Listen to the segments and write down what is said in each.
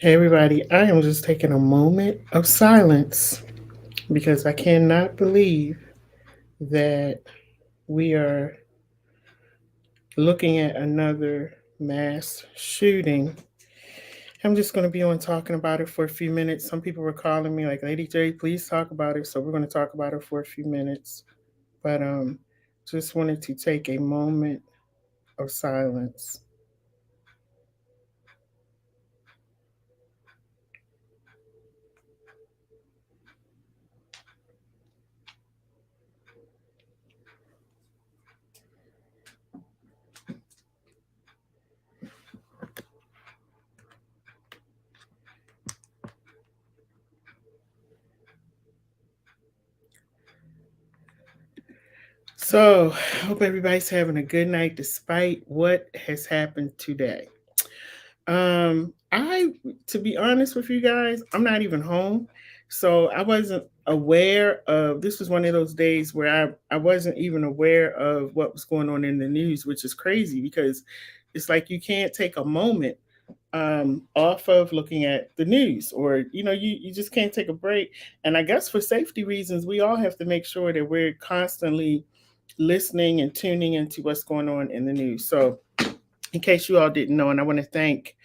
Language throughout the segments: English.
Hey everybody, I am just taking a moment of silence because I cannot believe that we are looking at another mass shooting. I'm just going to be on talking about it for a few minutes. Some people were calling me like, Lady J, please talk about it. So we're going to talk about it for a few minutes. But just wanted to take a moment of silence. So, hope everybody's having a good night despite what has happened today. I to be honest with you guys, I'm not even home. So I wasn't aware of this was one of those days where I wasn't even aware of what was going on in the news, which is crazy because it's like you can't take a moment off of looking at the news or you just can't take a break. And I guess for safety reasons, we all have to make sure that we're constantly listening and tuning into what's going on in the news. So in case you all didn't know, and I want to thank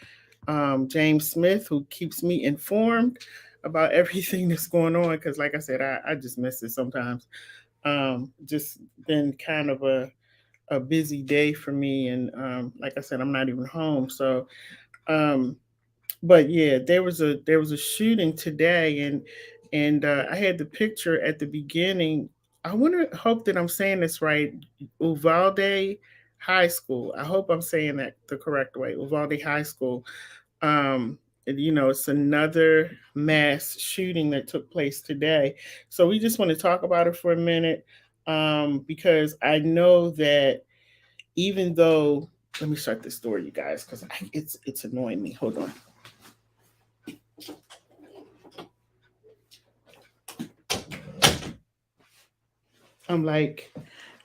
James Smith, who keeps me informed about everything that's going on. Because, like I said, I just miss it sometimes. Just been kind of a busy day for me. And like I said, I'm not even home. So, um, but yeah, there was a shooting today, and I had the picture at the beginning. I want to hope that I'm saying this right. Uvalde High School. I hope I'm saying that the correct way. Uvalde High School. It's another mass shooting that took place today. So we just want to talk about it for a minute, because I know that even though, let me shut this door, you guys, because it's annoying me. Hold on. I'm like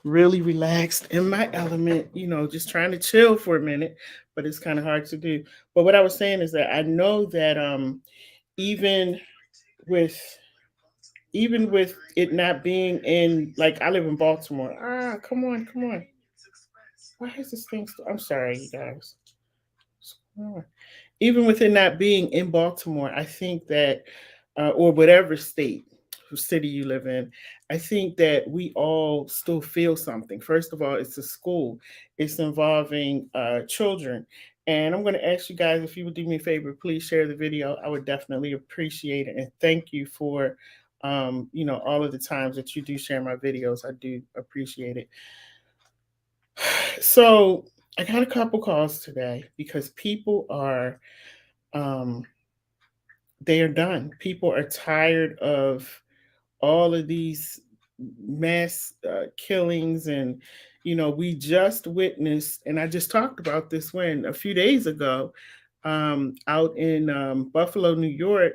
really relaxed in my element, just trying to chill for a minute, but it's kind of hard to do. But what I was saying is that I know that even with even with it not being in, like, I live in Baltimore. Come on, come on. Why is this thing still? I'm sorry, you guys. Even with it not being in Baltimore, I think that, or whatever state or city you live in, I think that we all still feel something. First of all, it's a school, it's involving children. And I'm going to ask you guys if you would do me a favor, please share the video. I would definitely appreciate it. And thank you for, all of the times that you do share my videos. I do appreciate it. So I got a couple calls today because people are um, they are done. People are tired of all of these mass killings, and we just witnessed, and I just talked about this when a few days ago, out in Buffalo, New York.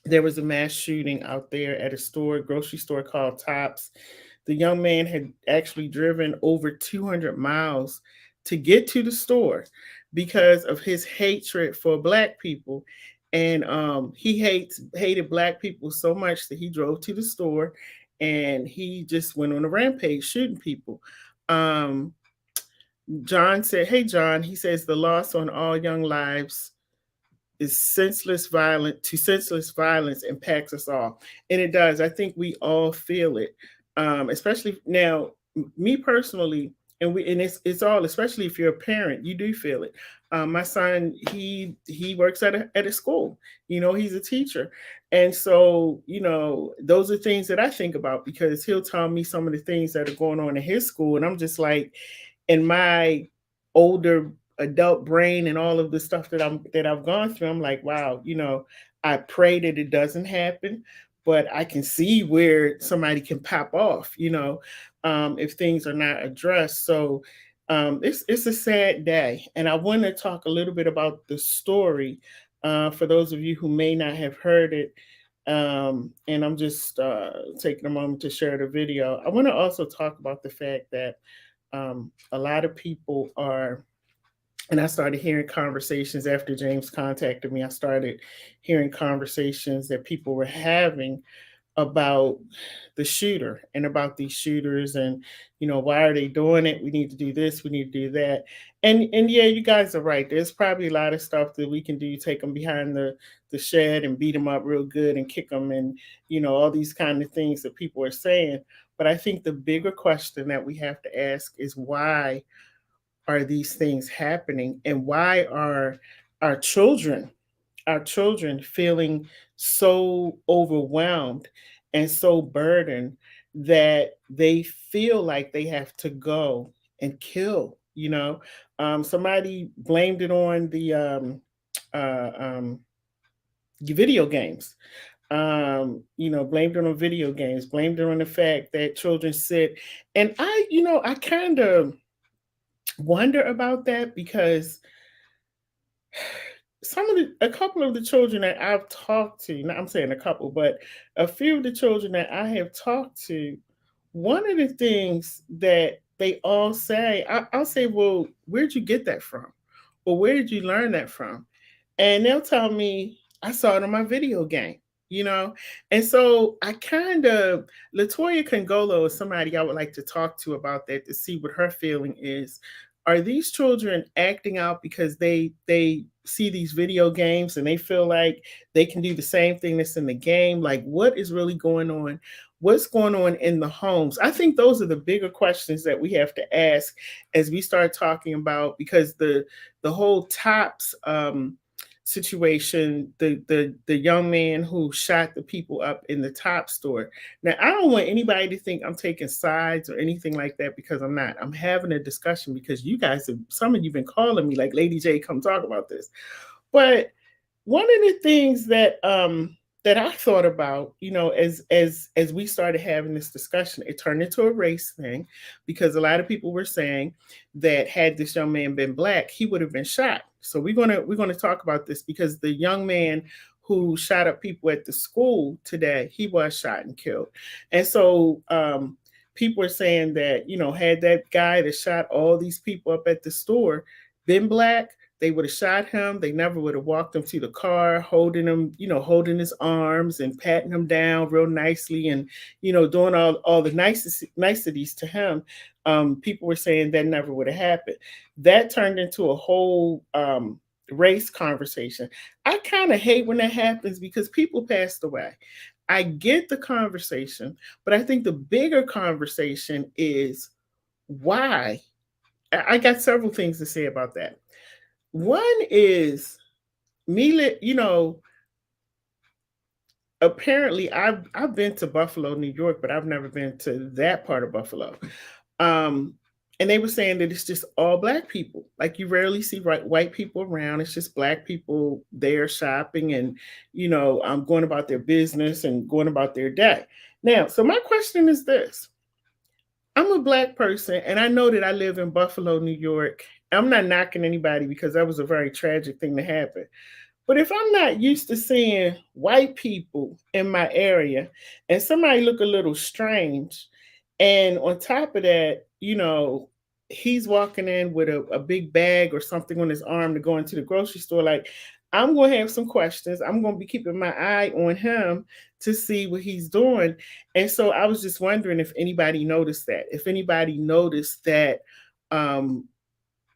There was a mass shooting out there at a store, grocery store called Tops. The young man had actually driven over 200 miles to get to the store because of his hatred for black people. And he hated black people so much that he drove to the store and he just went on a rampage shooting people. Um, John said, "Hey, John," he says, "the loss on all young lives is senseless violence impacts us all." And it does. I think we all feel it, especially now. Me personally, and it's all, especially if you're a parent, you do feel it. My son, he works at a school. He's a teacher, and so those are things that I think about because he'll tell me some of the things that are going on in his school, and I'm just like, in my older adult brain and all of the stuff that I've gone through, I'm like, wow, I pray that it doesn't happen, but I can see where somebody can pop off, if things are not addressed. So it's a sad day, and I want to talk a little bit about the story for those of you who may not have heard it. And I'm just taking a moment to share the video. I want to also talk about the fact that a lot of people are And I started hearing conversations after James contacted me. I started hearing conversations that people were having about the shooter and about these shooters, and why are they doing it? We need to do this, we need to do that. And yeah, you guys are right. There's probably a lot of stuff that we can do. Take them behind the shed and beat them up real good and kick them, and all these kind of things that people are saying. But I think the bigger question that we have to ask is, why are these things happening, and why are our children our children feeling so overwhelmed and so burdened that they feel like they have to go and kill. Somebody blamed it on uh, um, the video games. Blamed it on video games, blamed it on the fact that children sit. And I kind of wonder about that, because a couple of the children that I've talked to, not I'm saying a couple, but a few of the children that I have talked to, one of the things that they all say, I'll say, well, where'd you get that from? Or where did you learn that from? And they'll tell me, I saw it on my video game, you know? And so I kind of, Latoya Congolo is somebody I would like to talk to about that, to see what her feeling is. Are these children acting out because they see these video games and they feel like they can do the same thing that's in the game? Like, what is really going on? What's going on in the homes? I think those are the bigger questions that we have to ask as we start talking about, because the whole Tops situation, the young man who shot the people up in the Top store. Now, I don't want anybody to think I'm taking sides or anything like that, because I'm not. I'm having a discussion because you guys have, some of you been calling me like, Lady J, come talk about this. But one of the things that I thought about, as we started having this discussion, it turned into a race thing, because a lot of people were saying that had this young man been black, he would have been shot. So we're gonna talk about this, because the young man who shot up people at the school today, he was shot and killed. And so people are saying that, had that guy that shot all these people up at the store been black, they would have shot him. They never would have walked him to the car, holding him, holding his arms and patting him down real nicely, and doing all the niceties to him. People were saying that never would have happened. That turned into a whole race conversation. I kind of hate when that happens, because people passed away. I get the conversation, but I think the bigger conversation is why. I got several things to say about that. One is me, apparently I've been to Buffalo, New York, but I've never been to that part of Buffalo. Um, and they were saying that it's just all black people. Like, you rarely see white people around. It's just black people there shopping and, going about their business and going about their day. Now, so my question is this. I'm a black person, and I know that I live in Buffalo, New York. I'm not knocking anybody, because that was a very tragic thing to happen. But if I'm not used to seeing white people in my area and somebody look a little strange, and on top of that, he's walking in with a big bag or something on his arm to go into the grocery store, like, I'm going to have some questions. I'm going to be keeping my eye on him to see what he's doing. And so I was just wondering if anybody noticed that, if anybody noticed that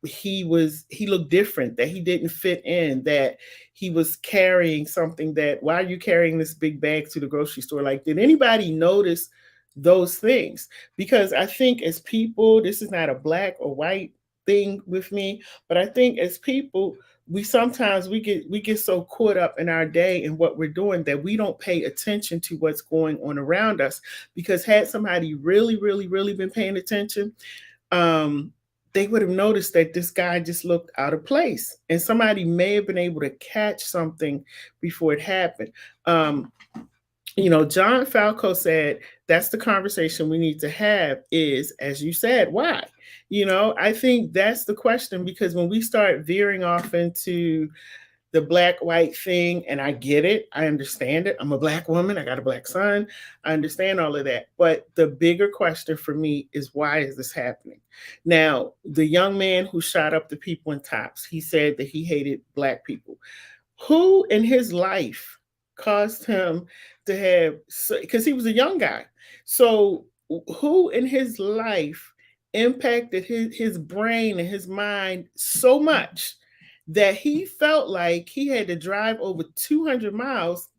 he looked different, that he didn't fit in, that he was carrying something. That, why are you carrying this big bag to the grocery store? Like, did anybody notice those things? Because I think as people, this is not a black or white thing with me, but I think as people, we get so caught up in our day and what we're doing, that we don't pay attention to what's going on around us. Because had somebody really, really, really been paying attention, they would have noticed that this guy just looked out of place, and somebody may have been able to catch something before it happened. John Falco said that's the conversation we need to have, is, as you said, why? I think that's the question, because when we start veering off into the black white thing, and I get it. I understand it. I'm a black woman. I got a black son. I understand all of that. But the bigger question for me is, why is this happening? Now, the young man who shot up the people in Tops, he said that he hated black people. Who in his life caused him to have, because he was a young guy. So who in his life impacted his brain and his mind so much that he felt like he had to drive over 200 miles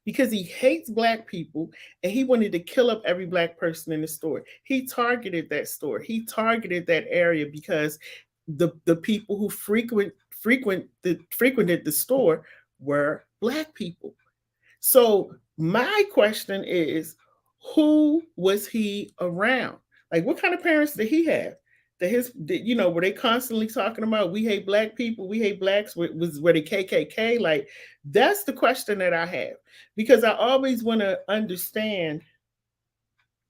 because he hates black people and he wanted to kill up every black person in the store. He targeted that store. He targeted that area because the people who frequented the store were black people. So my question is, who was he around? Like, what kind of parents did he have? Were they constantly talking about, we hate black people, we hate blacks? Were they KKK? Like, that's the question that I have, because I always want to understand.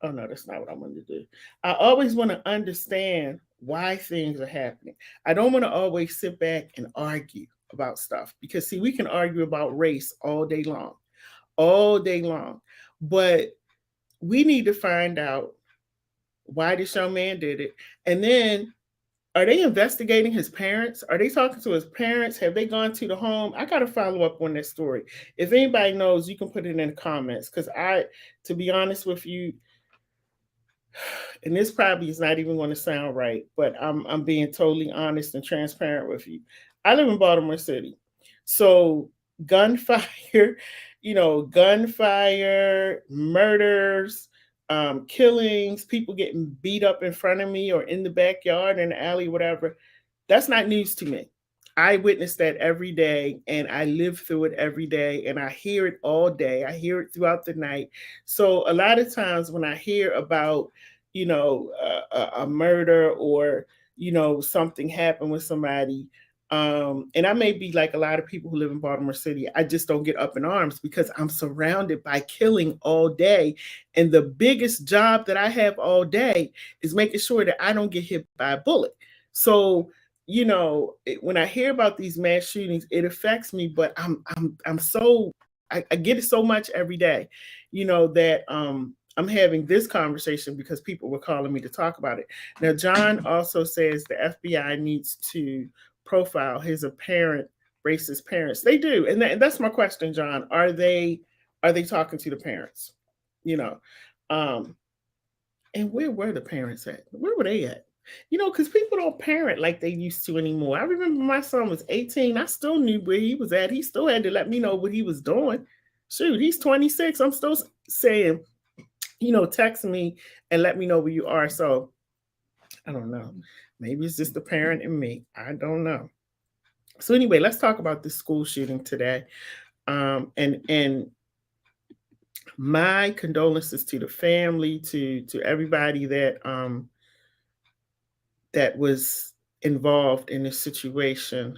Oh no, that's not what I want to do. I always want to understand why things are happening. I don't want to always sit back and argue about stuff, because see, we can argue about race all day long. But we need to find out why this young man did it. And then, are they investigating his parents? Are they talking to his parents? Have they gone to the home? I got to follow up on that story. If anybody knows, you can put it in the comments, because to be honest with you, and this probably is not even going to sound right, but I'm being totally honest and transparent with you. I live in Baltimore City. So gunfire, gunfire, murders, killings, people getting beat up in front of me or in the backyard, in the alley, whatever. That's not news to me. I witness that every day and I live through it every day and I hear it all day. I hear it throughout the night. So a lot of times when I hear about, a murder, or, something happened with somebody, and I may be like a lot of people who live in Baltimore City, I just don't get up in arms because I'm surrounded by killing all day. And the biggest job that I have all day is making sure that I don't get hit by a bullet. So, when I hear about these mass shootings, it affects me, but I get it so much every day, that I'm having this conversation because people were calling me to talk about it. Now, John also says the FBI needs to profile his apparent racist parents. They do, and that's my question, John. Are they talking to the parents? You know, um, and where were the parents at? Where were they at? Because people don't parent like they used to anymore. I remember my son was 18. I still knew where he was at. He still had to let me know what he was doing. Shoot, he's 26. I'm still saying, text me and let me know where you are. So I don't know. Maybe it's just the parent in me. I don't know. So anyway, let's talk about this school shooting today. And my condolences to the family, to everybody that was involved in this situation.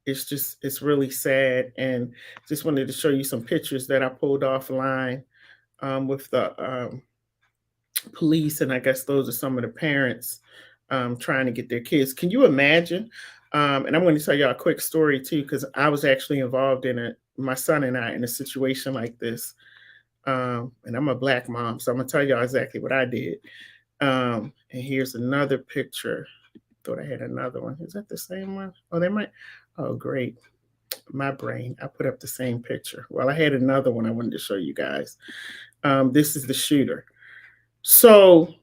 It's really sad, and just wanted to show you some pictures that I pulled offline with the police, and I guess those are some of the parents trying to get their kids. Can you imagine? And I'm going to tell y'all a quick story too, because I was actually involved in it. My son and I in a situation like this, and I'm a black mom, so I'm gonna tell y'all exactly what I did. And here's another picture. Thought I had another one. Is that the same one? Oh, they might. Oh, great. My brain. I put up the same picture. Well, I had another one I wanted to show you guys. This is the shooter. So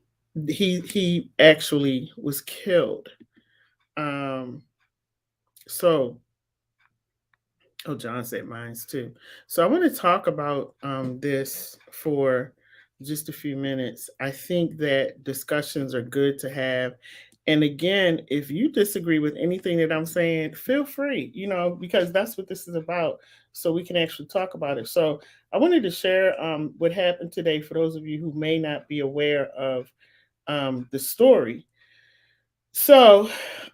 he actually was killed. Um, so oh, John said mine's too. So I want to talk about this for just a few minutes. I think that discussions are good to have. And again, if you disagree with anything that I'm saying, feel free, because that's what this is about. So we can actually talk about it. So I wanted to share what happened today for those of you who may not be aware of the story. So,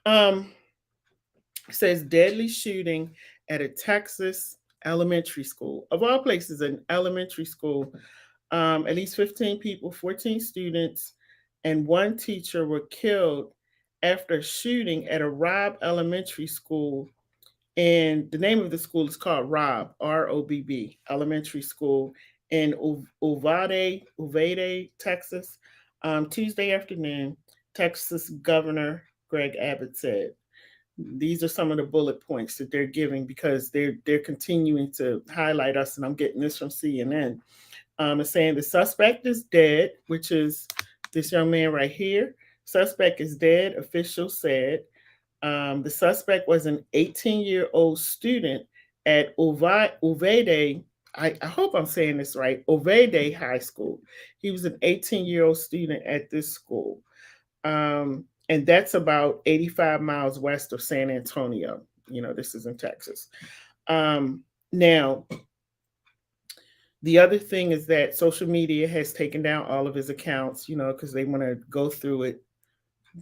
it says deadly shooting at a Texas elementary school. Of all places, an elementary school. At least 15 people, 14 students, and one teacher were killed after shooting at a Robb Elementary School And the name of the school is called ROBB Elementary School in Uvalde, Texas. Tuesday afternoon, Texas Governor Greg Abbott said these are some of the bullet points that they're giving because they're continuing to highlight us. And I'm getting this from CNN. It's saying the suspect is dead, which is this young man right here. Suspect is dead, officials said. The suspect was an 18-year-old student at Uvalde. I hope I'm saying this right. Uvalde High School. He was an 18-year-old student at this school. And that's about 85 miles west of San Antonio. This is in Texas. Now, the other thing is that social media has taken down all of his accounts, because they want to go through it.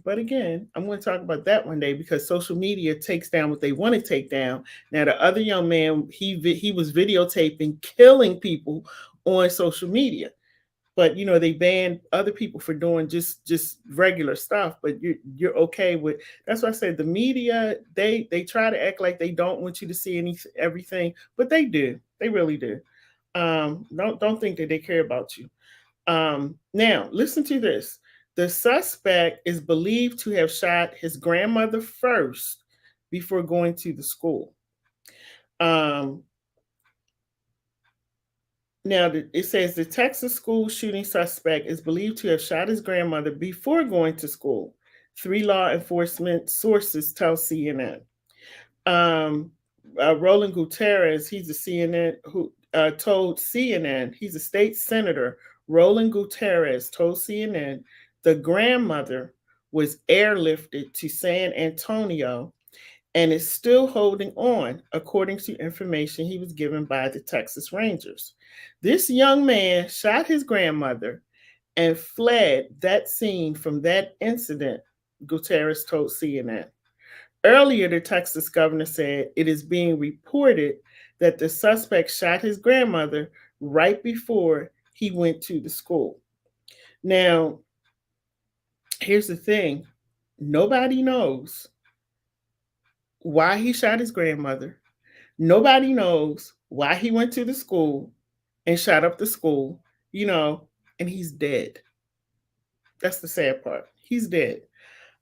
But again, I'm going to talk about that one day because social media takes down what they want to take down. Now, the other young man, he was videotaping killing people on social media. But they banned other people for doing just regular stuff. But you're okay with. That's why I said the media, they try to act like they don't want you to see everything, but they do. They really do. Don't think that they care about you. Now, listen to this. The suspect is believed to have shot his grandmother first before going to the school. Now, it says the Texas school shooting suspect is believed to have shot his grandmother before going to school. 3 law enforcement sources tell CNN. Roland Gutierrez, he's a CNN who told CNN, he's a state senator. Roland Gutierrez told CNN the grandmother was airlifted to San Antonio and is still holding on, according to information he was given by the Texas Rangers. This young man shot his grandmother and fled that scene from that incident, Gutierrez told CNN. Earlier, the Texas governor said it is being reported that the suspect shot his grandmother right before he went to the school. Now, here's the thing. Nobody knows why he shot his grandmother. Nobody knows why he went to the school and shot up the school, and he's dead. That's the sad part. He's dead.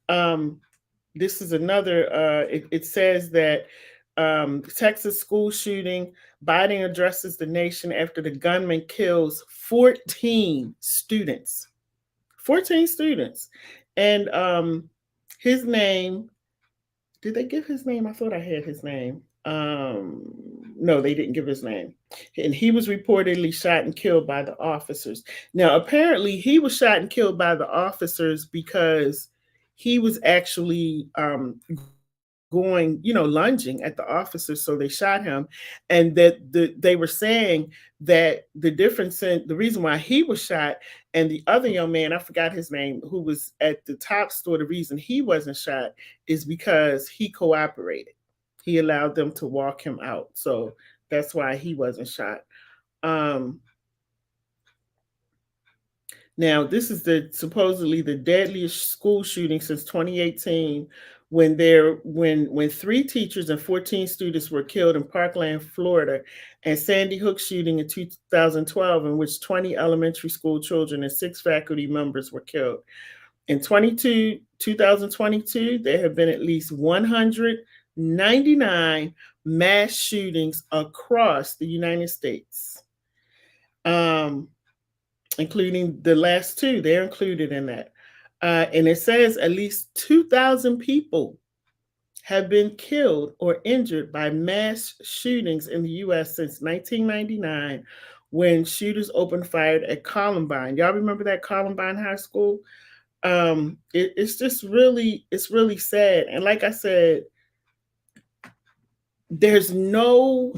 This is another, it says that Texas school shooting, Biden addresses the nation after the gunman kills 14 students. 14 students. And his name, did they give his name? I thought I had his name. No, they didn't give his name. And he was reportedly shot and killed by the officers. Now, apparently, he was shot and killed by the officers because he was actually going, lunging at the officers, so they shot him. And that they were saying that the reason why he was shot and the other young man, I forgot his name, who was at the top store, the reason he wasn't shot is because he cooperated. He allowed them to walk him out. So that's why he wasn't shot. Now, this is supposedly the deadliest school shooting since 2018, when 3 teachers and 14 students were killed in Parkland, Florida, and Sandy Hook shooting in 2012, in which 20 elementary school children and 6 faculty members were killed. In 2022, there have been at least 199 mass shootings across the United States. Including the last 2, they're included in that. And it says at least 2,000 people have been killed or injured by mass shootings in the U.S. since 1999, when shooters opened fire at Columbine. Y'all remember that Columbine High School? It's really sad. And like I said, there's no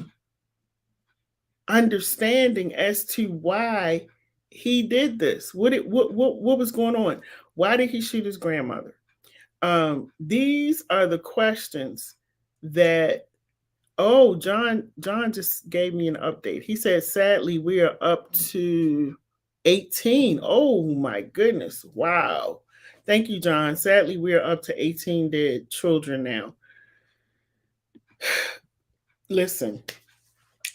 understanding as to why he did this. What was going on? Why did he shoot his grandmother? These are the questions that. Oh, John just gave me an update. He said, sadly, we are up to 18. Oh my goodness! Wow. Thank you, John. Sadly, we are up to 18 dead children now. Listen,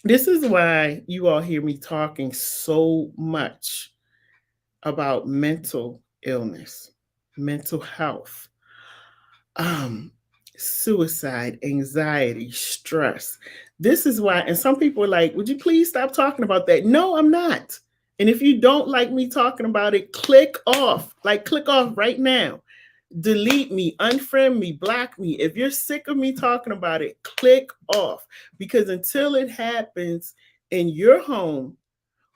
this is why you all hear me talking so much about mental illness, mental health, um, suicide, anxiety, stress. This is why, and some people are like, would you please stop talking about that? No, I'm not. And if you don't like me talking about it, click off. Like, click off right now. Delete me, unfriend me, block me. If you're sick of me talking about it, click off. Because until it happens in your home,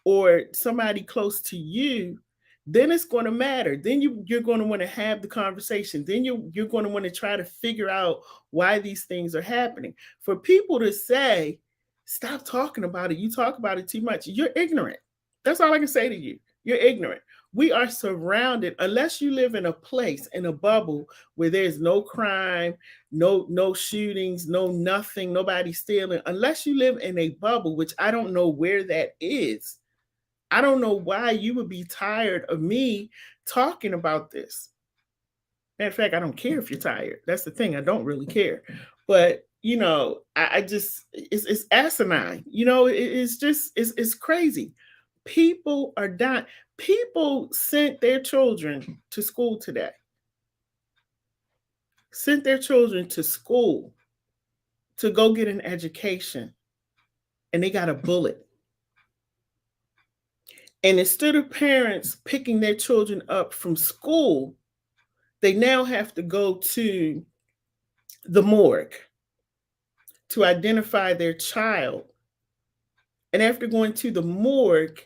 or somebody close to you, then it's going to matter. Then you're going to want to have the conversation. Then you're going to want to try to figure out why these things are happening. For people to say, stop talking about it, you talk about it too much, you're ignorant. That's all I can say to you. You're ignorant. We are surrounded, unless you live in a place, in a bubble where there's no crime, no shootings, no nothing, nobody stealing. Unless you live in a bubble, which I don't know where that is, I don't know why you would be tired of me talking about this. Matter of fact, I don't care if you're tired. That's the thing. I don't really care. But I just it's asinine. It's crazy. People are dying. People sent their children to school today. Sent their children to school to go get an education, and they got a bullet. And instead of parents picking their children up from school, they now have to go to the morgue to identify their child. And after going to the morgue,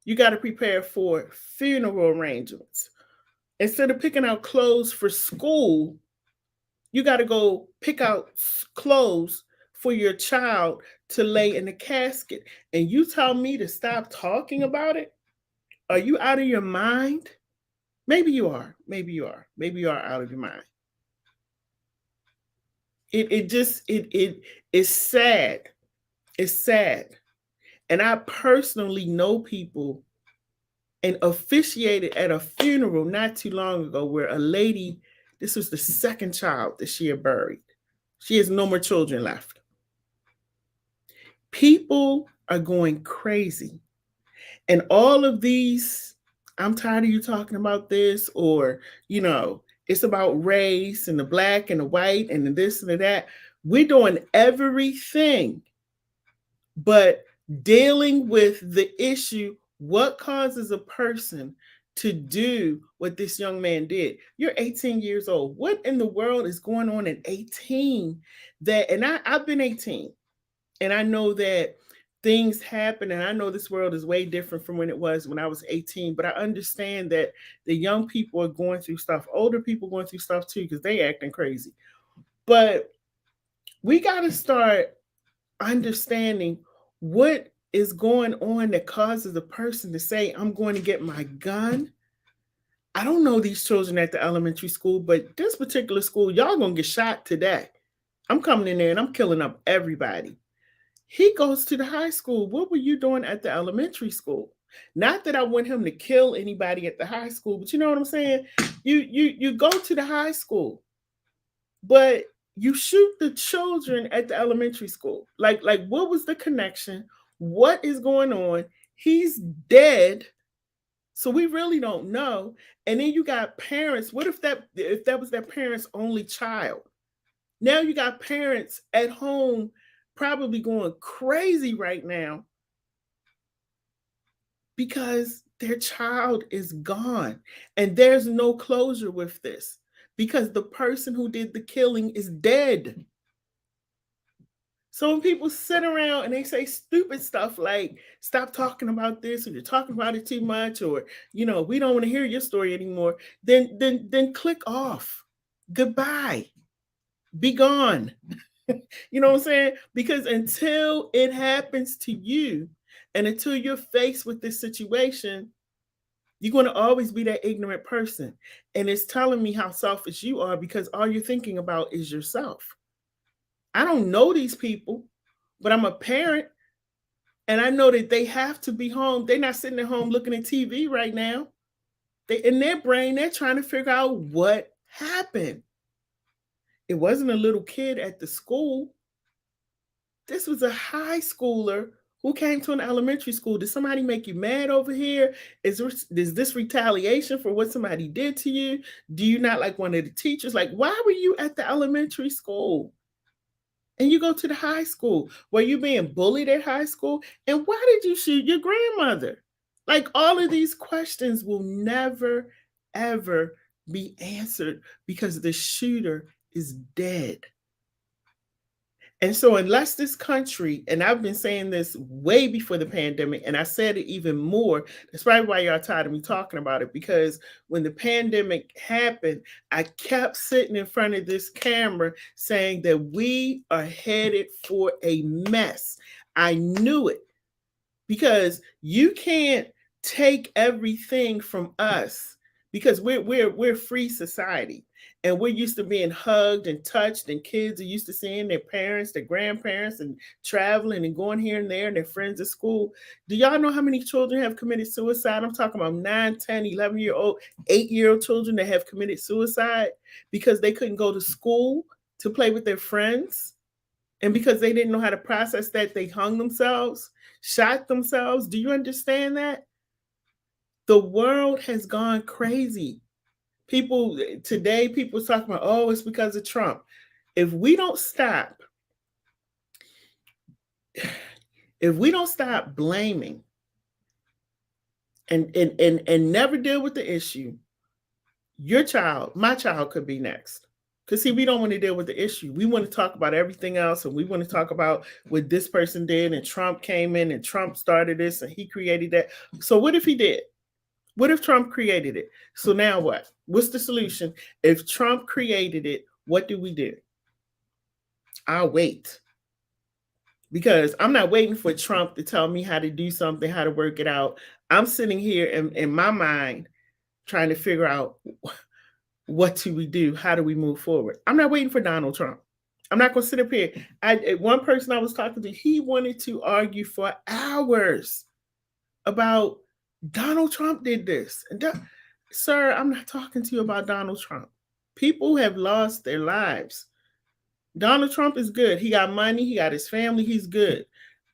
you got to prepare for funeral arrangements. Instead of picking out clothes for school, you got to go pick out clothes for your child to lay in the casket. And you tell me to stop talking about it? Are you out of your mind? Maybe you are. Maybe you are. Maybe you are out of your mind. It is sad. It's sad. And I personally know people and officiated at a funeral not too long ago where a lady, this was the second child that she had buried. She has no more children left. People are going crazy. And all of these, I'm tired of you talking about this, or, it's about race and the black and the white and the this and the that. We're doing everything but dealing with the issue. What causes a person to do what this young man did? You're 18 years old. What in the world is going on at 18? And I've been 18, and I know that things happen, and I know this world is way different from when it was when I was 18, but I understand that the young people are going through stuff. Older people going through stuff too, because they acting crazy. But we got to start understanding what is going on that causes a person to say, I'm going to get my gun. I don't know these children at the elementary school, but this particular school, y'all gonna get shot today. I'm coming in there and I'm killing up everybody. He goes to the high school. What were you doing at the elementary school? Not that I want him to kill anybody at the high school, but you know what I'm saying? You go to the high school, but you shoot the children at the elementary school. Like what was the connection? What is going on? He's dead. So we really don't know. And then you got parents. What if that was their parents' only child? Now you got parents at home probably going crazy right now because their child is gone, and there's no closure with this because the person who did the killing is dead. So when people sit around and they say stupid stuff like, stop talking about this, or you're talking about it too much, or we don't want to hear your story anymore, then click off. Goodbye. Be gone. You know what I'm saying? Because until it happens to you, and until you're faced with this situation, you're going to always be that ignorant person. And it's telling me how selfish you are, because all you're thinking about is yourself. I don't know these people, but I'm a parent, and I know that they have to be home. They're not sitting at home looking at TV right now. They, in their brain, they're trying to figure out what happened. It wasn't a little kid at the school. This was a high schooler who came to an elementary school. Did somebody make you mad over here? Is this retaliation for what somebody did to you? Do you not like one of the teachers? Like, why were you at the elementary school? And you go to the high school. Were you being bullied at high school? And why did you shoot your grandmother? Like, all of these questions will never, ever be answered because the shooter is dead. And so, unless this country, and I've been saying this way before the pandemic, and I said it even more, that's probably why y'all tired of me talking about it, because when the pandemic happened, I kept sitting in front of this camera saying that we are headed for a mess. I knew it, because you can't take everything from us, because we're a free society, and we're used to being hugged and touched, and kids are used to seeing their parents, their grandparents, and traveling and going here and there, and their friends at school. Do y'all know how many children have committed suicide? I'm talking about 9, 10, 11-year-old, 8-year-old children that have committed suicide because they couldn't go to school to play with their friends. And because they didn't know how to process that, they hung themselves, shot themselves. Do you understand that? The world has gone crazy. People today, people talking about, oh, it's because of Trump. If we don't stop, blaming and never deal with the issue, your child, my child could be next. Because, see, we don't want to deal with the issue. We want to talk about everything else, and we want to talk about what this person did, and Trump came in, and Trump started this, and he created that. So what if he did? What if Trump created it? So now what? What's the solution? If Trump created it, what do we do? I'll wait. Because I'm not waiting for Trump to tell me how to do something, how to work it out. I'm sitting here in my mind trying to figure out, what do we do? How do we move forward? I'm not waiting for Donald Trump. I'm not going to sit up here. One person I was talking to, he wanted to argue for hours about Donald Trump did this. And sir, I'm not talking to you about Donald Trump. People have lost their lives. Donald Trump is good. He got money. He got his family. He's good.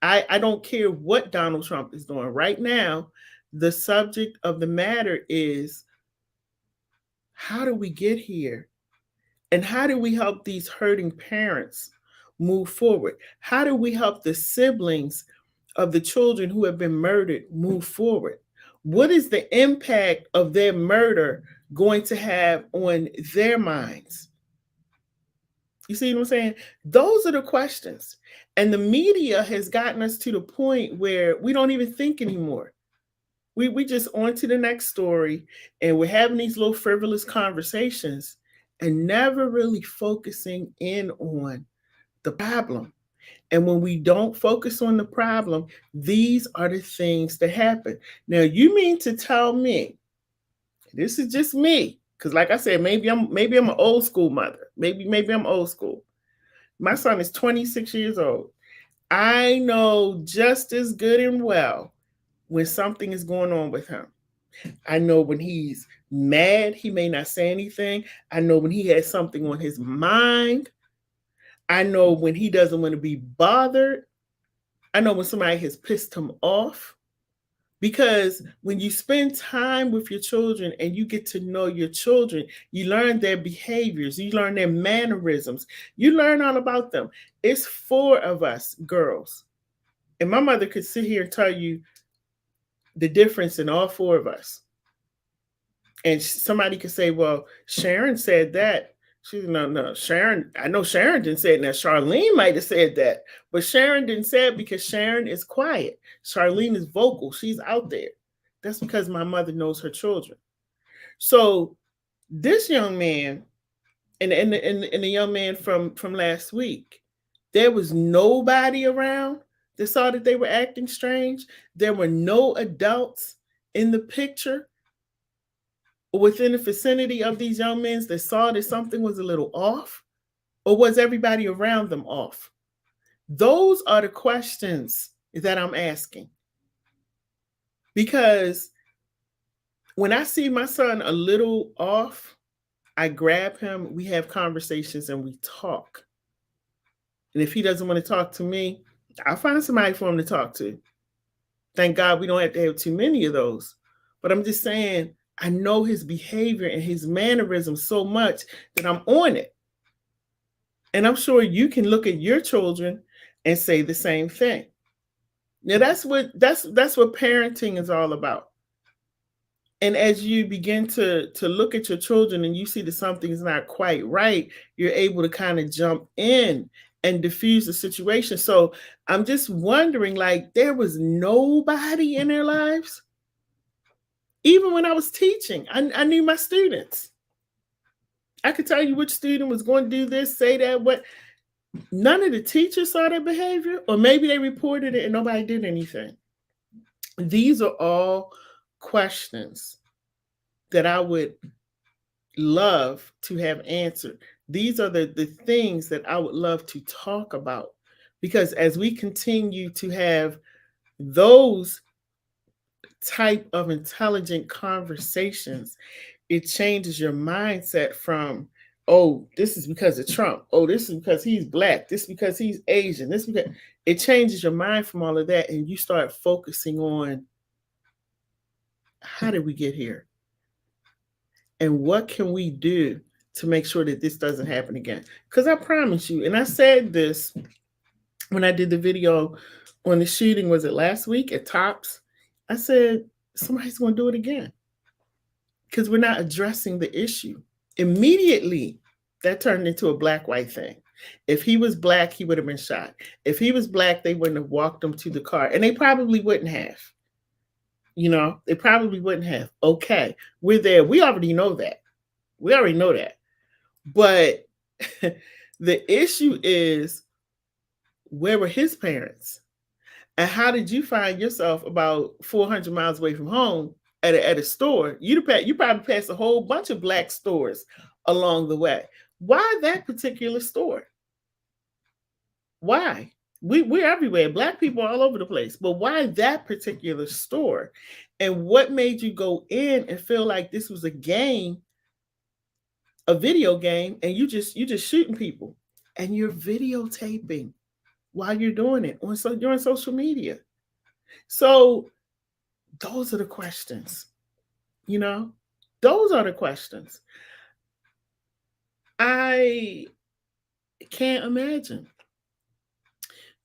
I don't care what Donald Trump is doing. Right now, the subject of the matter is, how do we get here? And how do we help these hurting parents move forward? How do we help the siblings of the children who have been murdered move forward? What is the impact of their murder going to have on their minds? You see what I'm saying? Those are the questions. And the media has gotten us to the point where we don't even think anymore. We just on to the next story, and we're having these little frivolous conversations and never really focusing in on the problem. And when we don't focus on the problem, these are the things that happen. Now, you mean to tell me, this is just me, because like I said, maybe I'm an old school mother. Maybe I'm old school. My son is 26 years old. I know just as good and well when something is going on with him. I know when he's mad, he may not say anything. I know when he has something on his mind. I know when he doesn't want to be bothered. I know when somebody has pissed him off. Because when you spend time with your children and you get to know your children, you learn their behaviors, you learn their mannerisms, you learn all about them. It's 4 of us girls. And my mother could sit here and tell you the difference in all 4 of us. And somebody could say, well, Sharon said that. She's no, Sharon, I know Sharon didn't say it. Now, Charlene might have said that, but Sharon didn't say it because Sharon is quiet. Charlene is vocal. She's out there. That's because my mother knows her children. So this young man and the young man from last week, there was nobody around that saw that they were acting strange. There were no adults in the picture within the vicinity of these young men that saw that something was a little off, or was everybody around them off? Those are the questions that I'm asking. Because when I see my son a little off, I grab him, we have conversations, and we talk. And if he doesn't want to talk to me, I'll find somebody for him to talk to. Thank God we don't have to have too many of those. But I'm just saying, I know his behavior and his mannerisms so much that I'm on it. And I'm sure you can look at your children and say the same thing. Now that's what parenting is all about. And as you begin to look at your children and you see that something is not quite right, you're able to kind of jump in and diffuse the situation. So I'm just wondering, like, there was nobody in their lives. Even when I was teaching, I knew my students. I could tell you which student was going to do this, say that, what. None of the teachers saw their behavior, or maybe they reported it and nobody did anything. These are all questions that I would love to have answered. These are the things that I would love to talk about, because as we continue to have those type of intelligent conversations, it changes your mindset from, oh, this is because of Trump. Oh, this is because he's black. This is because he's Asian. This is because it changes your mind from all of that, and you start focusing on, how did we get here? And what can we do to make sure that this doesn't happen again? Because I promise you, and I said this when I did the video on the shooting, was it last week at Tops? I said, somebody's going to do it again, because we're not addressing the issue. Immediately, that turned into a black-white thing. If he was black, he would have been shot. If he was black, they wouldn't have walked him to the car. And they probably wouldn't have. They probably wouldn't have. Okay, we're there. We already know that. But the issue is, where were his parents? And how did you find yourself about 400 miles away from home at a store? You probably passed a whole bunch of black stores along the way. Why that particular store? Why? We're everywhere. Black people are all over the place. But why that particular store? And what made you go in and feel like this was a game, a video game, and you just shooting people, and you're videotaping while you're doing it you're on social media? So those are the questions. Those are the questions. I can't imagine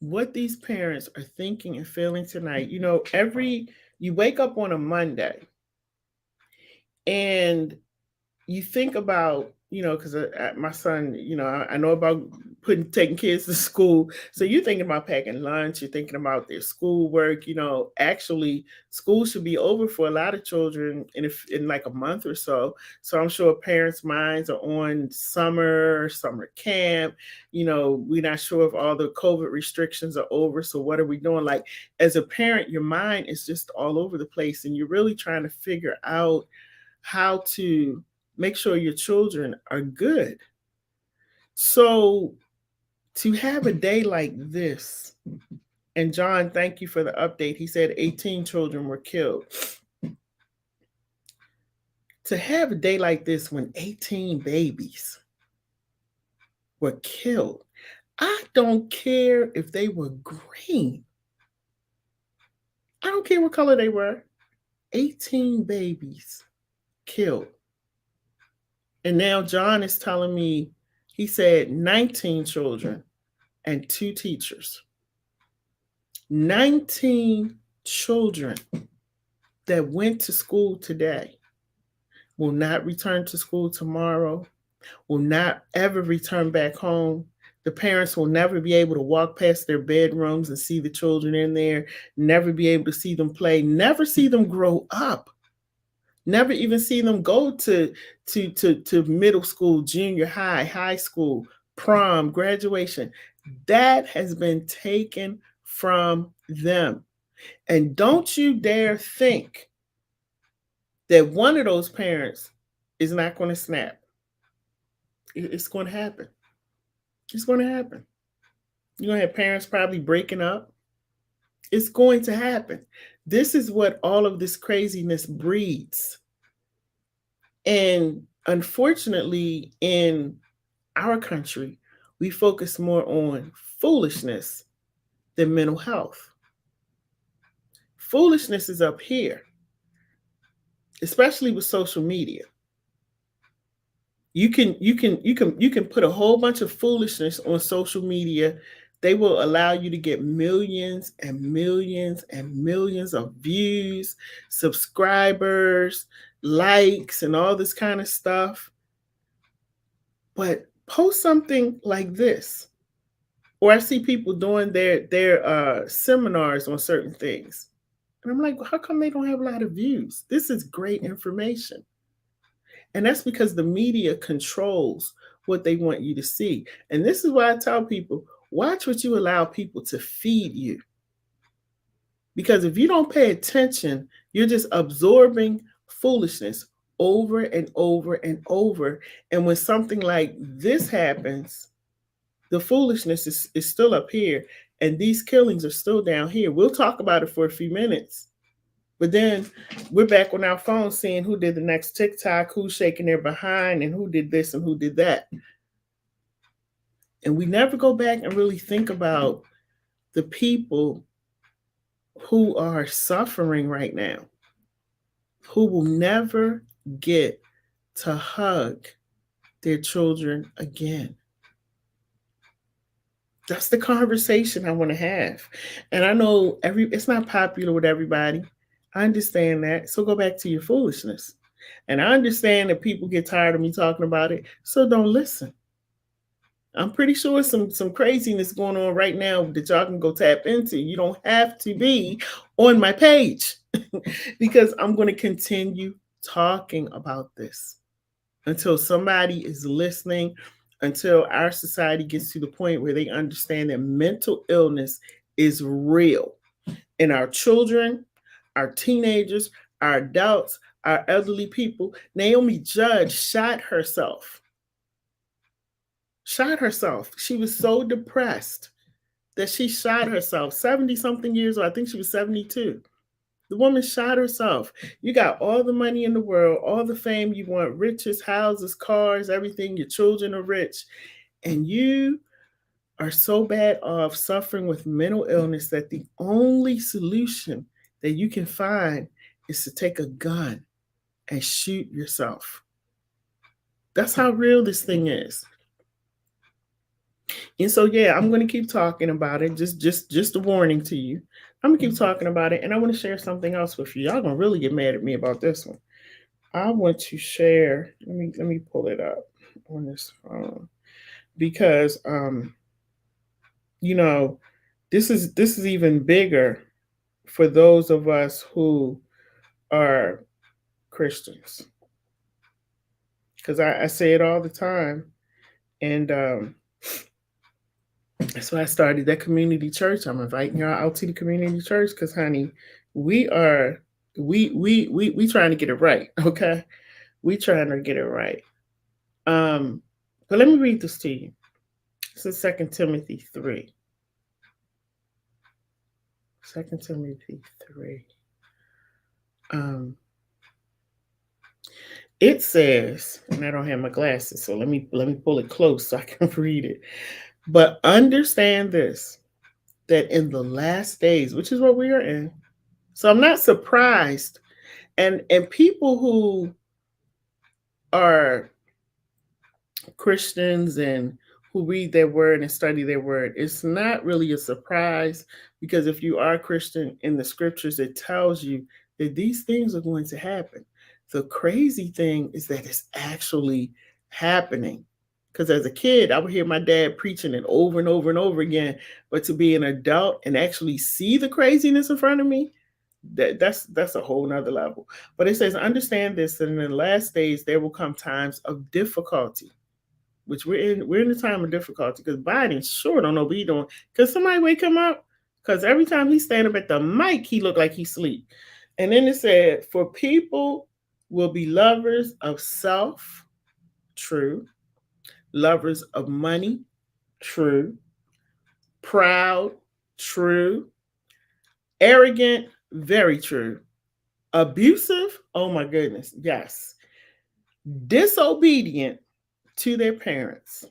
what these parents are thinking and feeling tonight. You wake up on a Monday and you think about, because my son, I know about taking kids to school. So you're thinking about packing lunch, you're thinking about their schoolwork. Actually, school should be over for a lot of children in like a month or so. So I'm sure parents' minds are on summer camp. We're not sure if all the COVID restrictions are over. So what are we doing? Like, as a parent, your mind is just all over the place, and you're really trying to figure out how to make sure your children are good. So to have a day like this, and John, thank you for the update. He said 18 children were killed. To have a day like this when 18 babies were killed, I don't care if they were green. I don't care what color they were. 18 babies killed. And now John is telling me, he said 19 children and 2 teachers. 19 children that went to school today will not return to school tomorrow, will not ever return back home. The parents will never be able to walk past their bedrooms and see the children in there, never be able to see them play, never see them grow up. Never even see them go to middle school, junior high, high school, prom, graduation. That has been taken from them. And don't you dare think that one of those parents is not going to snap. It's going to happen. It's going to happen. You're going to have parents probably breaking up. It's going to happen. This is what all of this craziness breeds. And unfortunately, in our country, we focus more on foolishness than mental health. Foolishness is up here, especially with social media. You can put a whole bunch of foolishness on social media. They will allow you to get millions and millions and millions of views, subscribers, likes, and all this kind of stuff. But post something like this. Or I see people doing their seminars on certain things. And I'm like, well, how come they don't have a lot of views? This is great information. And that's because the media controls what they want you to see. And this is why I tell people, watch what you allow people to feed you. Because if you don't pay attention, you're just absorbing foolishness over and over and over. And when something like this happens, the foolishness is still up here. And these killings are still down here. We'll talk about it for a few minutes. But then we're back on our phone seeing who did the next TikTok, who's shaking their behind, and who did this and who did that. And we never go back and really think about the people who are suffering right now, who will never get to hug their children again. That's the conversation I want to have. And I know it's not popular with everybody. I understand that. So go back to your foolishness. And I understand that people get tired of me talking about it. So don't listen. I'm pretty sure some craziness going on right now that y'all can go tap into. You don't have to be on my page because I'm going to continue talking about this until somebody is listening, until our society gets to the point where they understand that mental illness is real. And our children, our teenagers, our adults, our elderly people. Naomi Judge shot herself. She was so depressed that she shot herself. 70-something years old. I think she was 72. The woman shot herself. You got all the money in the world, all the fame you want, riches, houses, cars, everything. Your children are rich. And you are so bad off suffering with mental illness that the only solution that you can find is to take a gun and shoot yourself. That's how real this thing is. And so, yeah, I'm going to keep talking about it. Just a warning to you. I'm going to keep talking about it. And I want to share something else with you. Y'all going to really get mad at me about this one. I want to share. Let me pull it up on this phone. Because, this is even bigger for those of us who are Christians. Because I say it all the time. And that's why I started that community church. I'm inviting y'all out to the community church because, honey, we trying to get it right. Okay, we trying to get it right. But let me read this to you. This is 2 Timothy 3. 2 Timothy 3. It says, and I don't have my glasses, so let me pull it close so I can read it. But understand this, that in the last days, which is what we are in, so I'm not surprised. And people who are Christians and who read their word and study their word, it's not really a surprise, because if you are Christian, in the scriptures, it tells you that these things are going to happen. The crazy thing is that it's actually happening. Because as a kid, I would hear my dad preaching it over and over and over again. But to be an adult and actually see the craziness in front of me, that's a whole nother level. But it says, understand this, that in the last days there will come times of difficulty, which we're in the time of difficulty, because Biden sure don't know what he's doing. Because somebody wake him up, because every time he stand up at the mic, he look like he sleep. And then it said, for people will be lovers of self, true. Lovers of money, true. Proud, true. Arrogant, very true. Abusive, oh my goodness, yes. Disobedient to their parents.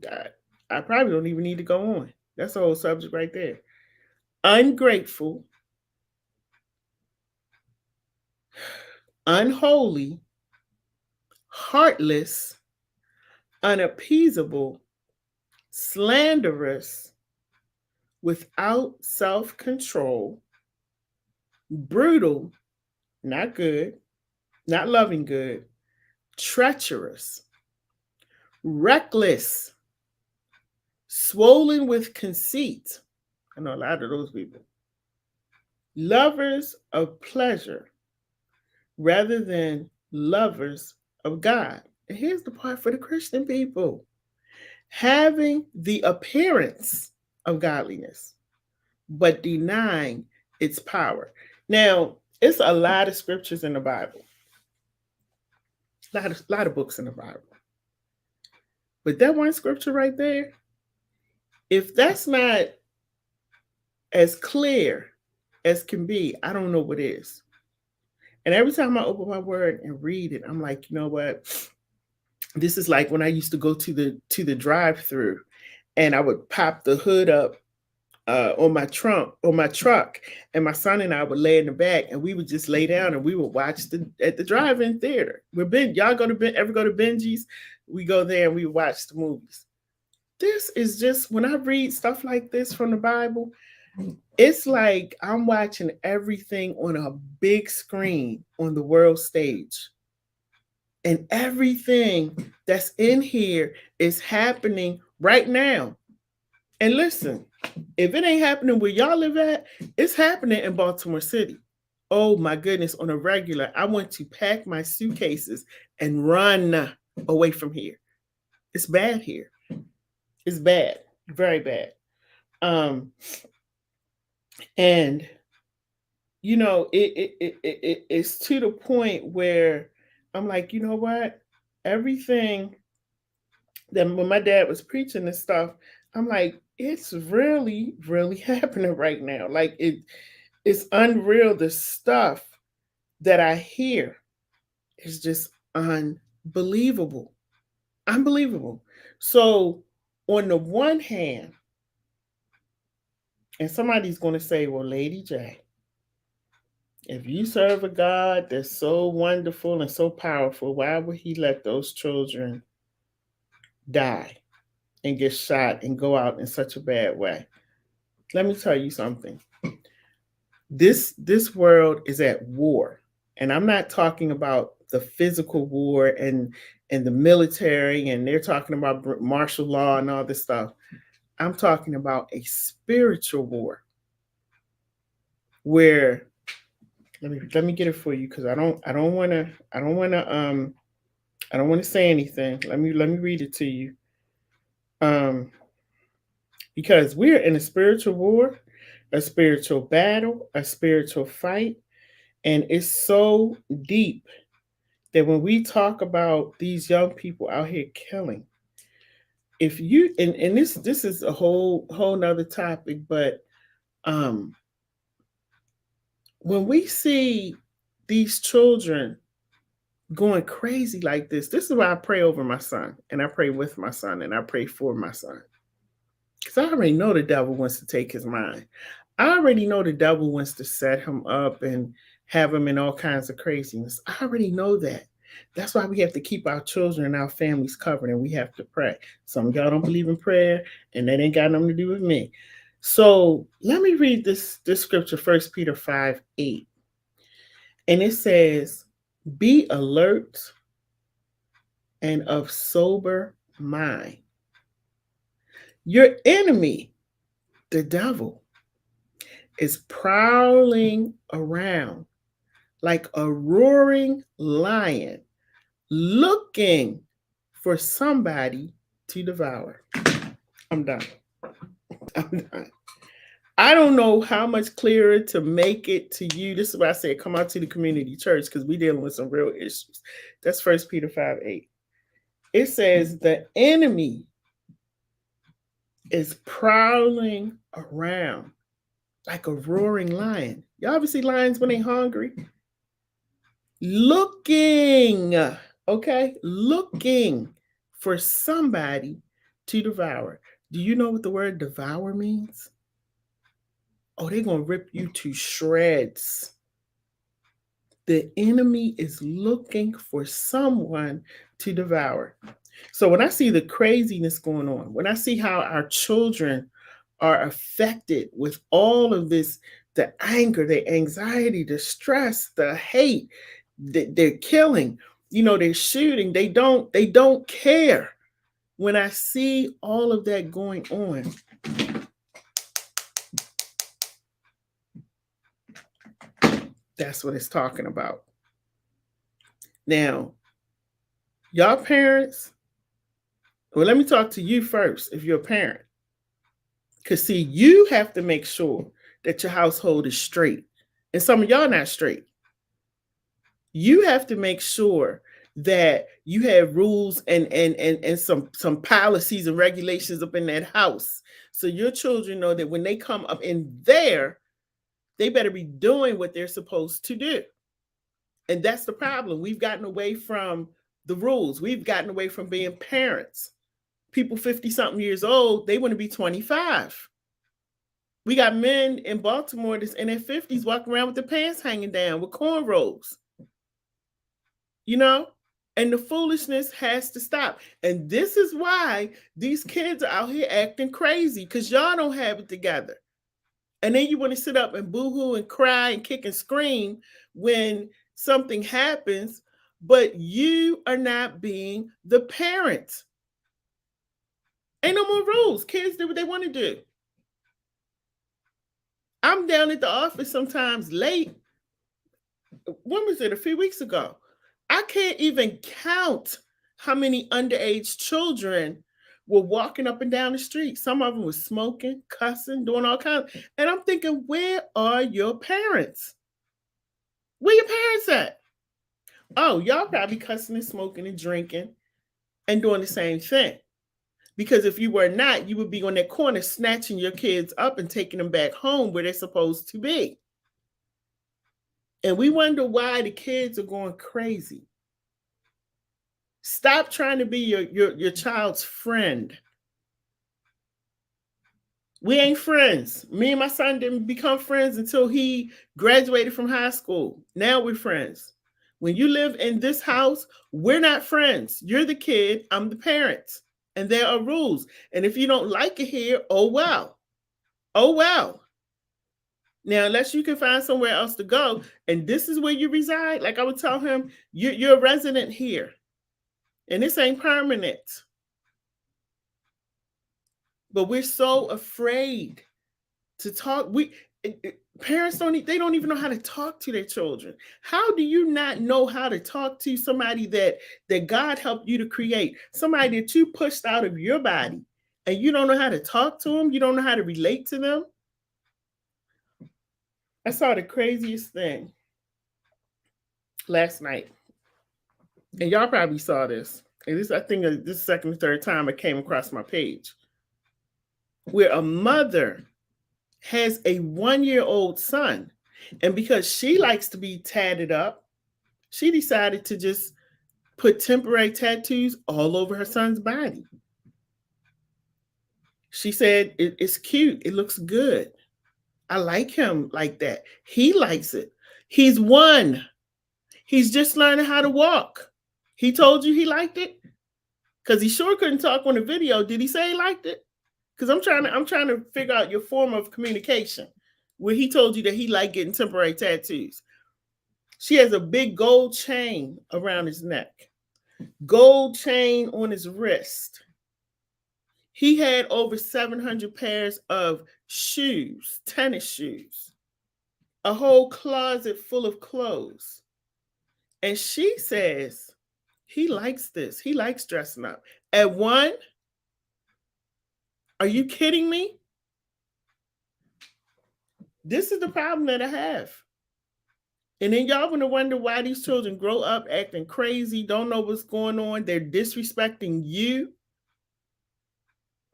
God, I probably don't even need to go on. That's the whole subject right there. Ungrateful, unholy, heartless, unappeasable, slanderous, without self control, brutal, not good, not loving good, treacherous, reckless, swollen with conceit. I know a lot of those people. Lovers of pleasure rather than lovers of God. And here's the part for the Christian people: having the appearance of godliness, but denying its power. Now, it's a lot of scriptures in the Bible, a lot of books in the Bible. But that one scripture right there, if that's not as clear as can be, I don't know what is. And every time I open my word and read it, I'm like, you know what? This is like when I used to go to the drive-through, and I would pop the hood up on my truck, and my son and I would lay in the back, and we would just lay down and we would watch at the drive-in theater. Y'all ever go to Benji's? We go there and we watch the movies. This is just, when I read stuff like this from the Bible, it's like I'm watching everything on a big screen on the world stage. And everything that's in here is happening right now. And listen, if it ain't happening where y'all live at, it's happening in Baltimore City. Oh my goodness, on a regular, I want to pack my suitcases and run away from here. It's bad here. It's bad, very bad. And you know, it's to the point where I'm like, you know what? Everything that when my dad was preaching this stuff, I'm like, it's really, really happening right now. Like it's unreal. The stuff that I hear is just unbelievable. Unbelievable. So on the one hand, and somebody's going to say, well, Lady J, if you serve a God that's so wonderful and so powerful, why would he let those children die and get shot and go out in such a bad way? Let me tell you something. This world is at war. And I'm not talking about the physical war and the military, and they're talking about martial law and all this stuff. I'm talking about a spiritual war where let me get it for you, because I don't want to say anything. Let me read it to you. Because we're in a spiritual war, a spiritual battle, a spiritual fight, and it's so deep that when we talk about these young people out here killing, if you and this is a whole nother topic, but when we see these children going crazy like this is why I pray over my son, and I pray with my son, and I pray for my son. Because I already know the devil wants to take his mind. I already know the devil wants to set him up and have him in all kinds of craziness. I already know that. That's why we have to keep our children and our families covered, and we have to pray. Some of y'all don't believe in prayer, and that ain't got nothing to do with me. So let me read this scripture, 1 Peter 5:8. And it says, be alert and of sober mind. Your enemy, the devil, is prowling around like a roaring lion, looking for somebody to devour. I'm done. I'm done. I don't know how much clearer to make it to you. This is why I said come out to the community church, because we're dealing with some real issues. That's 1 Peter 5:8. It says the enemy is prowling around like a roaring lion. Y'all ever see lions when they're hungry? Looking for somebody to devour. Do you know what the word devour means? Oh, they're going to rip you to shreds. The enemy is looking for someone to devour. So when I see the craziness going on, when I see how our children are affected with all of this, the anger, the anxiety, the stress, the hate, they're killing, they're shooting, they don't care. When I see all of that going on, that's what it's talking about. Now, y'all parents, well, let me talk to you first if you're a parent. Because, see, you have to make sure that your household is straight. And some of y'all not straight. You have to make sure that you have rules and some policies and regulations up in that house. So your children know that when they come up in there, they better be doing what they're supposed to do. And that's the problem. We've gotten away from the rules. We've gotten away from being parents. People 50-something years old, they want to be 25. We got men in Baltimore that's in their 50s walking around with their pants hanging down with cornrows. And the foolishness has to stop. And this is why these kids are out here acting crazy, because y'all don't have it together. And then you want to sit up and boo-hoo and cry and kick and scream when something happens, but you are not being the parent. Ain't no more rules. Kids do what they want to do. I'm down at the office sometimes late. When was it? A few weeks ago. I can't even count how many underage children were walking up and down the street. Some of them were smoking, cussing, doing all kinds. And I'm thinking, where are your parents? Where your parents at? Oh, y'all probably cussing and smoking and drinking and doing the same thing. Because if you were not, you would be on that corner snatching your kids up and taking them back home where they're supposed to be. And we wonder why the kids are going crazy. Stop trying to be your child's friend. We ain't friends. Me and my son didn't become friends until he graduated from high school. Now we're friends. When you live in this house, we're not friends. You're the kid, I'm the parent. And there are rules. And if you don't like it here, oh well. Oh well. Now, unless you can find somewhere else to go, and this is where you reside, like I would tell him, you're a resident here. And this ain't permanent. But we're so afraid to talk. Parents don't even know how to talk to their children. How do you not know how to talk to somebody that God helped you to create? Somebody that you pushed out of your body, and you don't know how to talk to them? You don't know how to relate to them? I saw the craziest thing last night. And y'all probably saw this. And I think this second or third time it came across my page. Where a mother has a 1-year-old son. And because she likes to be tatted up, she decided to just put temporary tattoos all over her son's body. She said, it's cute. It looks good. I like him like that. He likes it. He's 1. He's just learning how to walk. He told you he liked it? Because he sure couldn't talk on the video. Did he say he liked it? Because I'm trying to figure out your form of communication where he told you that he liked getting temporary tattoos. She has a big gold chain around his neck, gold chain on his wrist. He had over 700 pairs of shoes, tennis shoes, a whole closet full of clothes. And she says he likes this. He likes dressing up. At 1, are you kidding me? This is the problem that I have. And then y'all going to wonder why these children grow up acting crazy, don't know what's going on. They're disrespecting you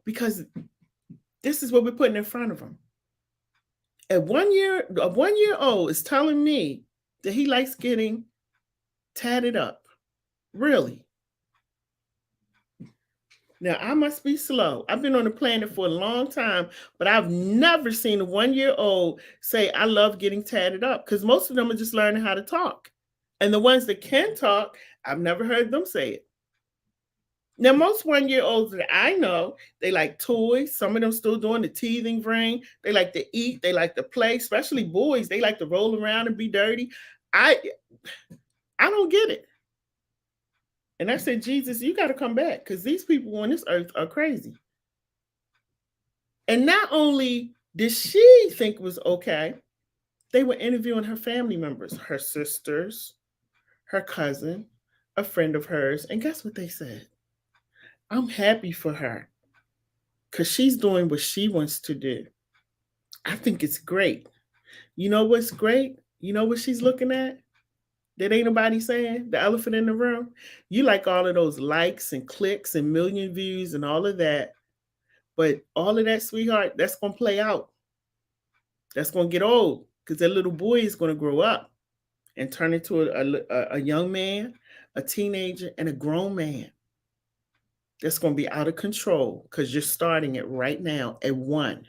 because this is what we're putting in front of them. At 1 year, a 1-year-old is telling me that he likes getting tatted up. Really? Now, I must be slow. I've been on the planet for a long time, but I've never seen a 1 year old say, I love getting tatted up, because most of them are just learning how to talk. And the ones that can talk, I've never heard them say it. Now, most 1 year olds that I know, they like toys. Some of them still doing the teething ring. They like to eat. They like to play, especially boys. They like to roll around and be dirty. I don't get it. And I said, Jesus, you got to come back, because these people on this earth are crazy. And not only did she think it was okay, they were interviewing her family members, her sisters, her cousin, a friend of hers. And guess what they said? I'm happy for her, because she's doing what she wants to do. I think it's great. You know what's great? You know what she's looking at? That ain't nobody saying, the elephant in the room. You like all of those likes and clicks and million views and all of that. But all of that, sweetheart, that's going to play out. That's going to get old, because that little boy is going to grow up and turn into a young man, a teenager, and a grown man. That's going to be out of control, because you're starting it right now at 1.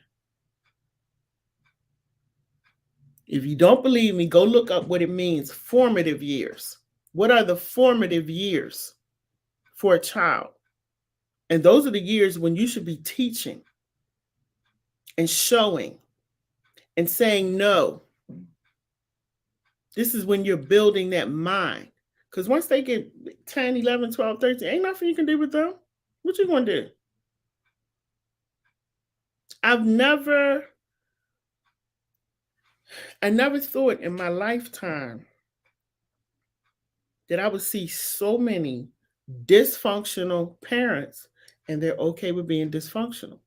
If you don't believe me, go look up what it means, formative years. What are the formative years for a child? And those are the years when you should be teaching and showing and saying no. This is when you're building that mind. Because once they get 10, 11, 12, 13, ain't nothing you can do with them. What you going to do? I never thought in my lifetime that I would see so many dysfunctional parents, and they're okay with being dysfunctional.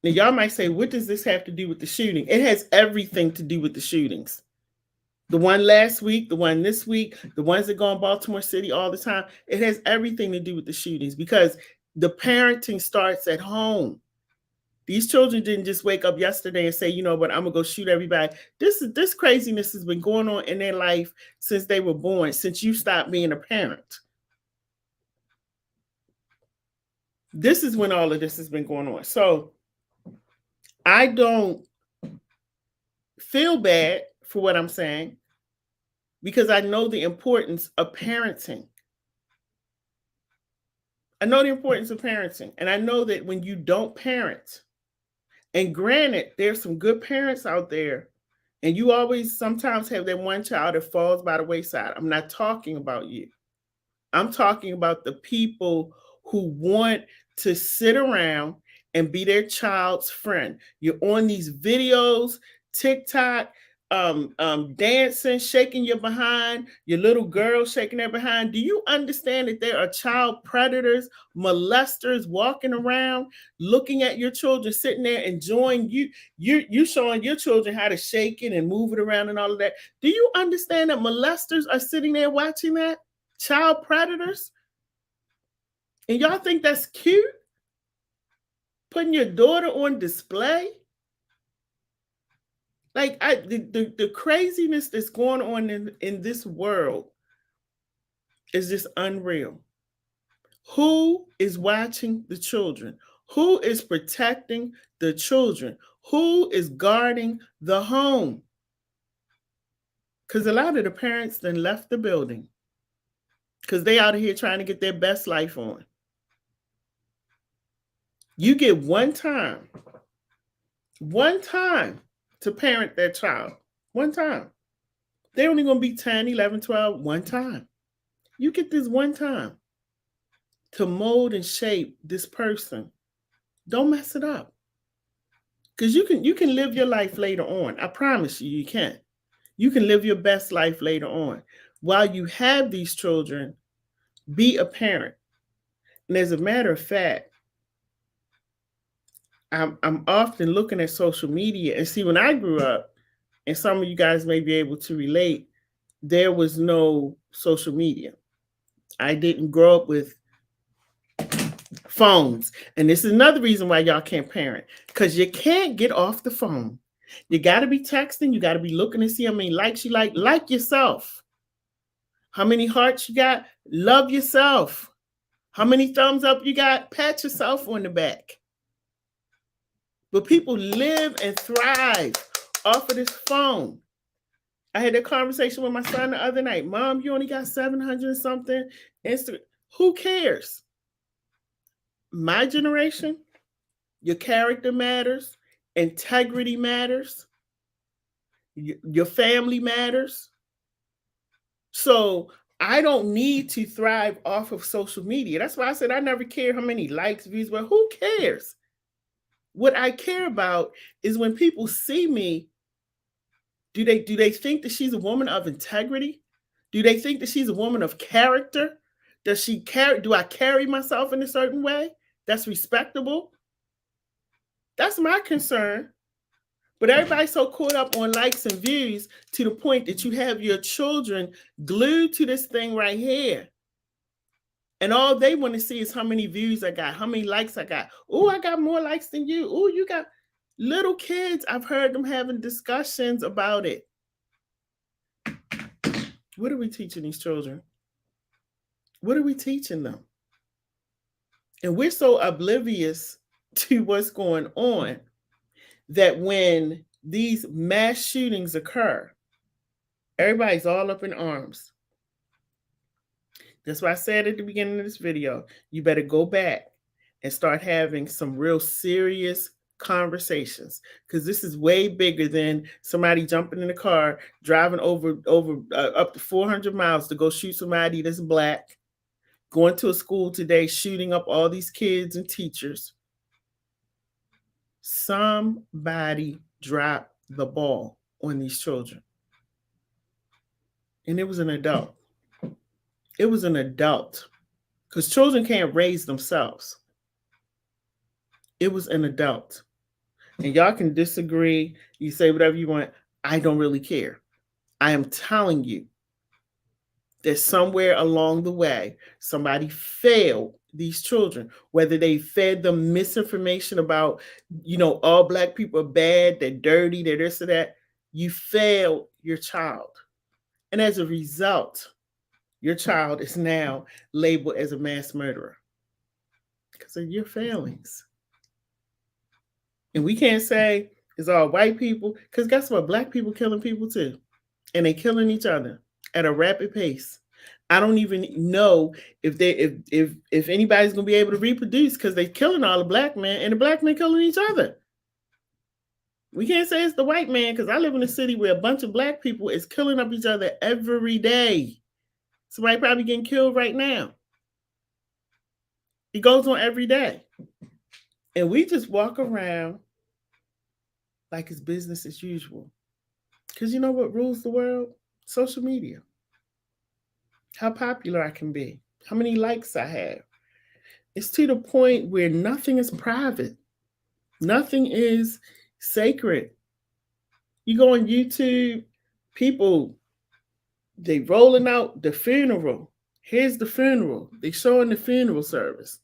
Now, y'all might say, what does this have to do with the shooting? It has everything to do with the shootings. The one last week, the one this week, the ones that go in Baltimore City all the time. It has everything to do with the shootings, because the parenting starts at home. These children didn't just wake up yesterday and say, you know what, I'm going to go shoot everybody. This craziness has been going on in their life since they were born, since you stopped being a parent. This is when all of this has been going on. So I don't feel bad for what I'm saying, because I know the importance of parenting. I know the importance of parenting. And I know that when you don't parent, and granted, there's some good parents out there, and you always sometimes have that one child that falls by the wayside. I'm not talking about you. I'm talking about the people who want to sit around and be their child's friend. You're on these videos, TikTok, dancing, shaking your behind, your little girl shaking their behind. Do you understand that there are child predators, molesters walking around, looking at your children, sitting there enjoying you showing your children how to shake it and move it around and all of that? Do you understand that molesters are sitting there watching that? Child predators? And y'all think that's cute? Putting your daughter on display? Like, the craziness that's going on in this world is just unreal. Who is watching the children? Who is protecting the children? Who is guarding the home? Because a lot of the parents then left the building, because they out of here trying to get their best life on. You get one time to parent that child. One time. They're only going to be 10, 11, 12, one time. You get this one time to mold and shape this person. Don't mess it up. Because you can live your life later on. I promise you, you can. You can live your best life later on. While you have these children, be a parent. And as a matter of fact, I'm often looking at social media, and see, when I grew up, and some of you guys may be able to relate, there was no social media. I didn't grow up with phones. And this is another reason why y'all can't parent, because you can't get off the phone. You got to be texting. You got to be looking to see how many likes you like yourself. How many hearts you got? Love yourself. How many thumbs up you got? Pat yourself on the back. But people live and thrive off of this phone. I had a conversation with my son the other night. Mom, you only got 700 something Instagram. Who cares? My generation, your character matters, integrity matters, your family matters. So I don't need to thrive off of social media. That's why I said I never care how many likes, views, but who cares? What I care about is when people see me, do they think that she's a woman of integrity? Do they think that she's a woman of character? Do I carry myself in a certain way that's respectable? That's my concern. But everybody's so caught up on likes and views to the point that you have your children glued to this thing right here. And all they want to see is how many views I got, how many likes I got. Oh, I got more likes than you. Oh, you got little kids. I've heard them having discussions about it. What are we teaching these children? What are we teaching them? And we're so oblivious to what's going on that when these mass shootings occur, everybody's all up in arms. That's why I said at the beginning of this video, you better go back and start having some real serious conversations, because this is way bigger than somebody jumping in a car, driving over up to 400 miles to go shoot somebody that's black, going to a school today, shooting up all these kids and teachers. Somebody dropped the ball on these children. And it was an adult. It was an adult. Because children can't raise themselves. It was an adult. And y'all can disagree. You say whatever you want. I don't really care. I am telling you that somewhere along the way, somebody failed these children, whether they fed them misinformation about, all black people are bad, they're dirty, they're this or that. You failed your child. And as a result, your child is now labeled as a mass murderer because of your failings. And we can't say it's all white people, because guess what? Black people killing people too. And they killing each other at a rapid pace. I don't even know if anybody's gonna be able to reproduce, because they're killing all the black men, and the black men killing each other. We can't say it's the white man, because I live in a city where a bunch of black people is killing up each other every day. Somebody probably getting killed right now. It goes on every day. And we just walk around like it's business as usual. Because you know what rules the world? Social media. How popular I can be. How many likes I have. It's to the point where nothing is private. Nothing is sacred. You go on YouTube, people, they rolling out the funeral. Here's the funeral. They showing the funeral service.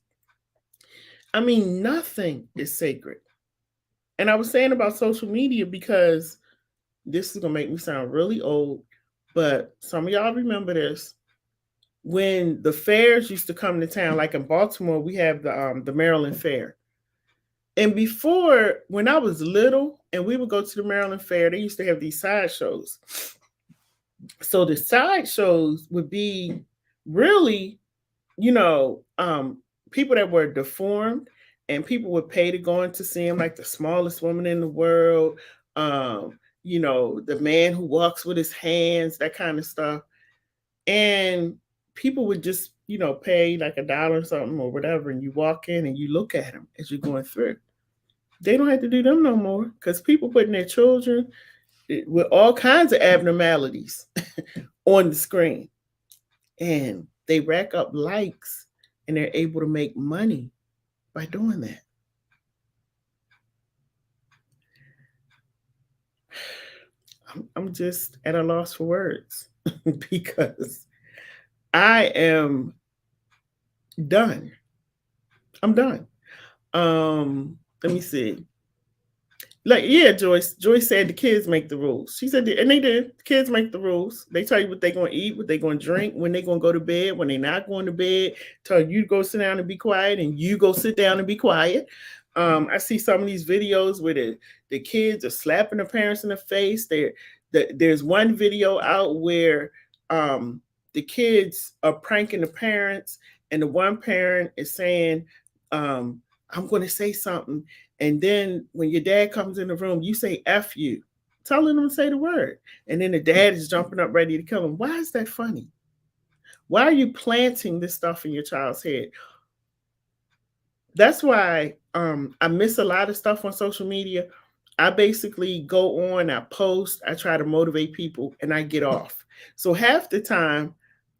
I mean, nothing is sacred. And I was saying about social media because this is going to make me sound really old, but some of y'all remember this. When the fairs used to come to town, like in Baltimore, we have the Maryland Fair. And before, when I was little and we would go to the Maryland Fair, they used to have these sideshows. So the sideshows would be really, people that were deformed, and people would pay to go in to see them, like the smallest woman in the world, the man who walks with his hands, that kind of stuff. And people would just, pay like $1 or something or whatever, and you walk in and you look at them as you're going through. They don't have to do them no more, because people putting their children with all kinds of abnormalities on the screen. And they rack up likes, and they're able to make money by doing that. I'm just at a loss for words because I am done. I'm done. Let me see. Like, yeah, Joyce. Joyce said the kids make the rules. She said, and they did. The kids make the rules. They tell you what they're going to eat, what they're going to drink, when they're going to go to bed, when they're not going to bed. Tell you to go sit down and be quiet, and you go sit down and be quiet. I see some of these videos where the kids are slapping the parents in the face. There's one video out where the kids are pranking the parents, and the one parent is saying, I'm going to say something. And then when your dad comes in the room, you say F you, telling them to say the word. And then the dad is jumping up ready to kill him. Why is that funny? Why are you planting this stuff in your child's head? That's why I miss a lot of stuff on social media. I basically go on, I post, I try to motivate people, and I get off. So half the time,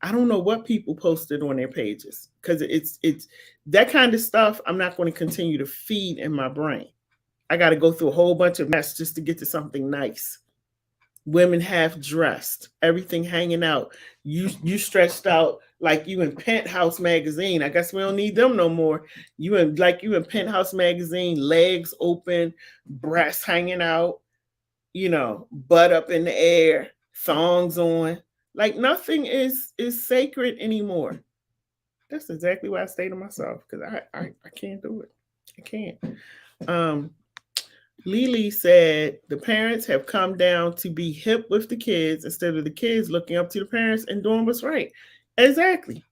I don't know what people posted on their pages because it's that kind of stuff. I'm not going to continue to feed in my brain. I got to go through a whole bunch of mess just to get to something nice. Women half dressed, everything hanging out. You stretched out like you in Penthouse magazine. I guess we don't need them no more. You in Penthouse magazine, legs open, breasts hanging out, butt up in the air, thongs on. Like nothing is sacred anymore. That's exactly why I stay to myself because I can't do it. I can't. Lily said the parents have come down to be hip with the kids instead of the kids looking up to the parents and doing what's right. Exactly.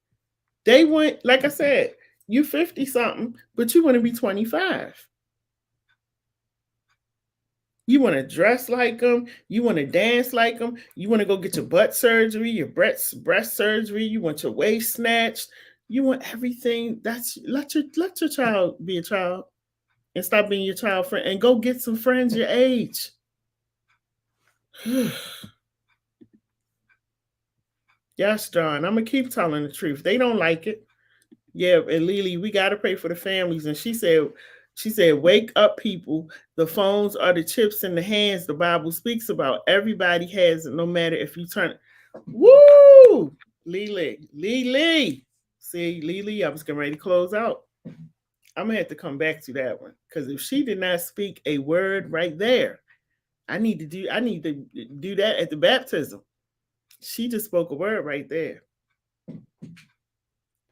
They want, like I said, you 50 something, but you want to be 25. You want to dress like them. You want to dance like them. You want to go get your butt surgery, your breast surgery. You want your waist snatched. You want everything. Let your child be a child and stop being your child friend and go get some friends your age. Yes, John. I'm gonna keep telling the truth. They don't like it. Yeah, and Lily, we gotta pray for the families. And she said, wake up, people. The phones are the chips in the hands the Bible speaks about. Everybody has it, no matter if you turn. Woo! Lily. See, Lily, I was getting ready to close out. I'm gonna have to come back to that one. Because if she did not speak a word right there, I need to do that at the baptism. She just spoke a word right there.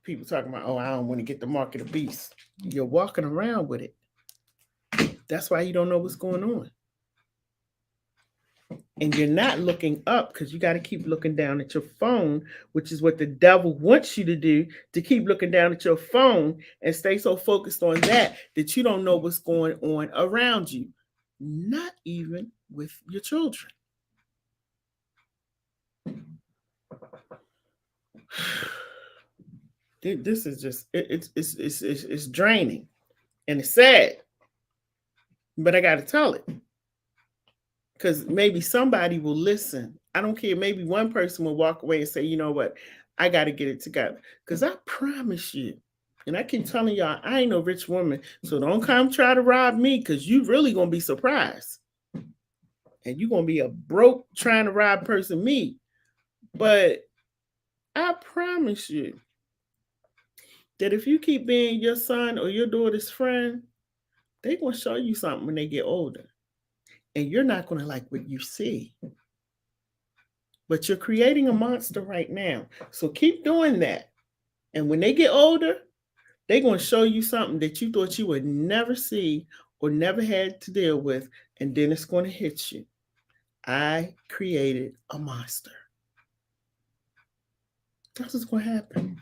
People talking about, oh, I don't want to get the mark of the beast. You're walking around with it. That's why you don't know what's going on. And you're not looking up because you got to keep looking down at your phone, which is what the devil wants you to do, to keep looking down at your phone and stay so focused on that you don't know what's going on around you, not even with your children. This is just it's draining and it's sad, but I got to tell it because maybe somebody will listen. I don't care. Maybe one person will walk away and say, you know what, I got to get it together. Because I promise you, and I keep telling y'all, I ain't no rich woman, so don't come try to rob me because you really gonna be surprised, and you're gonna be a broke trying to rob person me. But I promise you that if you keep being your son or your daughter's friend, they're going to show you something when they get older. And you're not going to like what you see. But you're creating a monster right now. So keep doing that. And when they get older, they're going to show you something that you thought you would never see or never had to deal with. And then it's going to hit you. I created a monster. That's what's going to happen.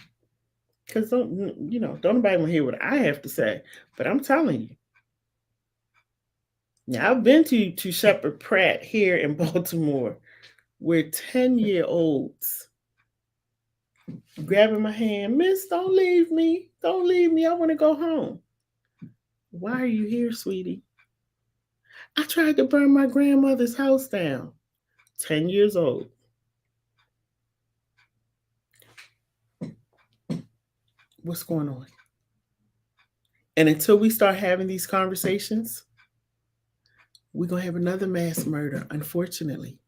Because don't nobody want to hear what I have to say. But I'm telling you. Now, I've been to Shepherd Pratt here in Baltimore where 10-year-olds grabbing my hand, Miss, don't leave me. Don't leave me. I want to go home. Why are you here, sweetie? I tried to burn my grandmother's house down. 10 years old. What's going on? And until we start having these conversations, we're going to have another mass murder, unfortunately.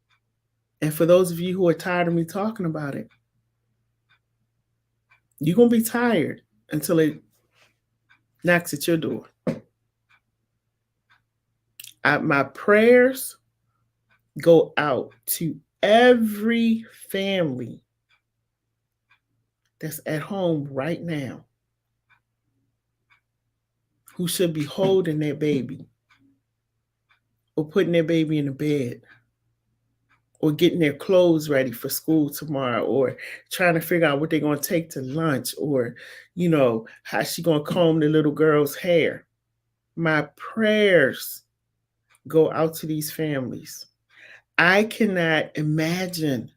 And for those of you who are tired of me talking about it, you're going to be tired until it knocks at your door. My prayers go out to every family that's at home right now who should be holding their baby or putting their baby in the bed or getting their clothes ready for school tomorrow or trying to figure out what they're going to take to lunch or, how she going to comb the little girl's hair. My prayers go out to these families. I cannot imagine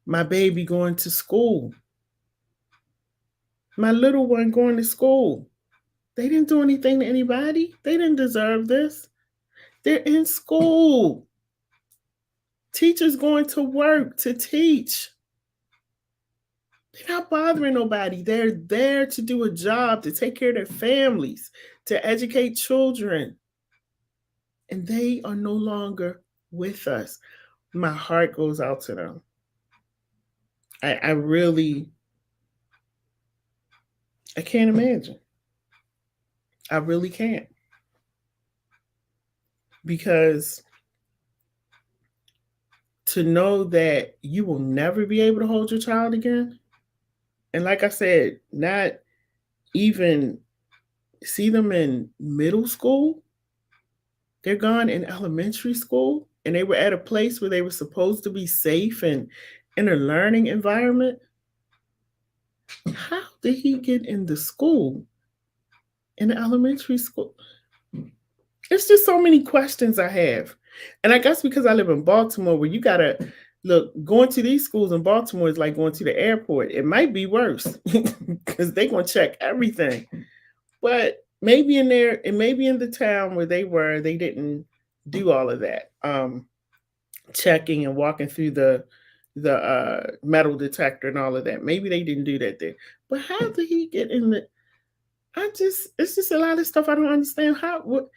my baby going to school. My little one going to school. They didn't do anything to anybody. They didn't deserve this. They're in school. Teachers going to work to teach. They're not bothering nobody. They're there to do a job, to take care of their families, to educate children. And they are no longer with us. My heart goes out to them. I can't imagine. I really can't. Because to know that you will never be able to hold your child again, and like I said, not even see them in middle school, they're gone in elementary school, and they were at a place where they were supposed to be safe and in a learning environment. How did he get into school, in elementary school? It's just so many questions I have. And I guess because I live in Baltimore, where you gotta look, going to these schools in Baltimore is like going to the airport. It might be worse because they're gonna check everything. But maybe in there, and maybe in the town where they were, they didn't do all of that. Checking and walking through the metal detector and all of that. Maybe they didn't do that there. But how did he get in the it's just a lot of stuff I don't understand. What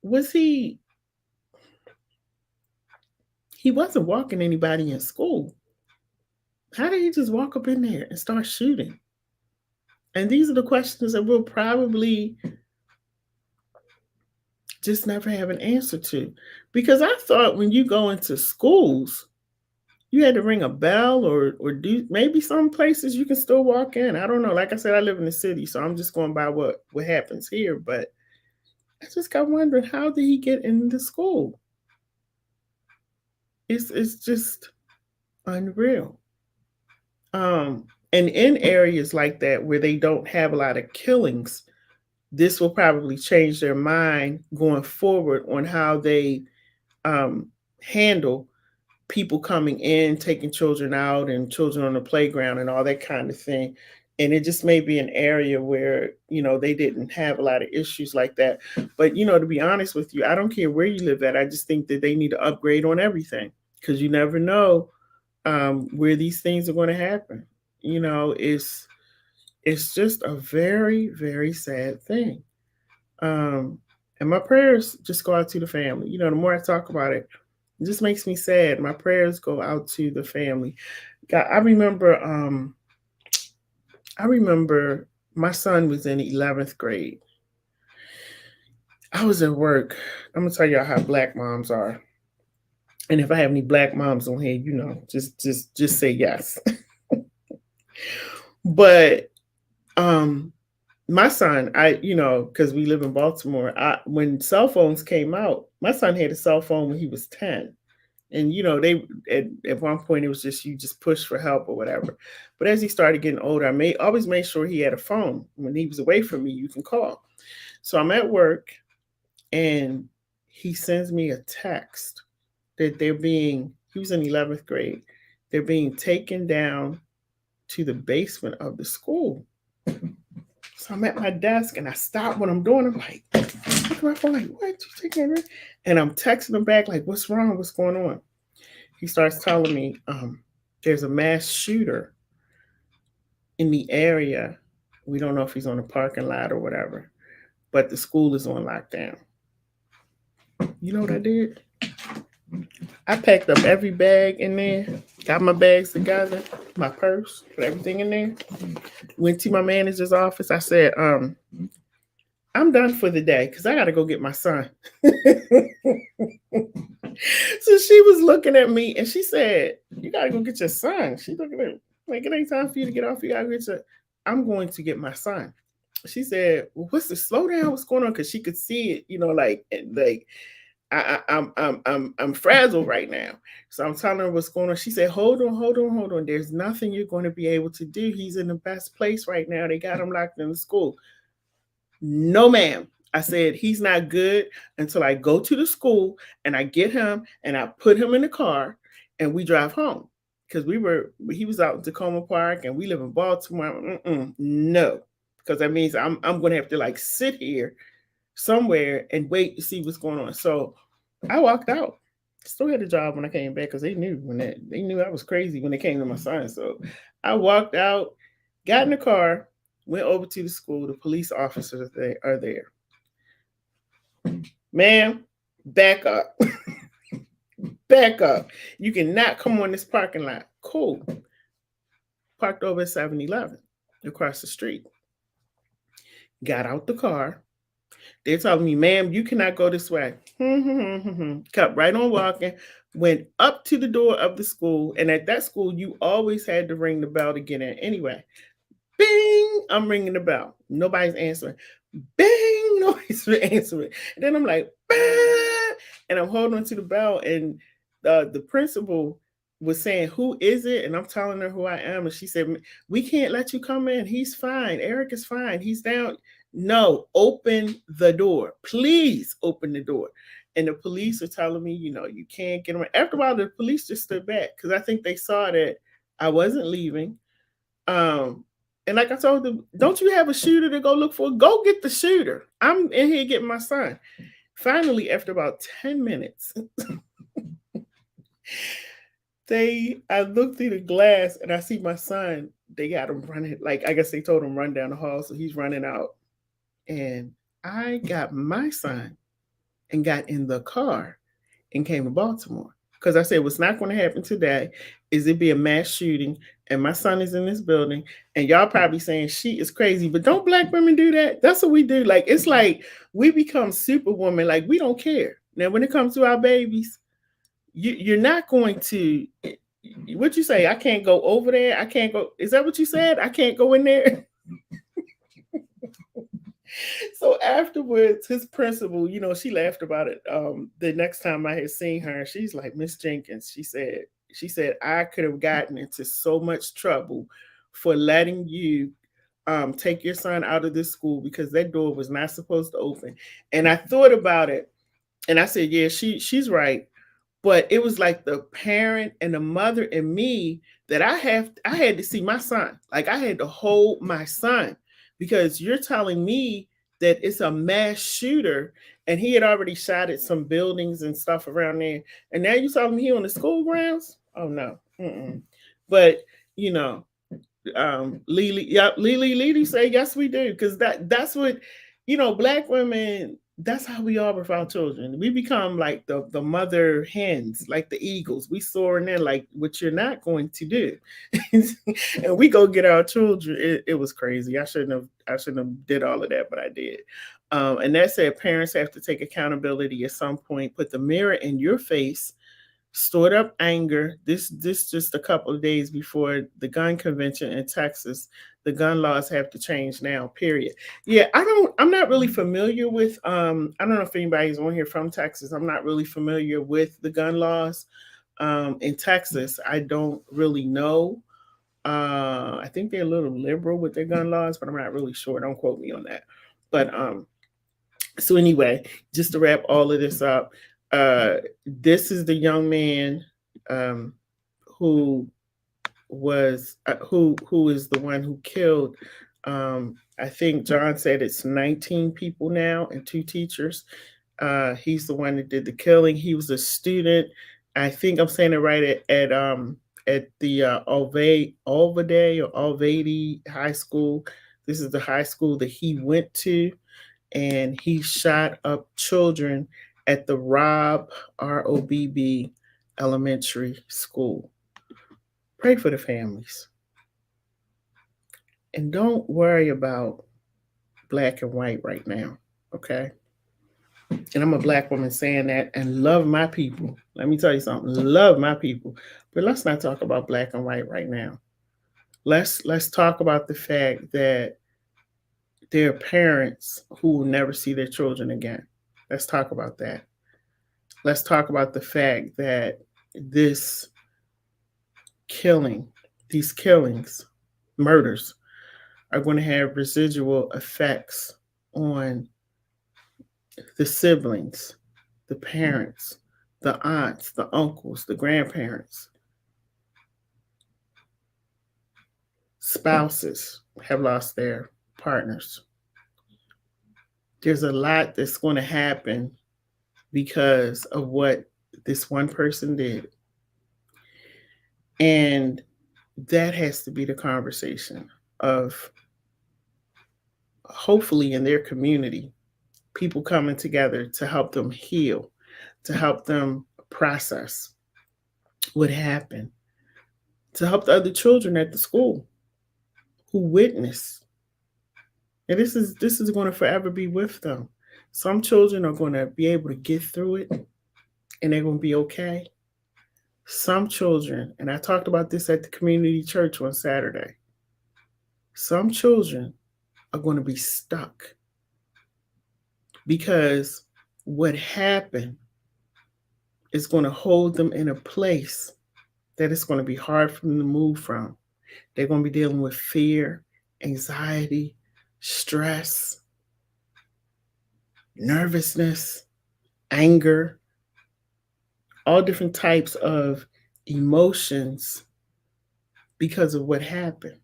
was he wasn't walking anybody in school. How did he just walk up in there and start shooting? And these are the questions that we'll probably just never have an answer to. Because I thought when you go into schools, you had to ring a bell or do, maybe some places you can still walk in. I don't know. Like I said, I live in the city, so I'm just going by what happens here. But I just got wondering, how did he get into school? It's just unreal. And in areas like that where they don't have a lot of killings, this will probably change their mind going forward on how they handle people coming in, taking children out and children on the playground and all that kind of thing. And it just may be an area where, they didn't have a lot of issues like that. But, to be honest with you, I don't care where you live at. I just think that they need to upgrade on everything because you never know where these things are going to happen. It's just a very, very sad thing. And my prayers just go out to the family. The more I talk about it, it just makes me sad. My prayers go out to the family. God, I remember my son was in 11th grade. I was at work. I'm gonna tell y'all how Black moms are. And if I have any Black moms on here, just say yes. But my son, because we live in Baltimore, when cell phones came out, my son had a cell phone when he was 10. And they at one point it was just you just push for help or whatever. But as he started getting older, I always made sure he had a phone. When he was away from me, you can call. So I'm at work and he sends me a text that he was in 11th grade, they're being taken down to the basement of the school. So I'm at my desk and I stop what I'm doing. I'm like, look at my phone, like, what? You taking it? And I'm texting him back, like, what's wrong? What's going on? He starts telling me there's a mass shooter in the area. We don't know if he's on a parking lot or whatever, but the school is on lockdown. You know what I did? I packed up every bag in there, got my bags together, my purse, put everything in there, went to my manager's office. I said, I'm done for the day because I got to go get my son. So she was looking at me and she said, "You got to go get your son." She looking at me like, "It ain't time for you to get off. You got to get your." I'm going to get my son. She said, "Well, what's the slow down? What's going on?" Because she could see it, like I'm frazzled right now. So I'm telling her what's going on. She said, "Hold on, hold on, hold on. There's nothing you're going to be able to do. He's in the best place right now. They got him locked in the school." No, ma'am. I said, "He's not good until I go to the school and I get him and I put him in the car and we drive home." Because he was out in Tacoma Park and we live in Baltimore. No, because that means I'm going to have to like sit here somewhere and wait to see what's going on. So I walked out. Still had a job when I came back because they knew I was crazy when it came to my son. So I walked out, got in the car, went over to the school. The police officers are there. "Ma'am, back up." "Back up. You cannot come on this parking lot." Cool. Parked over at 7-Eleven across the street. Got out the car. They told me, "Ma'am, you cannot go this way." Kept right on walking, went up to the door of the school. And at that school, you always had to ring the bell to get in anyway. Bing! I'm ringing the bell. Nobody's answering. Bing! Nobody's answering. And then I'm like, bah! And I'm holding on to the bell. And the principal was saying, "Who is it?" And I'm telling her who I am. And she said, "We can't let you come in. He's fine. Eric is fine. He's down." "No, open the door. Please open the door." And the police are telling me, you can't get him. After a while, the police just stood back because I think they saw that I wasn't leaving. Um, and like I told them, "Don't you have a shooter to go look for? Go get the shooter. I'm in here getting my son." Finally, after about 10 minutes, I look through the glass and I see my son. They got him running, like I guess they told him run down the hall, so he's running out. And I got my son and got in the car and came to Baltimore. Because I said, what's not going to happen today is it be a mass shooting and my son is in this building. And y'all probably saying she is crazy, but don't Black women do that? That's what we do. Like, it's like we become superwoman. Like, we don't care. Now, when it comes to our babies, you're not going to, what you say? "I can't go over there. I can't go." Is that what you said? "I can't go in there." So afterwards, his principal, she laughed about it. The next time I had seen her, she's like, "Miss Jenkins," she said, "I could have gotten into so much trouble for letting you take your son out of this school because that door was not supposed to open." And I thought about it and I said, "Yeah, she's right." But it was like the parent and the mother and me that I had to see my son. Like I had to hold my son because you're telling me that it's a mass shooter and he had already shot at some buildings and stuff around there. And now you're telling me he on the school grounds? Oh no. Mm-mm. But you know, Lily, yeah, Lily say yes, we do, because that's what Black women. That's how we are with our children. We become like the mother hens, like the eagles. We soaring in like what you're not going to do, and we go get our children. It was crazy. I shouldn't have did all of that, but I did. And that said, parents have to take accountability at some point. Put the mirror in your face, stored up anger. This just a couple of days before the gun convention in Texas. The gun laws have to change now. Period. Yeah, I'm not really familiar with. I don't know if anybody's on here from Texas. I'm not really familiar with the gun laws in Texas. I don't really know. I think they're a little liberal with their gun laws, but I'm not really sure. Don't quote me on that. But so anyway, just to wrap all of this up, this is the young man um, who who is the one who killed. I think John said it's 19 people now and two teachers. He's the one that did the killing. He was a student. I think I'm saying it right at the Alvade or Alvade High School. This is the high school that he went to, and he shot up children at the ROBB Elementary School. Pray for the families. And don't worry about black and white right now. Okay. And I'm a black woman saying that and love my people. Let me tell you something. Love my people. But let's not talk about black and white right now. Let's talk about the fact that there are parents who will never see their children again. Let's talk about that. Let's talk about the fact that this killing, these killings, murders, are going to have residual effects on the siblings, the parents, the aunts, the uncles, the grandparents, spouses have lost their partners. There's a lot that's going to happen because of what this one person did. And that has to be the conversation of hopefully in their community, people coming together to help them heal, to help them process what happened, to help the other children at the school who witnessed. And this is going to forever be with them. Some children are going to be able to get through it and they're going to be okay. Some children, and I talked about this at the community church on Saturday, some children are going to be stuck because what happened is going to hold them in a place that it's going to be hard for them to move from. They're going to be dealing with fear, anxiety, stress, nervousness, anger, all different types of emotions because of what happened.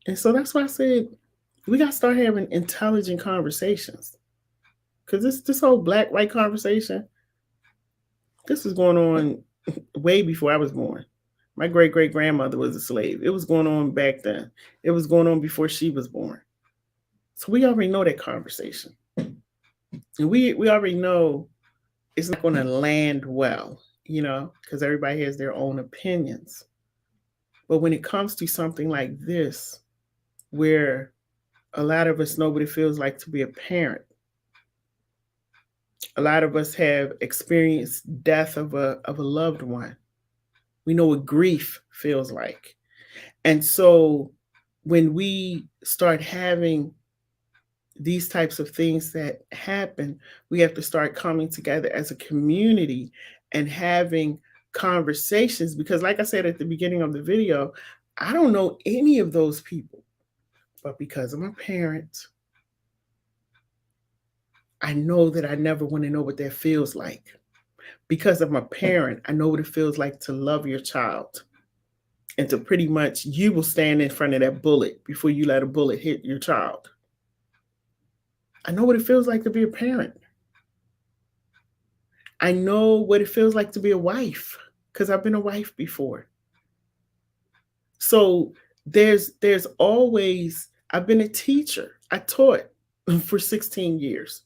And so that's why I said we got to start having intelligent conversations. Because this whole black white conversation, this was going on way before I was born. My great great grandmother was a slave. It was going on back then. It was going on before she was born. So we already know that conversation. And we already know it's not going to land well, because everybody has their own opinions. But when it comes to something like this, where a lot of us know what it feels like to be a parent, a lot of us have experienced death of a loved one. We know what grief feels like. And so when we start having these types of things that happen, we have to start coming together as a community and having conversations. Because, like I said at the beginning of the video, I don't know any of those people, but because I'm a parent, I know that I never want to know what that feels like. Because I'm a parent, I know what it feels like to love your child and to pretty much you will stand in front of that bullet before you let a bullet hit your child. I know what it feels like to be a parent. I know what it feels like to be a wife because I've been a wife before. So there's always, I've been a teacher. I taught for 16 years,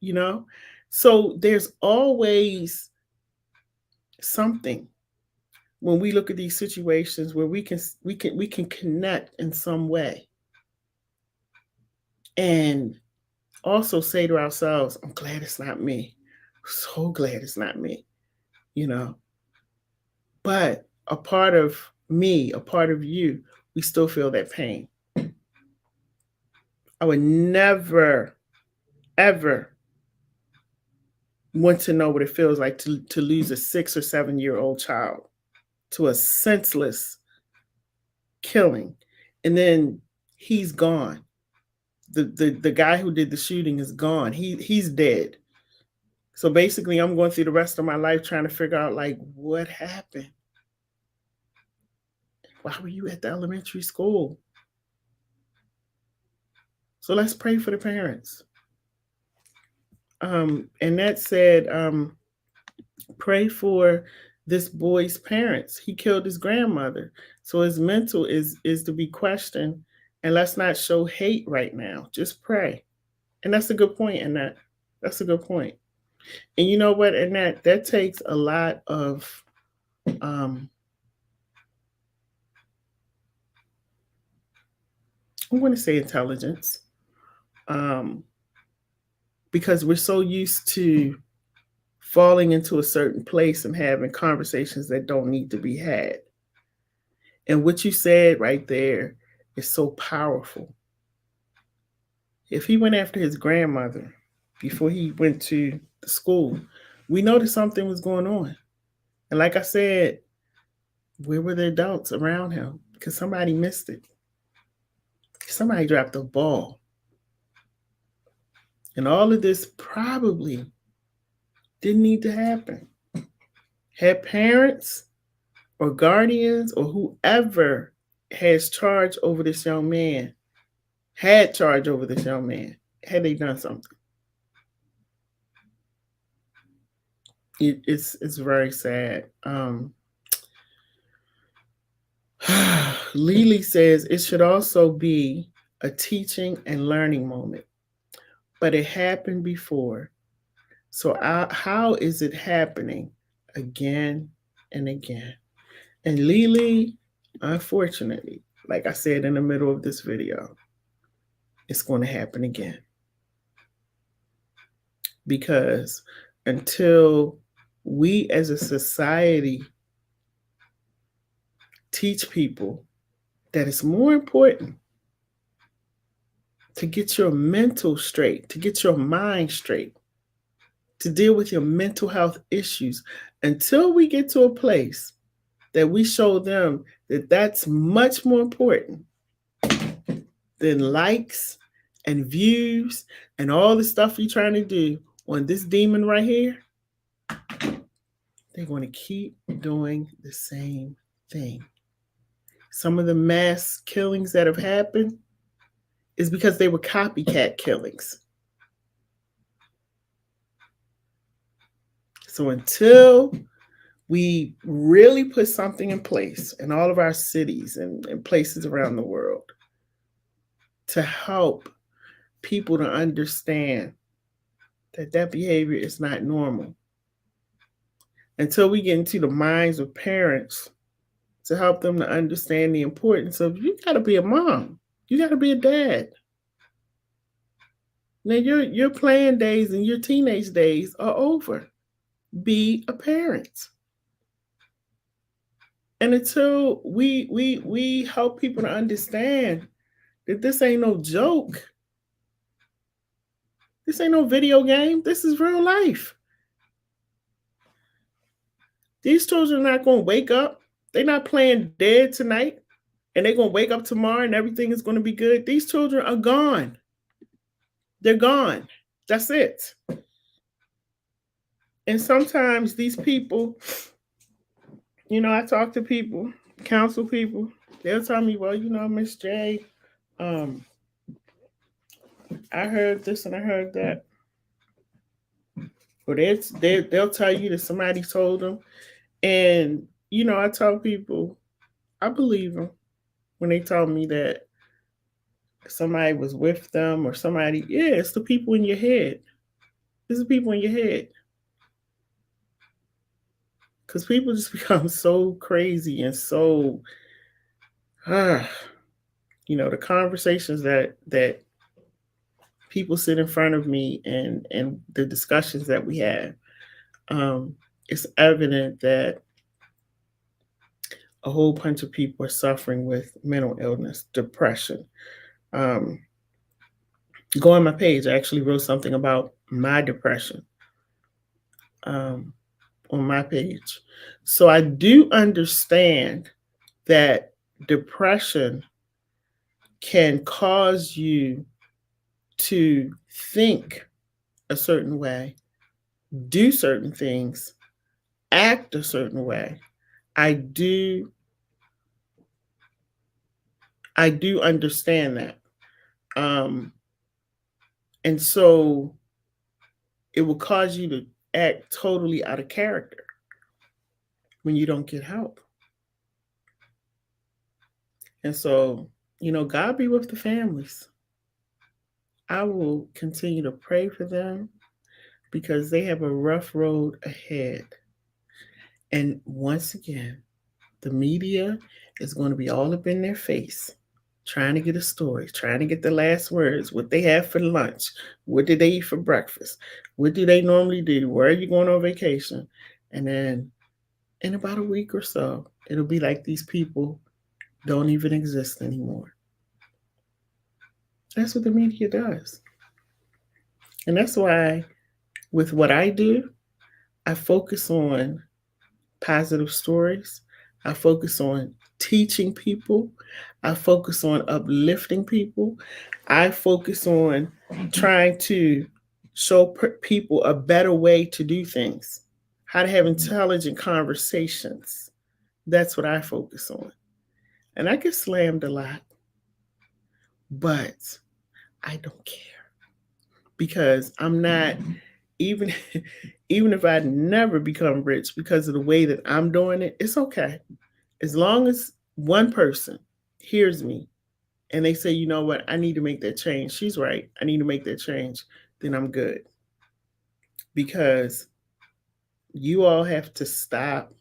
you know? So there's always something when we look at these situations where we can connect in some way and also say to ourselves, I'm glad it's not me. So glad it's not me, you know. But a part of me, a part of you, we still feel that pain. I would never, ever want to know what it feels like to lose a 6 or 7 year old child to a senseless killing. And then he's gone. The guy who did the shooting is gone. He's dead. So basically I'm going through the rest of my life trying to figure out like what happened. Why were you at the elementary school? So let's pray for the parents. And that said, pray for this boy's parents. He killed his grandmother. So his mental is to be questioned. And let's not show hate right now. Just pray. And that's a good point, Annette. That's a good point. And you know what, Annette? That takes a lot of I'm going to say intelligence. because we're so used to falling into a certain place and having conversations that don't need to be had. And what you said right there is so powerful. If he went after his grandmother before he went to the school, we noticed something was going on. And like I said, where were the adults around him? Because somebody missed it. Somebody dropped the ball. And all of this probably didn't need to happen. Had parents or guardians or whoever has charge over this young man, had charge over this young man, had they done something. It's very sad. Lily says it should also be a teaching and learning moment, but it happened before. So how is it happening again and again? And Lily, unfortunately, like I said in the middle of this video, it's going to happen again. Because until we as a society teach people that it's more important to get your mental straight, to get your mind straight, to deal with your mental health issues, until we get to a place that we show them that that's much more important than likes and views and all the stuff you're trying to do on this demon right here, they're going to keep doing the same thing. Some of the mass killings that have happened is because they were copycat killings. So until we really put something in place in all of our cities and places around the world to help people to understand that that behavior is not normal, until we get into the minds of parents to help them to understand the importance of, you got to be a mom, you got to be a dad. Now your playing days and your teenage days are over. Be a parent. And until we help people to understand that this ain't no joke, this ain't no video game, this is real life. These children are not going to wake up. They're not playing dead tonight and they're going to wake up tomorrow and everything is going to be good. These children are gone. They're gone. That's it. And sometimes these people, I talk to people, counsel people, they'll tell me, well, Miss J, I heard this and I heard that. Or they'll tell you that somebody told them. And, I tell people, I believe them when they tell me that somebody was with them or somebody, it's the people in your head. It's the people in your head. Because people just become so crazy and so, the conversations that people sit in front of me and the discussions that we have, it's evident that a whole bunch of people are suffering with mental illness, depression. Go on my page. I actually wrote something about my depression on my page. So I do understand that depression can cause you to think a certain way, do certain things, act a certain way. I do understand that. And so it will cause you to act totally out of character when you don't get help. And so, God be with the families. I will continue to pray for them because they have a rough road ahead. And once again, the media is going to be all up in their face. trying to get a story, trying to get the last words, what they have for lunch, what did they eat for breakfast, what do they normally do, where are you going on vacation? And then in about a week or so, it'll be like these people don't even exist anymore. That's what the media does. And that's why, with what I do, I focus on positive stories. I focus on teaching people. I focus on uplifting people. I focus on trying to show people a better way to do things, how to have intelligent conversations. That's what I focus on. And I get slammed a lot, but I don't care because I'm not even even if I never become rich because of the way that I'm doing it, it's okay. As long as one person hears me and they say, you know what, I need to make that change. She's right. I need to make that change. Then I'm good. Because you all have to stop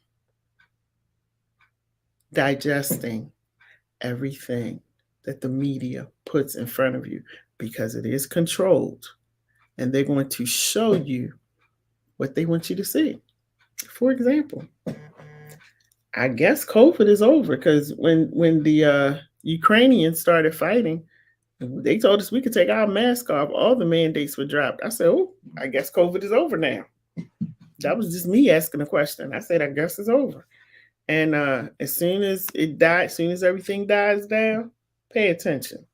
digesting everything that the media puts in front of you because it is controlled and they're going to show you what they want you to see. For example, I guess COVID is over because when the Ukrainians started fighting, they told us we could take our mask off. All the mandates were dropped. I said, "Oh, I guess COVID is over now." That was just me asking a question. I said, "I guess it's over." And as soon as it died, as soon as everything dies down, pay attention.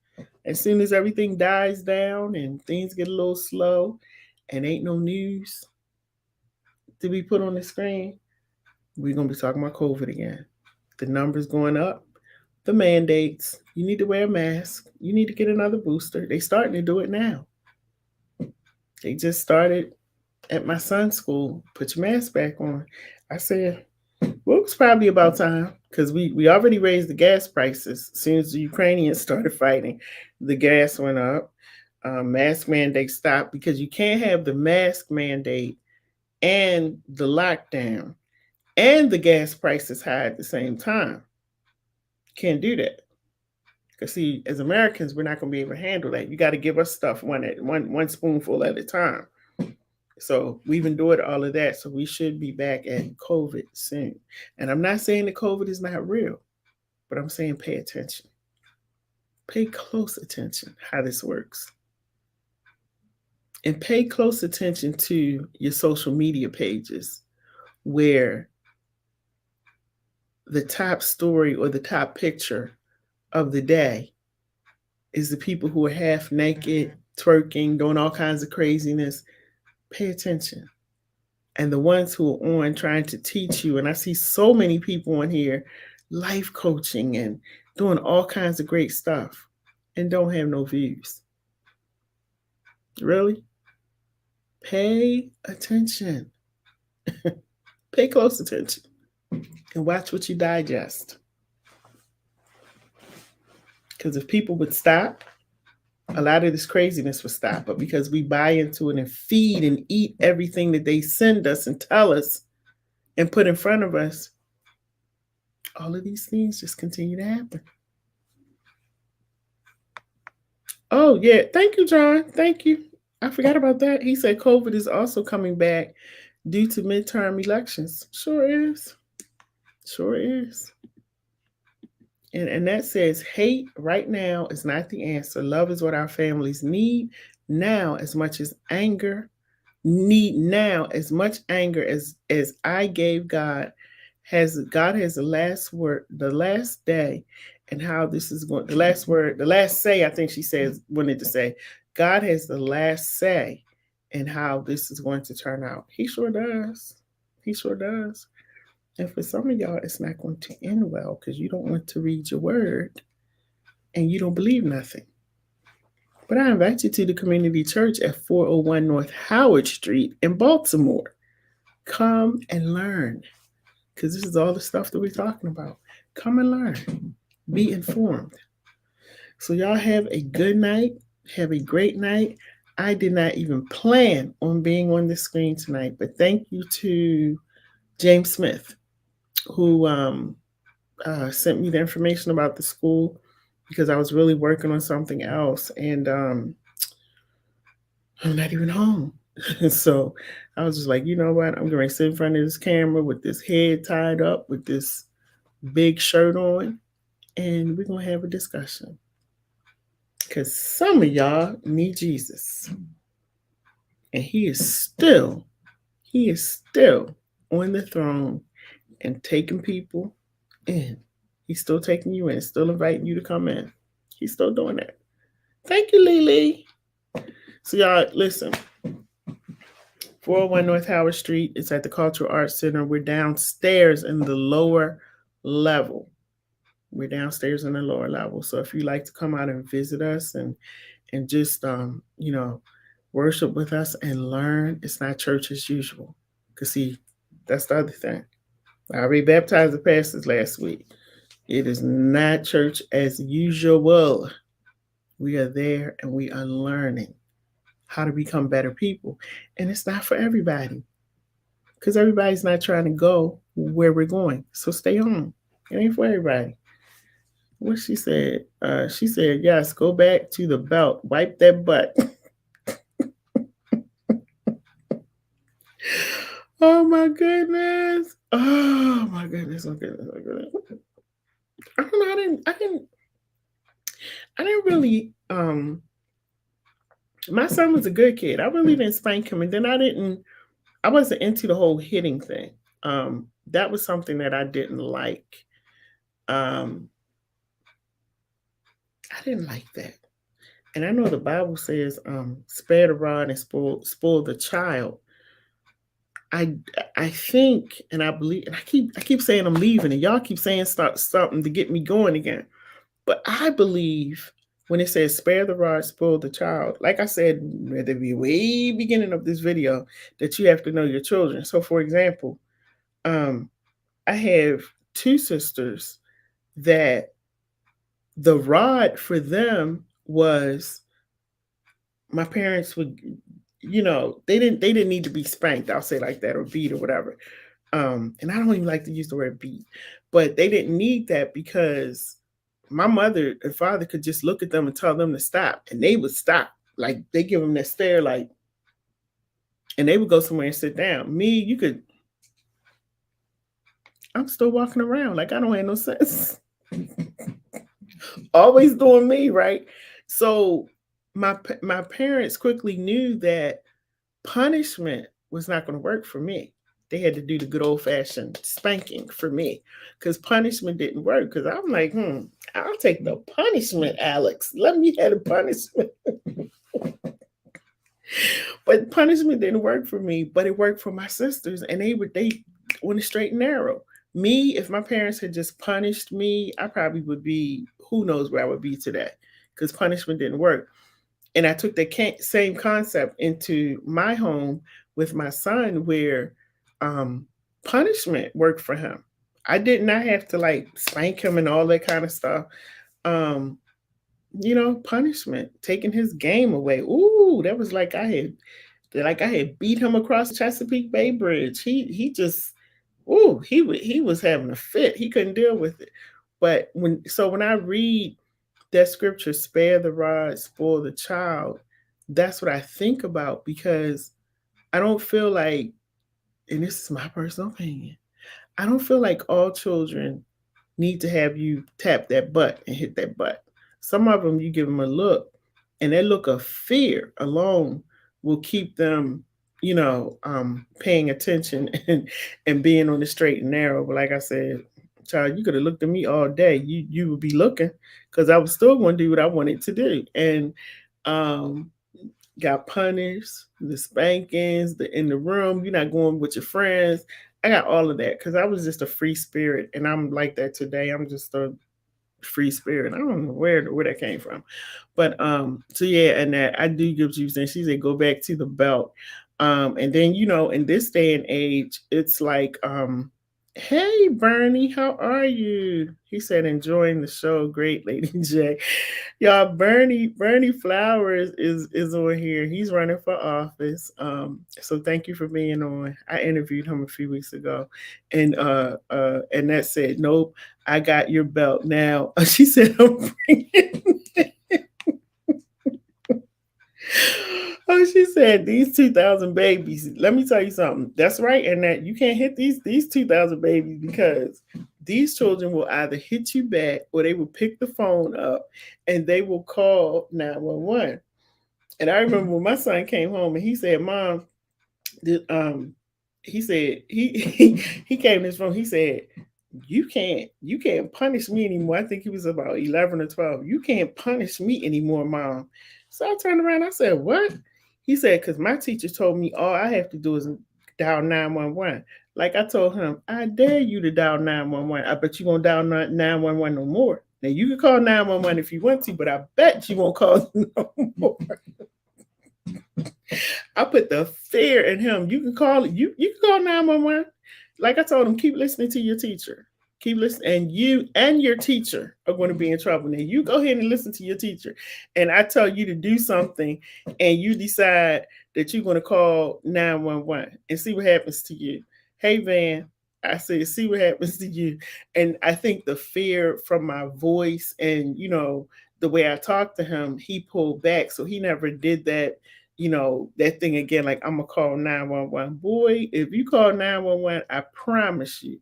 As soon as everything dies down and things get a little slow, and ain't no news to be put on the screen, we're gonna be talking about COVID again. The numbers going up, the mandates. You need to wear a mask. You need to get another booster. They starting to do it now. They just started at my son's school. Put your mask back on. I said, well, it was probably about time because we already raised the gas prices. As soon as the Ukrainians started fighting, the gas went up. Mask mandate stopped because you can't have the mask mandate and the lockdown and the gas prices high at the same time. Can't do that. Because see, as Americans, we're not going to be able to handle that. You got to give us stuff one spoonful at a time. So we've endured all of that. So we should be back at COVID soon. And I'm not saying that COVID is not real, but I'm saying pay attention. Pay close attention how this works. And pay close attention to your social media pages where the top story or the top picture of the day is the people who are half naked, twerking, doing all kinds of craziness. Pay attention. And the ones who are on trying to teach you, and I see so many people on here life coaching and doing all kinds of great stuff and don't have no views. Really? Pay attention. Pay close attention and watch what you digest. Because if people would stop, a lot of this craziness would stop. But because we buy into it and feed and eat everything that they send us and tell us and put in front of us, all of these things just continue to happen. Oh, yeah. Thank you, John. Thank you. I forgot about that. He said COVID is also coming back due to midterm elections. Sure is. Sure is. And that says hate right now is not the answer. Love is what our families need now as much as anger. Need now as much anger as I gave God. God has the last word, the last day, and how this is going. The last word, the last say. I think she says wanted to say, God has the last say, and how this is going to turn out. He sure does. He sure does. And for some of y'all, it's not going to end well because you don't want to read your word and you don't believe nothing. But I invite you to the community church at 401 North Howard Street in Baltimore. Come and learn because this is all the stuff that we're talking about. Come and learn. Be informed. So y'all have a good night. Have a great night. I did not even plan on being on the screen tonight, but thank you to James Smith, who sent me the information about the school. because I was really working on something else, and I'm not even home. So I was just like, you know what? I'm going to sit in front of this camera with this head tied up, with this big shirt on, and we're going to have a discussion. Because some of y'all need Jesus. And he is still on the throne and taking people in. He's still taking you in, still inviting you to come in. He's still doing that. Thank you, Lily. So, y'all, listen, 401 North Howard Street. It's at the Cultural Arts Center. We're downstairs in the lower level. We're downstairs in the lower level. So if you like to come out and visit us and just worship with us and learn, it's not church as usual. Cause see, that's the other thing. I already baptized the pastors last week. It is not church as usual. We are there and we are learning how to become better people. And it's not for everybody. Because everybody's not trying to go where we're going. So stay home. It ain't for everybody. What she said? She said, yes, go back to the belt. Wipe that butt. Oh my goodness. Oh my goodness. Oh goodness. Oh goodness. I don't know. I didn't really my son was a good kid. I really didn't spank him, and then I wasn't into the whole hitting thing. That was something that I didn't like. I didn't like that. And I know the Bible says, spare the rod and spoil the child. I think and I believe, and I keep saying I'm leaving, and y'all keep saying something to get me going again. But I believe when it says spare the rod, spoil the child, like I said at the way beginning of this video, that you have to know your children. So for example, I have two sisters that the rod for them was my parents would, they didn't need to be spanked, I'll say like that, or beat or whatever. And I don't even like to use the word beat, but they didn't need that because my mother and father could just look at them and tell them to stop, and they would stop. Like they give them that stare, like, and they would go somewhere and sit down. Me, I'm still walking around like I don't have no sense. Always doing me, right? So my parents quickly knew that punishment was not going to work for me. They had to do the good old fashioned spanking for me because punishment didn't work. Because I'm like, I'll take the punishment, Alex. Let me have the punishment. But punishment didn't work for me, but it worked for my sisters, and they on the straight and narrow. Me, if my parents had just punished me, I probably would be, who knows where I would be today, because punishment didn't work. And I took the same concept into my home with my son, where punishment worked for him. I did not have to like spank him and all that kind of stuff. Punishment, taking his game away. Ooh, that was like I had beat him across the Chesapeake Bay Bridge. He just, he was having a fit. He couldn't deal with it. But when I read that scripture, spare the rod, spoil the child, that's what I think about, because I don't feel like, and this is my personal opinion, I don't feel like all children need to have you tap that butt and hit that butt. Some of them, you give them a look, and that look of fear alone will keep them, paying attention and being on the straight and narrow. But like I said, child, you could have looked at me all day. You would be looking, because I was still going to do what I wanted to do. And got punished, the spankings, the in the room, you're not going with your friends. I got all of that because I was just a free spirit, and I'm like that today. I'm just a free spirit. I don't know where that came from, but so yeah, and that I do give you saying. She said go back to the belt, and then in this day and age, it's like Hey Bernie, how are you? He said enjoying the show. Great, Lady J. Y'all, Bernie Flowers is on here. He's running for office. So thank you for being on. I interviewed him a few weeks ago, and that said, nope, I got your belt now. She said, I'm bringing. Oh, she said these 2,000 babies. Let me tell you something. That's right, and that you can't hit these 2,000 babies because these children will either hit you back or they will pick the phone up and they will call 911. And I remember when my son came home and he said, "Mom, the, he said he came in his room. He said, you can't punish me anymore." I think he was about 11 or 12. "You can't punish me anymore, Mom." So I turned around. I said, "What?" He said, "Because my teacher told me all I have to do is dial 911." Like I told him, "I dare you to dial 911. I bet you won't dial 911 no more. Now you can call 911 if you want to, but I bet you won't call no more." I put the fear in him. You can call it. You can call 911. Like I told him, keep listening to your teacher. Keep listening, and you and your teacher are going to be in trouble. Now you go ahead and listen to your teacher, and I tell you to do something, and you decide that you're going to call 911 and see what happens to you. Hey Van, I said, see what happens to you. And I think the fear from my voice and the way I talked to him, he pulled back, so he never did that thing again, like I'm gonna call 911. Boy, if you call 911, I promise you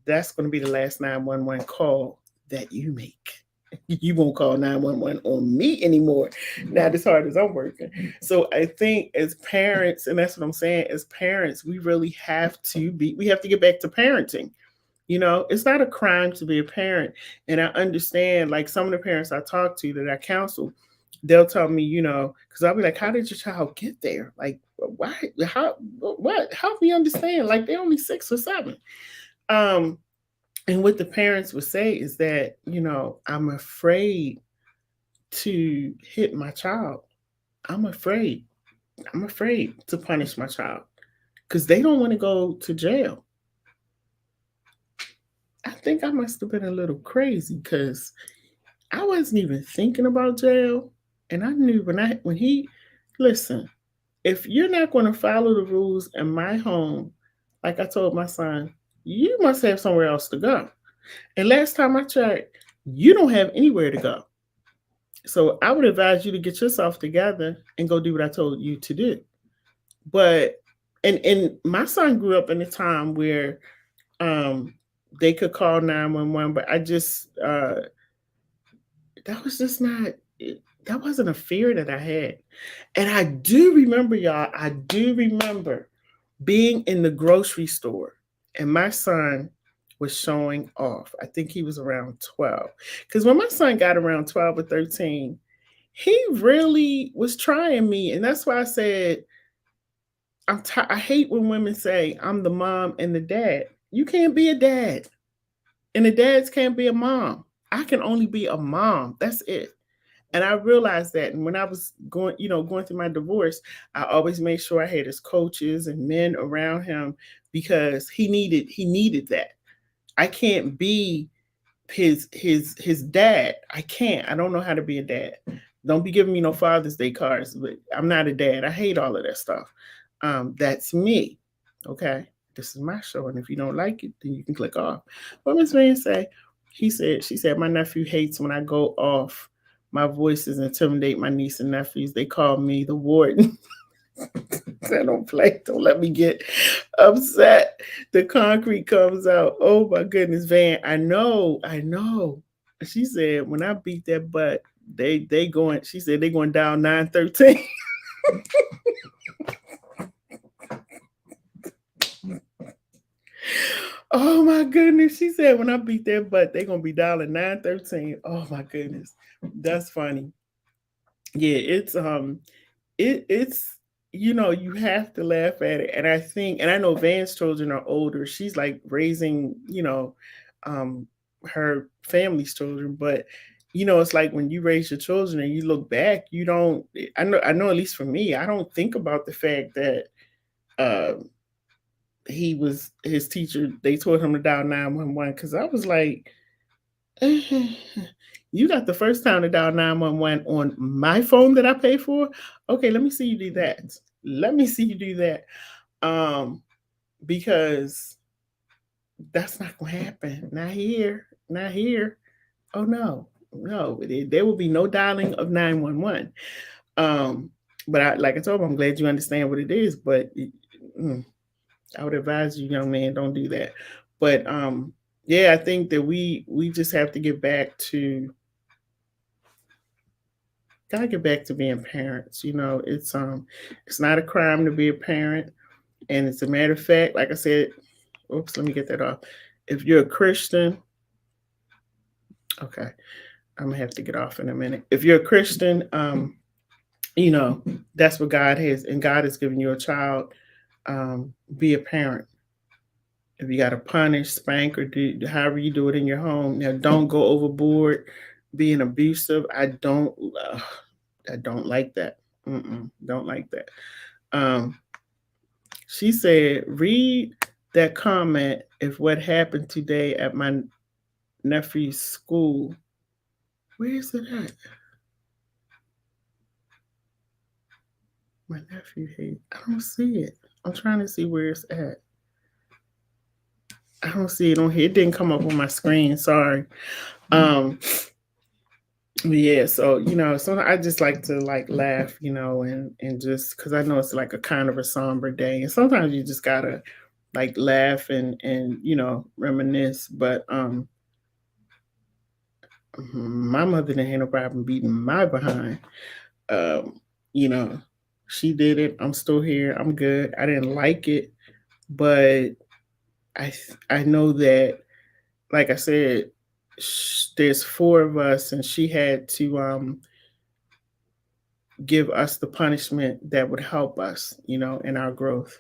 that's gonna be the last 911 call that you make. You won't call 911 on me anymore. Not as hard as I'm working. So I think as parents, and that's what I'm saying, as parents, we have to get back to parenting. It's not a crime to be a parent. And I understand, like some of the parents I talk to that I counsel, they'll tell me, because I'll be like, how did your child get there? Like, why? What? Help me understand. Like, they're only 6 or 7. Um, and what the parents would say is that, I'm afraid to hit my child. I'm afraid. I'm afraid to punish my child because they don't want to go to jail. I think I must have been a little crazy because I wasn't even thinking about jail. And I knew when he listen, if you're not going to follow the rules in my home, like I told my son, you must have somewhere else to go. And last time I checked, you don't have anywhere to go. So I would advise you to get yourself together and go do what I told you to do. But and my son grew up in a time where um they could call 911, but I just that was just not that wasn't a fear that I had. And I do remember, y'all, I do remember being in the grocery store and my son was showing off. I think he was around 12. Because when my son got around 12 or 13, he really was trying me. And that's why I said, I hate when women say, I'm the mom and the dad. You can't be a dad, and the dads can't be a mom. I can only be a mom. That's it. And I realized that. And when I was going through my divorce, I always made sure I had his coaches and men around him because he needed that. I can't be his dad. I can't. I don't know how to be a dad. Don't be giving me no Father's Day cards, but I'm not a dad. I hate all of that stuff. That's me. Okay. This is my show. And if you don't like it, then you can click off. What Miss Van say? She said, my nephew hates when I go off. My voices intimidate my niece and nephews. They call me the warden. I don't play. Don't let me get upset. The concrete comes out. Oh my goodness, Van. I know. I know. She said when I beat that butt, they going. She said they going down 913. Oh my goodness. She said when I beat that butt, they gonna be dialing 913. Oh my goodness. That's funny. Yeah, it's you have to laugh at it. And I think, and I know Van's children are older. She's like raising, um her family's children, but it's like when you raise your children and you look back, you don't I know at least for me, I don't think about the fact that uh his teacher, they told him to dial 911 because I was like, you got the first time to dial 911 on my phone that I pay for? Okay, let me see you do that. Let me see you do that. Um, because that's not gonna happen. Not here. Not here. Oh no. No, there will be no dialing of 911. Um, but like I told him, I'm glad you understand what it is, but mm, I would advise you, young man, don't do that. But yeah, I think that we just have to get back to gotta get back to being parents. It's not a crime to be a parent, and it's a matter of fact, like I said, oops, let me get that off. If you're a Christian, okay, I'm gonna have to get off in a minute. If you're a Christian, you know, that's what God has, and God has given you a child. Be a parent. If you got to punish, spank, or do however you do it in your home, now don't go overboard, being abusive. I don't like that. Don't like that. Um, she said, read that comment if what happened today at my nephew's school. Where is it at? My nephew hate. I don't see it. I'm trying to see where it's at. I don't see it on here. It didn't come up on my screen. Sorry. Um, yeah, so so I just like to like laugh, and just because I know it's like a kind of a somber day, and sometimes you just gotta like laugh and reminisce. But my mother didn't have no problem beating my behind. Um, you know, she did it. I'm still here. I'm good. I didn't like it, but I I know that, like I said, there's four of us, and she had to give us the punishment that would help us, in our growth.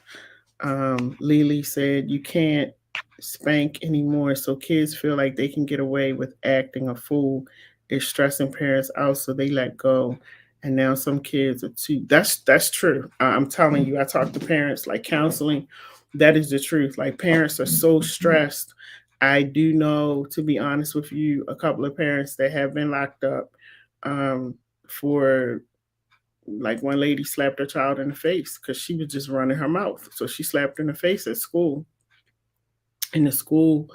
Lily said you can't spank anymore, so kids feel like they can get away with acting a fool. It's stressing parents out, so they let go. And now some kids are too. That's true. I'm telling you, I talk to parents like counseling. That is the truth. Like parents are so stressed. I do know, to be honest with you, a couple of parents that have been locked up for, like, one lady slapped her child in the face because she was just running her mouth. So she slapped her in the face at school. And the school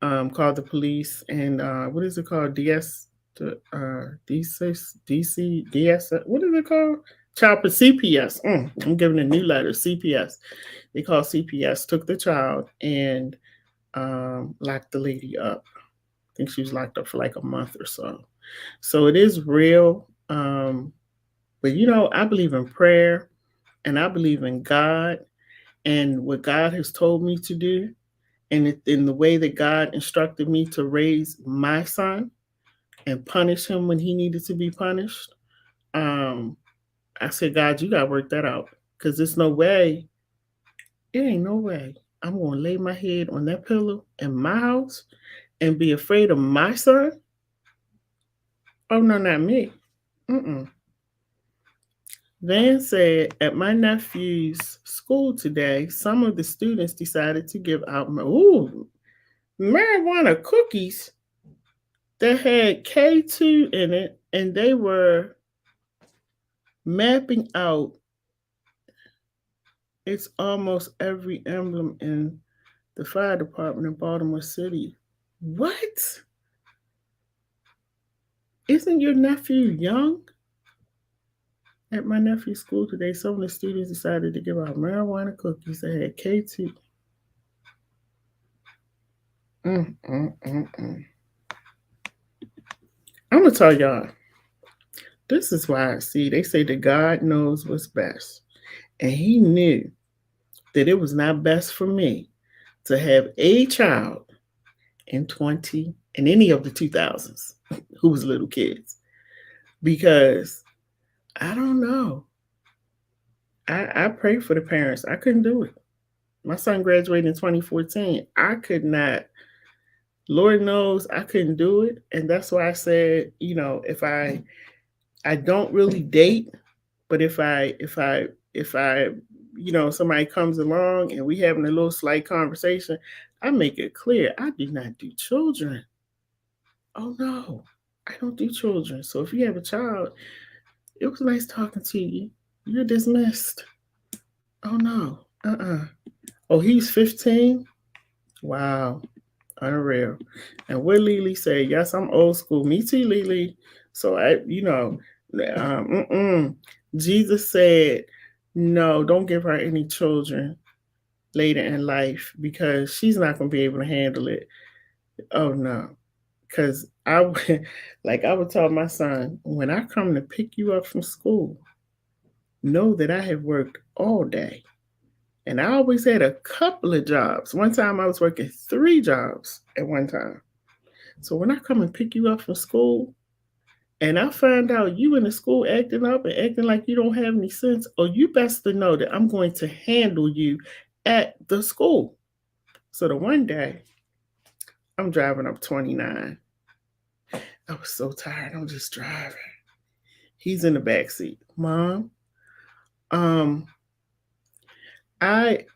called the police, and what is it called? DC, what is it called? Child CPS. I'm giving a new letter, CPS. They called CPS, took the child, and locked the lady up. I think she was locked up for like a month or so. So it is real. But I believe in prayer, and I believe in God and what God has told me to do, and in the way that God instructed me to raise my son and punish him when he needed to be punished. Um, I said, God, you got to work that out, because there's no way, it ain't no way I'm going to lay my head on that pillow in my house and be afraid of my son. Oh, no, not me. Mm-mm. Van said, at my nephew's school today, some of the students decided to give out marijuana cookies that had K2 in it, and they were mapping out it's almost every emblem in the fire department in Baltimore City. What? Isn't your nephew young? At my nephew's school today, some of the students decided to give out marijuana cookies that had K2. I'm gonna tell y'all, this is why they say that God knows what's best. And he knew that it was not best for me to have a child in any of the 2000s who was little kids, because I don't know. I pray for the parents. I couldn't do it. My son graduated in 2014. I could not. Lord knows I couldn't do it, and that's why I said, if I don't really date, but if I somebody comes along and we having a little slight conversation, I make it clear I do not do children. Oh no, I don't do children. So if you have a child, it was nice talking to you. You're dismissed. Oh no. Oh, he's 15? Wow. Unreal. And what Lily said, yes, I'm old school. Me too, Lily. So Jesus said, no, don't give her any children later in life because she's not going to be able to handle it. Oh no. Because I would, like I would tell my son, when I come to pick you up from school, know that I have worked all day. And I always had a couple of jobs. One time I was working 3 jobs at one time. So when I come and pick you up from school and I find out you in the school acting up and acting like you don't have any sense, or you best to know that I'm going to handle you at the school. So the one day I'm driving up 29. I was so tired. I'm just driving. He's in the back seat. Mom, I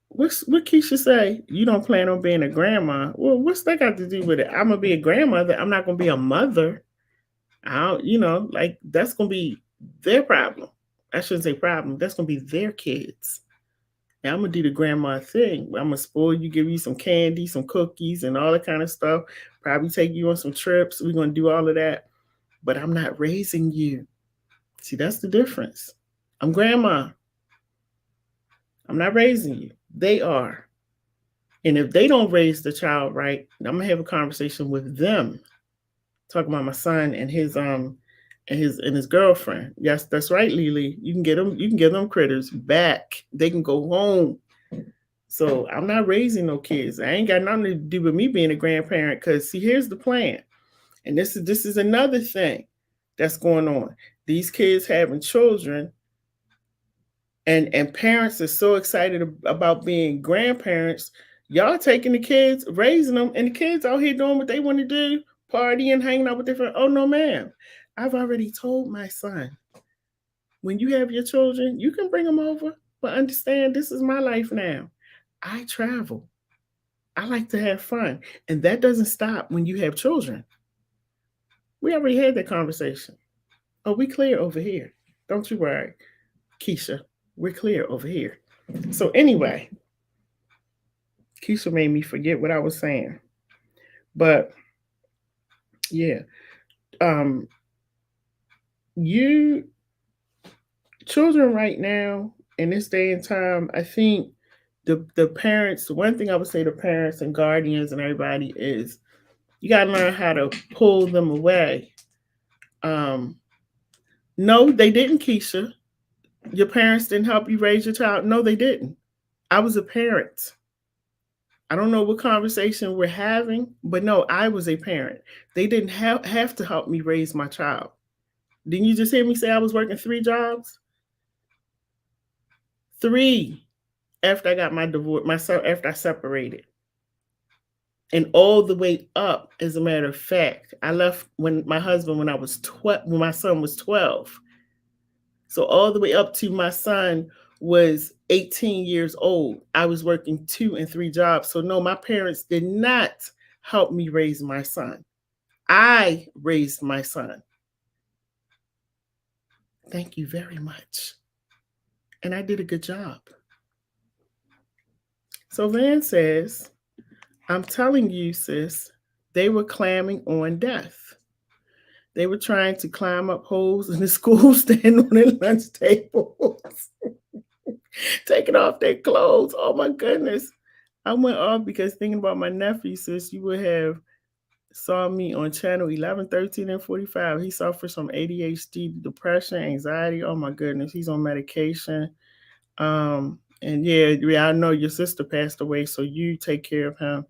what Keisha say? You don't plan on being a grandma. Well, what's that got to do with it? I'm gonna be a grandmother. I'm not gonna be a mother. I don't, like that's gonna be their problem. I shouldn't say problem. That's gonna be their kids. And I'm gonna do the grandma thing. I'm gonna spoil you, give you some candy, some cookies, and all that kind of stuff. Probably take you on some trips. We're gonna do all of that. But I'm not raising you. See, that's the difference. I'm grandma. I'm not raising you. They are. And if they don't raise the child right, I'm gonna have a conversation with them. Talking about my son and his girlfriend. Yes, that's right, Lily. You can get them critters back. They can go home. So I'm not raising no kids. I ain't got nothing to do with me being a grandparent. Cause see, here's the plan. And this is another thing that's going on. These kids having children and parents are so excited about being grandparents. Y'all taking the kids, raising them, and the kids out here doing what they want to do, partying, hanging out with different. Oh no, ma'am. I've already told my son, when you have your children, you can bring them over, but understand this is my life now. I travel. I like to have fun, and that doesn't stop when you have children. We already had that conversation. Oh, we clear over here. Don't you worry, Keisha. We're clear over here. So anyway, Keisha made me forget what I was saying. But yeah, um, you children right now in this day and time, I think the parents. One thing I would say to parents and guardians and everybody is you got to learn how to pull them away. Um, no, they didn't, Keisha. Your parents didn't help you raise your child. No, they didn't. I was a parent. I don't know what conversation we're having, but no, I was a parent. They didn't have to help me raise my child. Didn't you just hear me say I was working 3 jobs? 3 after I got my divorce, after I separated. And all the way up, as a matter of fact, I left when my son was 12. So all the way up to my son was 18 years old. I was working 2 and 3 jobs. So no, my parents did not help me raise my son. I raised my son. Thank you very much. And I did a good job. So Van says, I'm telling you, sis, they were clamming on death. They were trying to climb up holes in the school, stand on their lunch tables, taking off their clothes. Oh my goodness. I went off because thinking about my nephew, sis, you would have saw me on channel 11, 13, and 45. He suffers from ADHD, depression, anxiety. Oh my goodness. He's on medication. And yeah, I know your sister passed away, so you take care of him.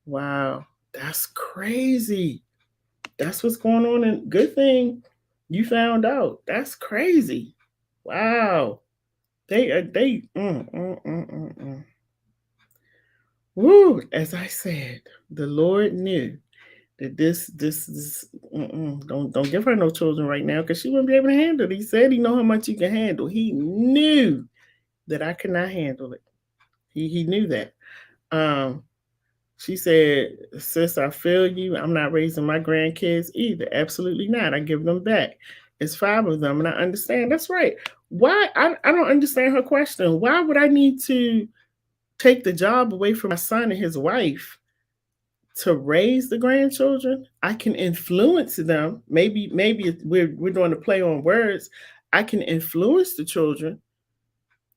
Wow. That's crazy. That's what's going on. And good thing you found out. That's crazy. Wow. Woo, as I said, the Lord knew that this is don't give her no children right now because she wouldn't be able to handle it. He said he know how much you can handle. He knew that I could not handle it. He knew that. Um, she said, "Sis, I feel you. I'm not raising my grandkids either. Absolutely not. I give them back. It's 5 of them, and I understand. That's right. Why? I don't understand her question. Why would I need to take the job away from my son and his wife to raise the grandchildren? I can influence them. Maybe we're doing a play on words. I can influence the children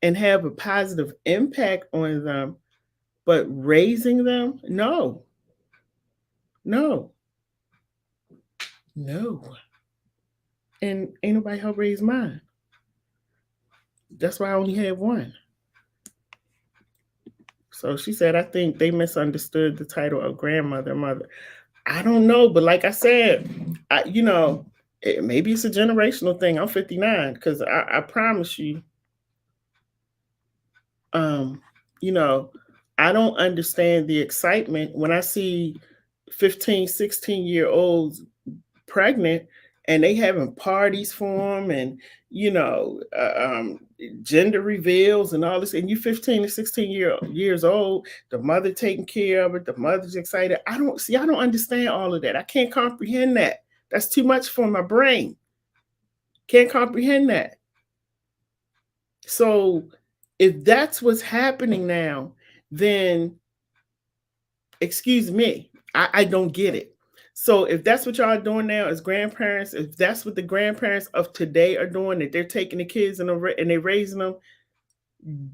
and have a positive impact on them, but raising them, no, no, no. And ain't nobody help raise mine. That's why I only have one." So she said, "I think they misunderstood the title of grandmother, mother." I don't know, but like I said, maybe it's a generational thing. I'm 59, because I promise you, um, you know, I don't understand the excitement when I see 15, 16-year olds pregnant and they having parties for them, and you know uh, um, gender reveals and all this, and you 15 to 16 years old, the mother taking care of it, the mother's excited. I don't understand all of that. I can't comprehend that. That's too much for my brain. Can't comprehend that. So if that's what's happening now, then excuse me, I don't get it. So if that's what y'all are doing now as grandparents, if that's what the grandparents of today are doing, that they're taking the kids and they're raising them,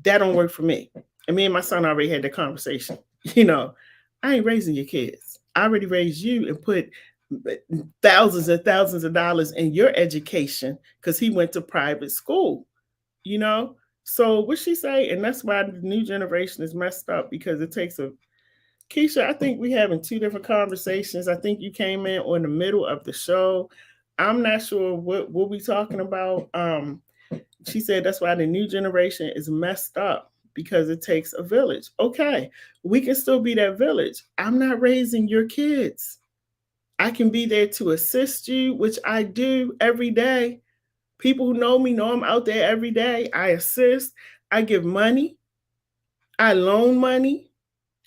that don't work for me. And me and my son already had the conversation. You know, I ain't raising your kids. I already raised you and put thousands and thousands of dollars in your education because he went to private school, you know? So what she say? And that's why the new generation is messed up, because it takes a Keisha, I think we having two different conversations. I think you came in on the middle of the show. I'm not sure what we talking about. She said that's why the new generation is messed up, because it takes a village. Okay, we can still be that village. I'm not raising your kids. I can be there to assist you, which I do every day. People who know me know I'm out there every day. I assist. I give money. I loan money.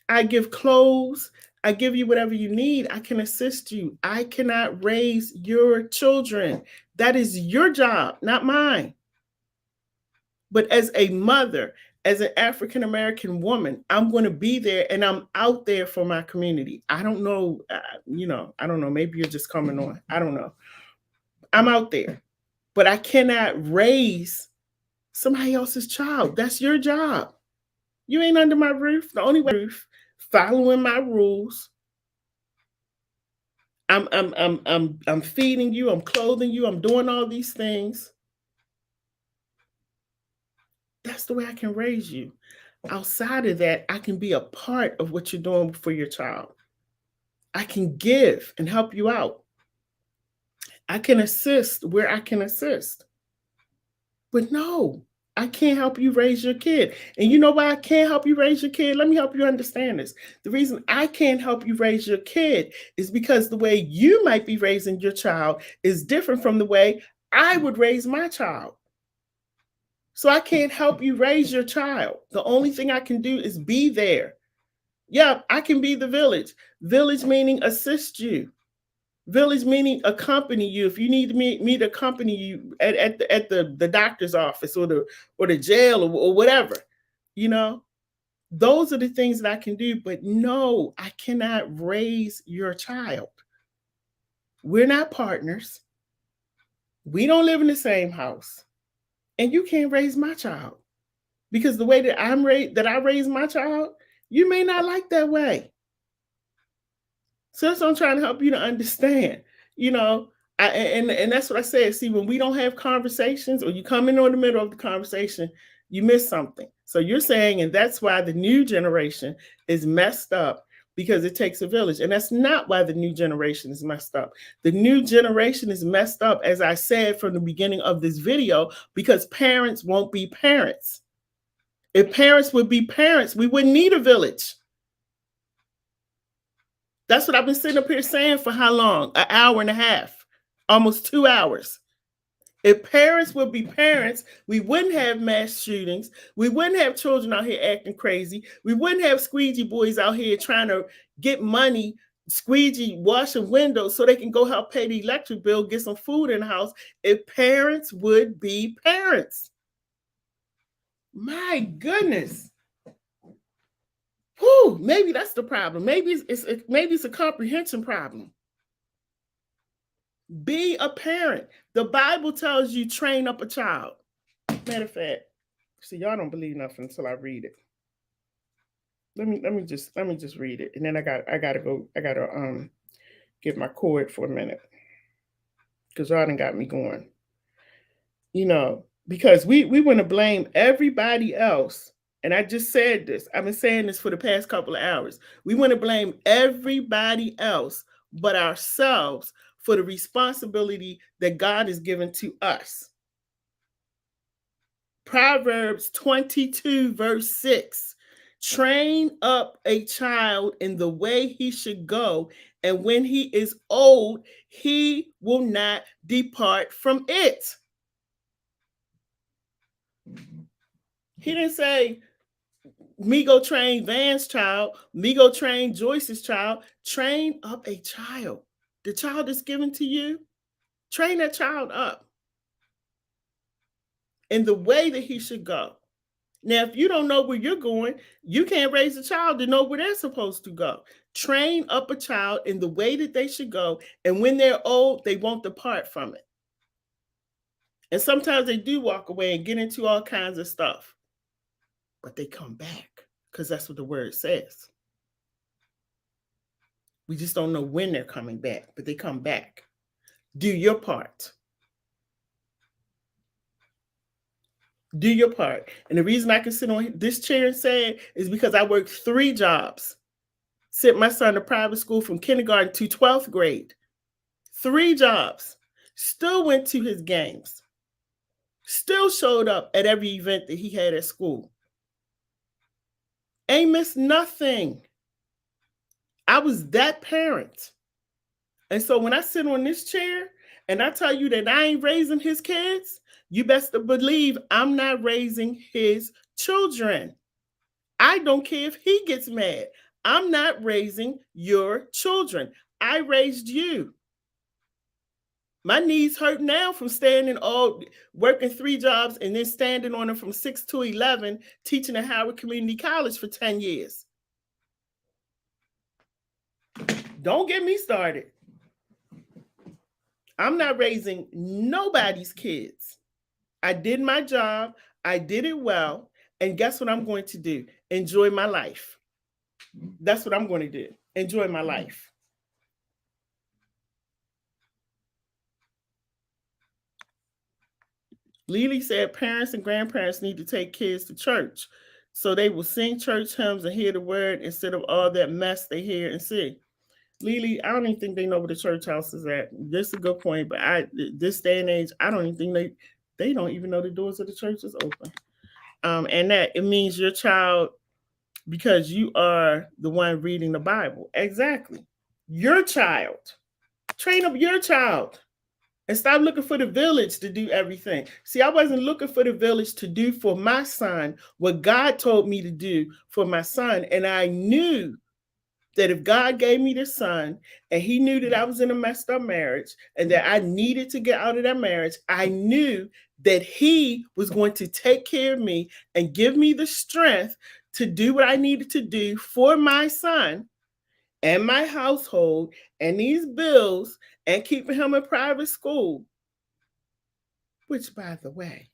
I give clothes. I give you whatever you need. I can assist you. I cannot raise your children. That is your job, not mine. But as a mother, as an African American woman, I'm going to be there, and I'm out there for my community. I don't know, I don't know. Maybe you're just coming on. I don't know. I'm out there, but I cannot raise somebody else's child. That's your job. You ain't under my roof. The only way roof, following my rules. I'm feeding you, I'm clothing you, I'm doing all these things. That's the way I can raise you. Outside of that, I can be a part of what you're doing for your child. I can give and help you out. I can assist where I can assist. But no, I can't help you raise your kid. And you know why I can't help you raise your kid? Let me help you understand this. The reason I can't help you raise your kid is because the way you might be raising your child is different from the way I would raise my child. So I can't help you raise your child. The only thing I can do is be there. Yeah, I can be the village. Village meaning assist you. Village meaning accompany you. If you need me to accompany you at the doctor's office or the jail or whatever, you know, those are the things that I can do. But no, I cannot raise your child. We're not partners. We don't live in the same house, and you can't raise my child, because the way that I raise my child, you may not like that way. So that's what I'm trying to help you to understand. You know, and that's what I said. See, when we don't have conversations, or you come in on the middle of the conversation, you miss something. So you're saying, and that's why the new generation is messed up, because it takes a village. And that's not why the new generation is messed up. The new generation is messed up, as I said from the beginning of this video, because parents won't be parents. If parents would be parents, we wouldn't need a village. That's what I've been sitting up here saying for how long? An hour and a half, almost 2 hours. If parents would be parents, we wouldn't have mass shootings. We wouldn't have children out here acting crazy. We wouldn't have squeegee boys out here trying to get money, squeegee washing windows so they can go help pay the electric bill, get some food in the house. If parents would be parents. My goodness. Whew, maybe that's the problem. Maybe it's a comprehension problem. Be a parent. The Bible tells you train up a child. Matter of fact, see, y'all don't believe nothing until I read it. Let me just read it, and then I gotta get my cord for a minute because y'all done got me going. You know, because we want to blame everybody else. And I just said this. I've been saying this for the past couple of hours. We want to blame everybody else but ourselves for the responsibility that God has given to us. Proverbs 22, verse 6. Train up a child in the way he should go, and when he is old, he will not depart from it. He didn't say, me go train Van's child, me go train Joyce's child. Train up a child. The child is given to you. Train that child up in the way that he should go. Now, if you don't know where you're going, you can't raise a child to know where they're supposed to go. Train up a child in the way that they should go, and when they're old, they won't depart from it. And sometimes they do walk away and get into all kinds of stuff, but they come back because that's what the word says. We just don't know when they're coming back, but they come back. Do your part. Do your part. And the reason I can sit on this chair and say it is because I worked 3 jobs. Sent my son to private school from kindergarten to 12th grade. 3 jobs. Still went to his games. Still showed up at every event that he had at school. Ain't missed nothing. I was that parent. And so when I sit on this chair and I tell you that I ain't raising his kids, you best to believe I'm not raising his children. I don't care if he gets mad. I'm not raising your children. I raised you. My knees hurt now from working 3 jobs and then standing on them from 6 to 11, teaching at Howard Community College for 10 years. Don't get me started. I'm not raising nobody's kids. I did my job. I did it well. And guess what I'm going to do? Enjoy my life. That's what I'm going to do. Enjoy my life. Lily said parents and grandparents need to take kids to church so they will sing church hymns and hear the word instead of all that mess they hear and see. Lily, I don't even think they know where the church house is at. This is a good point, but this day and age, I don't even think they don't even know the doors of the church is open. And that it means your child, because you are the one reading the Bible. Exactly. Your child. Train up your child. And stop looking for the village to do everything. See, I wasn't looking for the village to do for my son what God told me to do for my son. And I knew that if God gave me this son and he knew that I was in a messed up marriage and that I needed to get out of that marriage, I knew that he was going to take care of me and give me the strength to do what I needed to do for my son and my household and these bills and keeping him in private school. Which, by the way,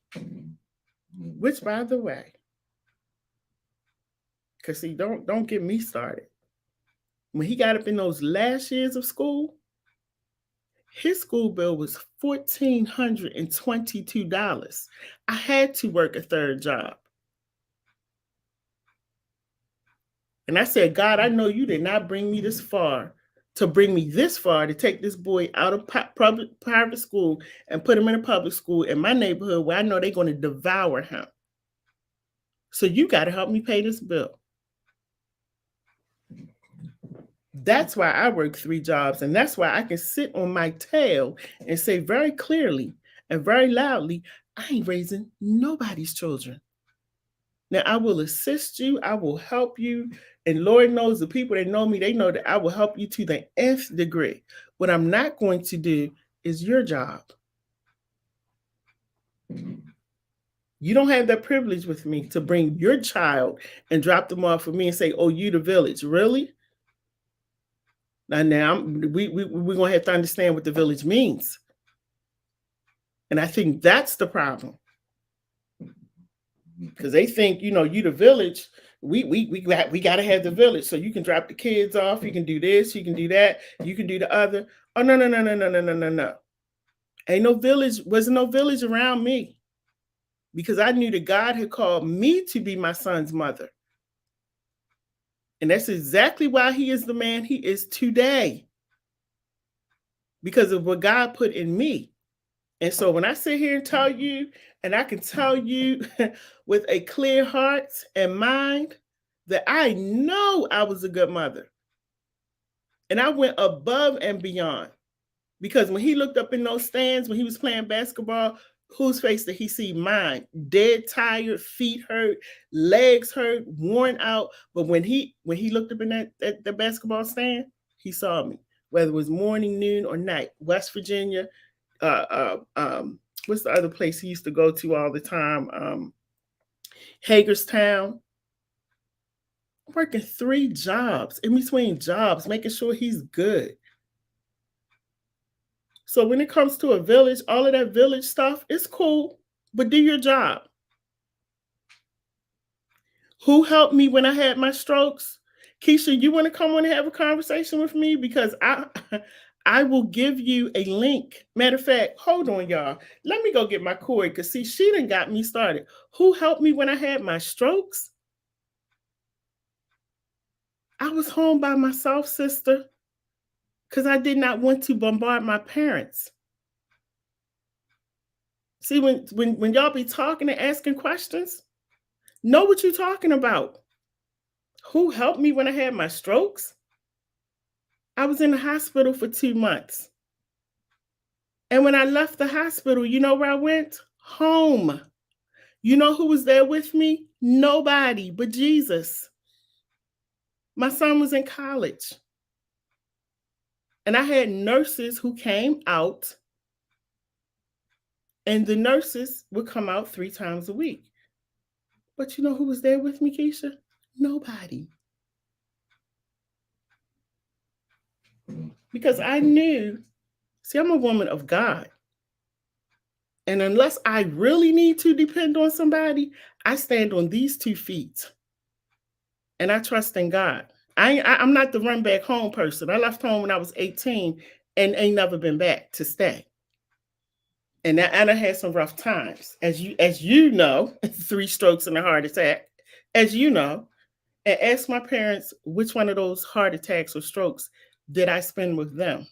because see, don't get me started. When he got up in those last years of school, his school bill was $1,422. I had to work a 3rd job. And I said, God, I know you did not bring me this far to take this boy out of private school and put him in a public school in my neighborhood where I know they're going to devour him. So you got to help me pay this bill. That's why I work 3 jobs. And that's why I can sit on my tail and say very clearly, and very loudly, I ain't raising nobody's children. Now, I will assist you, I will help you, and Lord knows the people that know me, they know that I will help you to the nth degree. What I'm not going to do is your job. You don't have that privilege with me to bring your child and drop them off for me and say, oh, you the village. Really? Now we're going to have to understand what the village means. And I think that's the problem. Because they think, you the village, we got to have the village. So you can drop the kids off, you can do this, you can do that, you can do the other. Oh, no. Wasn't no village around me. Because I knew that God had called me to be my son's mother. And that's exactly why he is the man he is today. Because of what God put in me. And so when I sit here and tell you, and I can tell you with a clear heart and mind that I know I was a good mother. And I went above and beyond. Because when he looked up in those stands, when he was playing basketball, whose face did he see? Mine. Dead tired, feet hurt, legs hurt, worn out. But when he looked up in the basketball stand, he saw me. Whether it was morning, noon, or night. West Virginia, what's the other place he used to go to all the time? Hagerstown. Working 3 jobs, in between jobs, making sure he's good. So when it comes to a village, all of that village stuff, it's cool, but do your job. Who helped me when I had my strokes? Keisha, you want to come on and have a conversation with me? Because I will give you a link. Matter of fact, hold on, y'all. Let me go get my cord, because see, she done got me started. Who helped me when I had my strokes? I was home by myself, sister, because I did not want to bombard my parents. See, when y'all be talking and asking questions, know what you're talking about. Who helped me when I had my strokes? I was in the hospital for 2 months. And when I left the hospital, you know where I went? Home. You know who was there with me? Nobody but Jesus. My son was in college. And I had nurses who came out, and the nurses would come out 3 times a week. But you know who was there with me, Keisha? Nobody. Because I knew, see, I'm a woman of God. And unless I really need to depend on somebody, I stand on these 2 feet. And I trust in God. I'm not the run back home person. I left home when I was 18 and ain't never been back to stay. And I had some rough times. As you know, 3 strokes and a heart attack, as you know. And ask my parents which one of those heart attacks or strokes did I spend with them.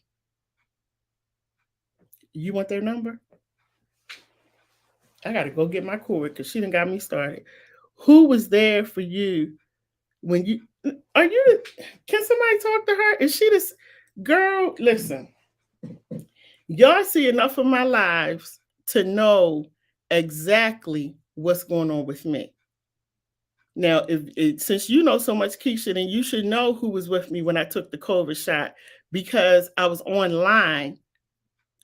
You want their number? I got to go get my cord because she done got me started. Who was there for you when you, can somebody talk to her? Is she this girl? Listen, y'all see enough of my lives to know exactly what's going on with me. Now, since you know so much, Keisha, then you should know who was with me when I took the COVID shot, because I was online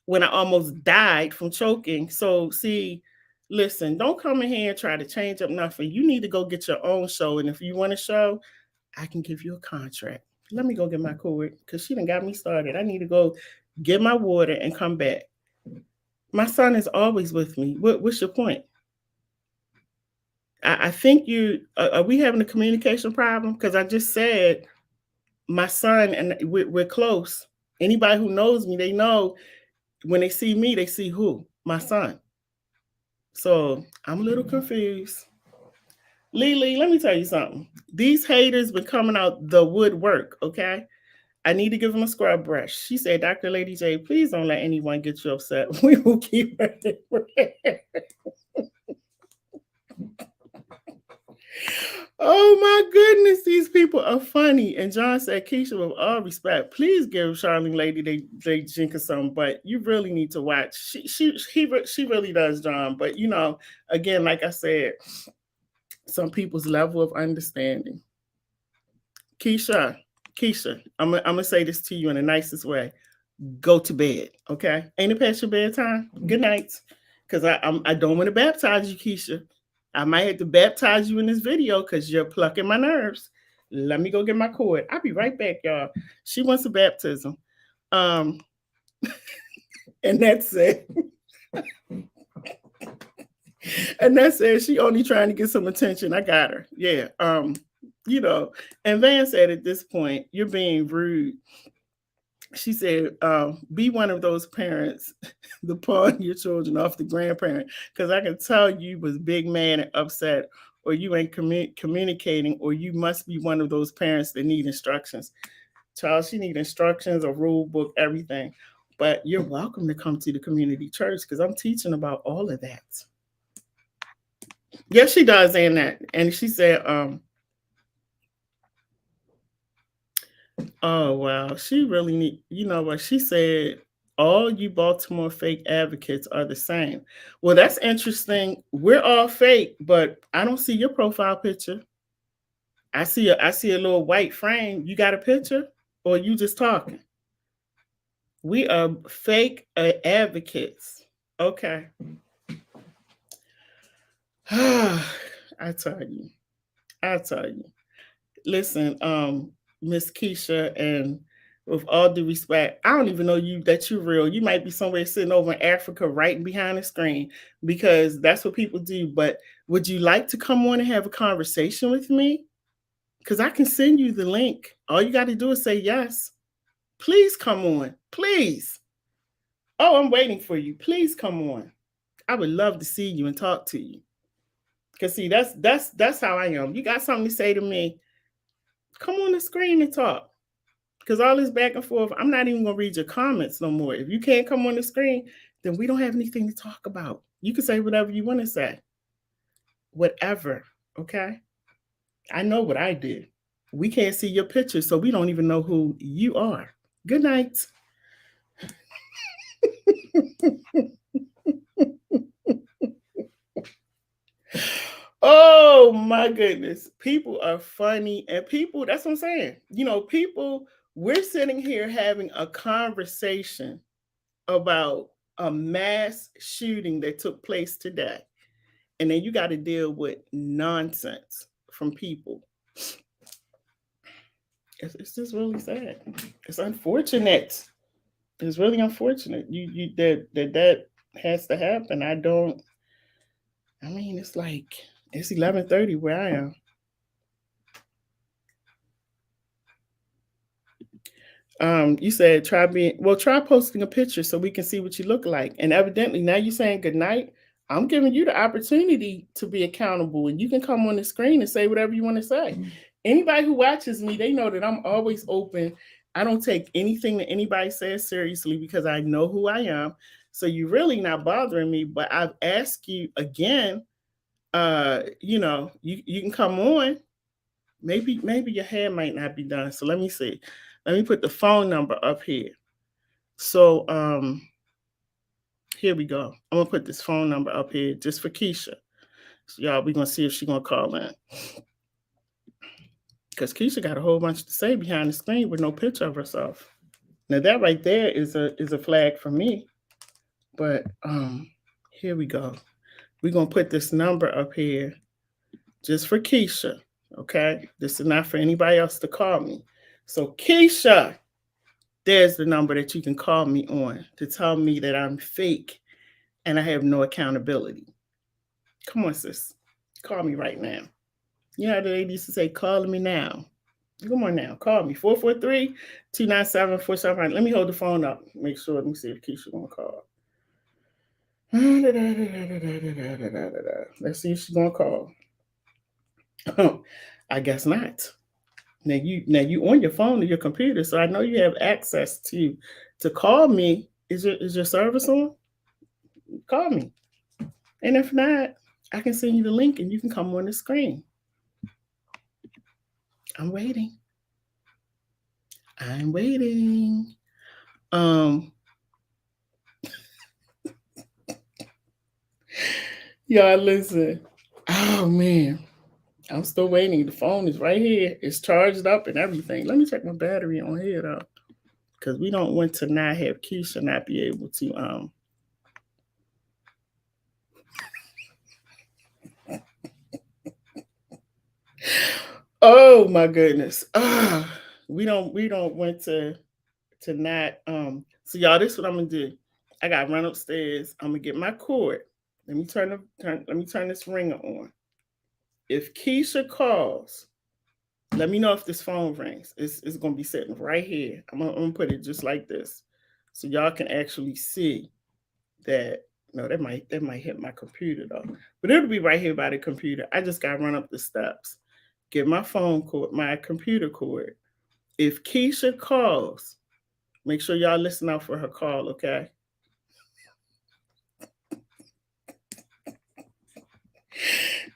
when I almost died from choking. So see, listen, don't come in here and try to change up nothing. You need to go get your own show. And if you want a show, I can give you a contract. Let me go get my cord because she done got me started. I need to go get my water and come back. My son is always with me. What's your point? I think are we having a communication problem? Because I just said my son and we're close. Anybody who knows me, they know when they see me, they see who? My son. So I'm a little confused. Lily, let me tell you something. These haters been coming out the woodwork, okay? I need to give them a scrub brush. She said, Dr. Lady J, please don't let anyone get you upset. We will keep her. Oh my goodness, these people are funny. And John said, Keisha, with all respect, please give Charlene Lady they Jenkins some, but you really need to watch. She really does, John. But again, like I said, some people's level of understanding. Keisha, Keisha, I'm gonna say this to you in the nicest way. Go to bed, okay? Ain't it past your bedtime? Good night. Cause I don't want to baptize you, Keisha. I might have to baptize you in this video because you're plucking my nerves. Let me go get my cord. I'll be right back, y'all. She wants a baptism. Um, and that's it. And that's it. She only trying to get some attention. I got her. Yeah. You know, and Van said at this point, you're being rude. She said, be one of those parents to pawn your children off the grandparent. Because I can tell you was big mad and upset, or you ain't communicating, or you must be one of those parents that need instructions. Child, she need instructions, a rule book, everything. But you're welcome to come to the community church because I'm teaching about all of that. Yes, she does, and that. And she said, oh wow, she really need. You know what she said? All you Baltimore fake advocates are the same. Well, that's interesting. We're all fake, but I don't see your profile picture. I see a little white frame. You got a picture, or you just talking? We are fake advocates. Okay. I tell you. I tell you. Listen, Miss Keisha, and with all due respect, I don't even know you that you're real. You might be somewhere sitting over in Africa writing behind the screen because that's what people do. But would you like to come on and have a conversation with me? Because I can send you the link. All you got to do is say yes. Please come on. Please. Oh, I'm waiting for you. Please come on. I would love to see you and talk to you. Cause see, that's how I am. You got something to say to me? Come on the screen and talk. Because all this back and forth, I'm not even gonna read your comments no more. If you can't come on the screen, then we don't have anything to talk about. You can say whatever you want to say. Whatever. Okay. I know what I did. We can't see your picture, so we don't even know who you are. Good night. Oh my goodness. People are funny, and people, that's what I'm saying. People, we're sitting here having a conversation about a mass shooting that took place today. And then you got to deal with nonsense from people. It's just really sad. It's unfortunate. It's really unfortunate. That has to happen. I mean, it's like it's 11:30 where I am. You said try posting a picture so we can see what you look like. And evidently now you're saying good night. I'm giving you the opportunity to be accountable, and you can come on the screen and say whatever you want to say. Anybody who watches me, they know that I'm always open. I don't take anything that anybody says seriously because I know who I am. So you're really not bothering me. But I've asked you again, you can come on. Maybe your hair might not be done. So let me see. Let me put the phone number up here. So here we go. I'm gonna put this phone number up here just for Keisha. So y'all, we're gonna see if she's gonna call in. Because Keisha got a whole bunch to say behind the screen with no picture of herself. Now that right there is a flag for me. But here we go. We're gonna put this number up here just for Keisha. Okay? This is not for anybody else to call me. So Keisha, there's the number that you can call me on to tell me that I'm fake and I have no accountability. Come on, sis. Call me right now. You know how the lady used to say, call me now. Come on now. Call me. 443-297-4700. Let me hold the phone up. Make sure. Let me see if Keisha gonna call. Let's see if she's gonna call. I guess not. Now you on your phone or your computer, so I know you have access to call me. Is your service on? Call me. And if not, I can send you the link and you can come on the screen. I'm waiting. I'm waiting. Um, y'all listen. Oh man, I'm still waiting. The phone is right here. It's charged up and everything. Let me check my battery on here though, because we don't want to not have Keisha not be able to. Oh my goodness. We don't want to not. So y'all, this is what I'm gonna do. I got to run upstairs. I'm gonna get my cord. Let me turn this ringer on. If Keisha calls, let me know if this phone rings. It's gonna be sitting right here. I'm gonna put it just like this, so y'all can actually see that. No, that might hit my computer though, but it'll be right here by the computer. I just gotta run up the steps, get my phone cord, my computer cord. If Keisha calls, make sure y'all listen out for her call, okay?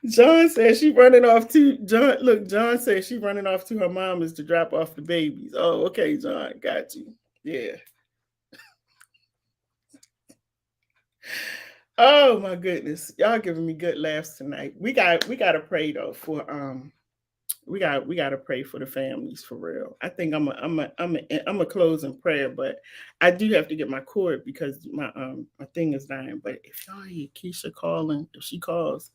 John says she running off to John. Look, John says she running off to her mama's to drop off the babies. Oh, okay, John, got you. Yeah. Oh my goodness, y'all giving me good laughs tonight. We got to pray though for we got to pray for the families for real. I think I'm a close in prayer, but I do have to get my cord because my thing is dying. But if y'all hear Keisha calling, if she calls,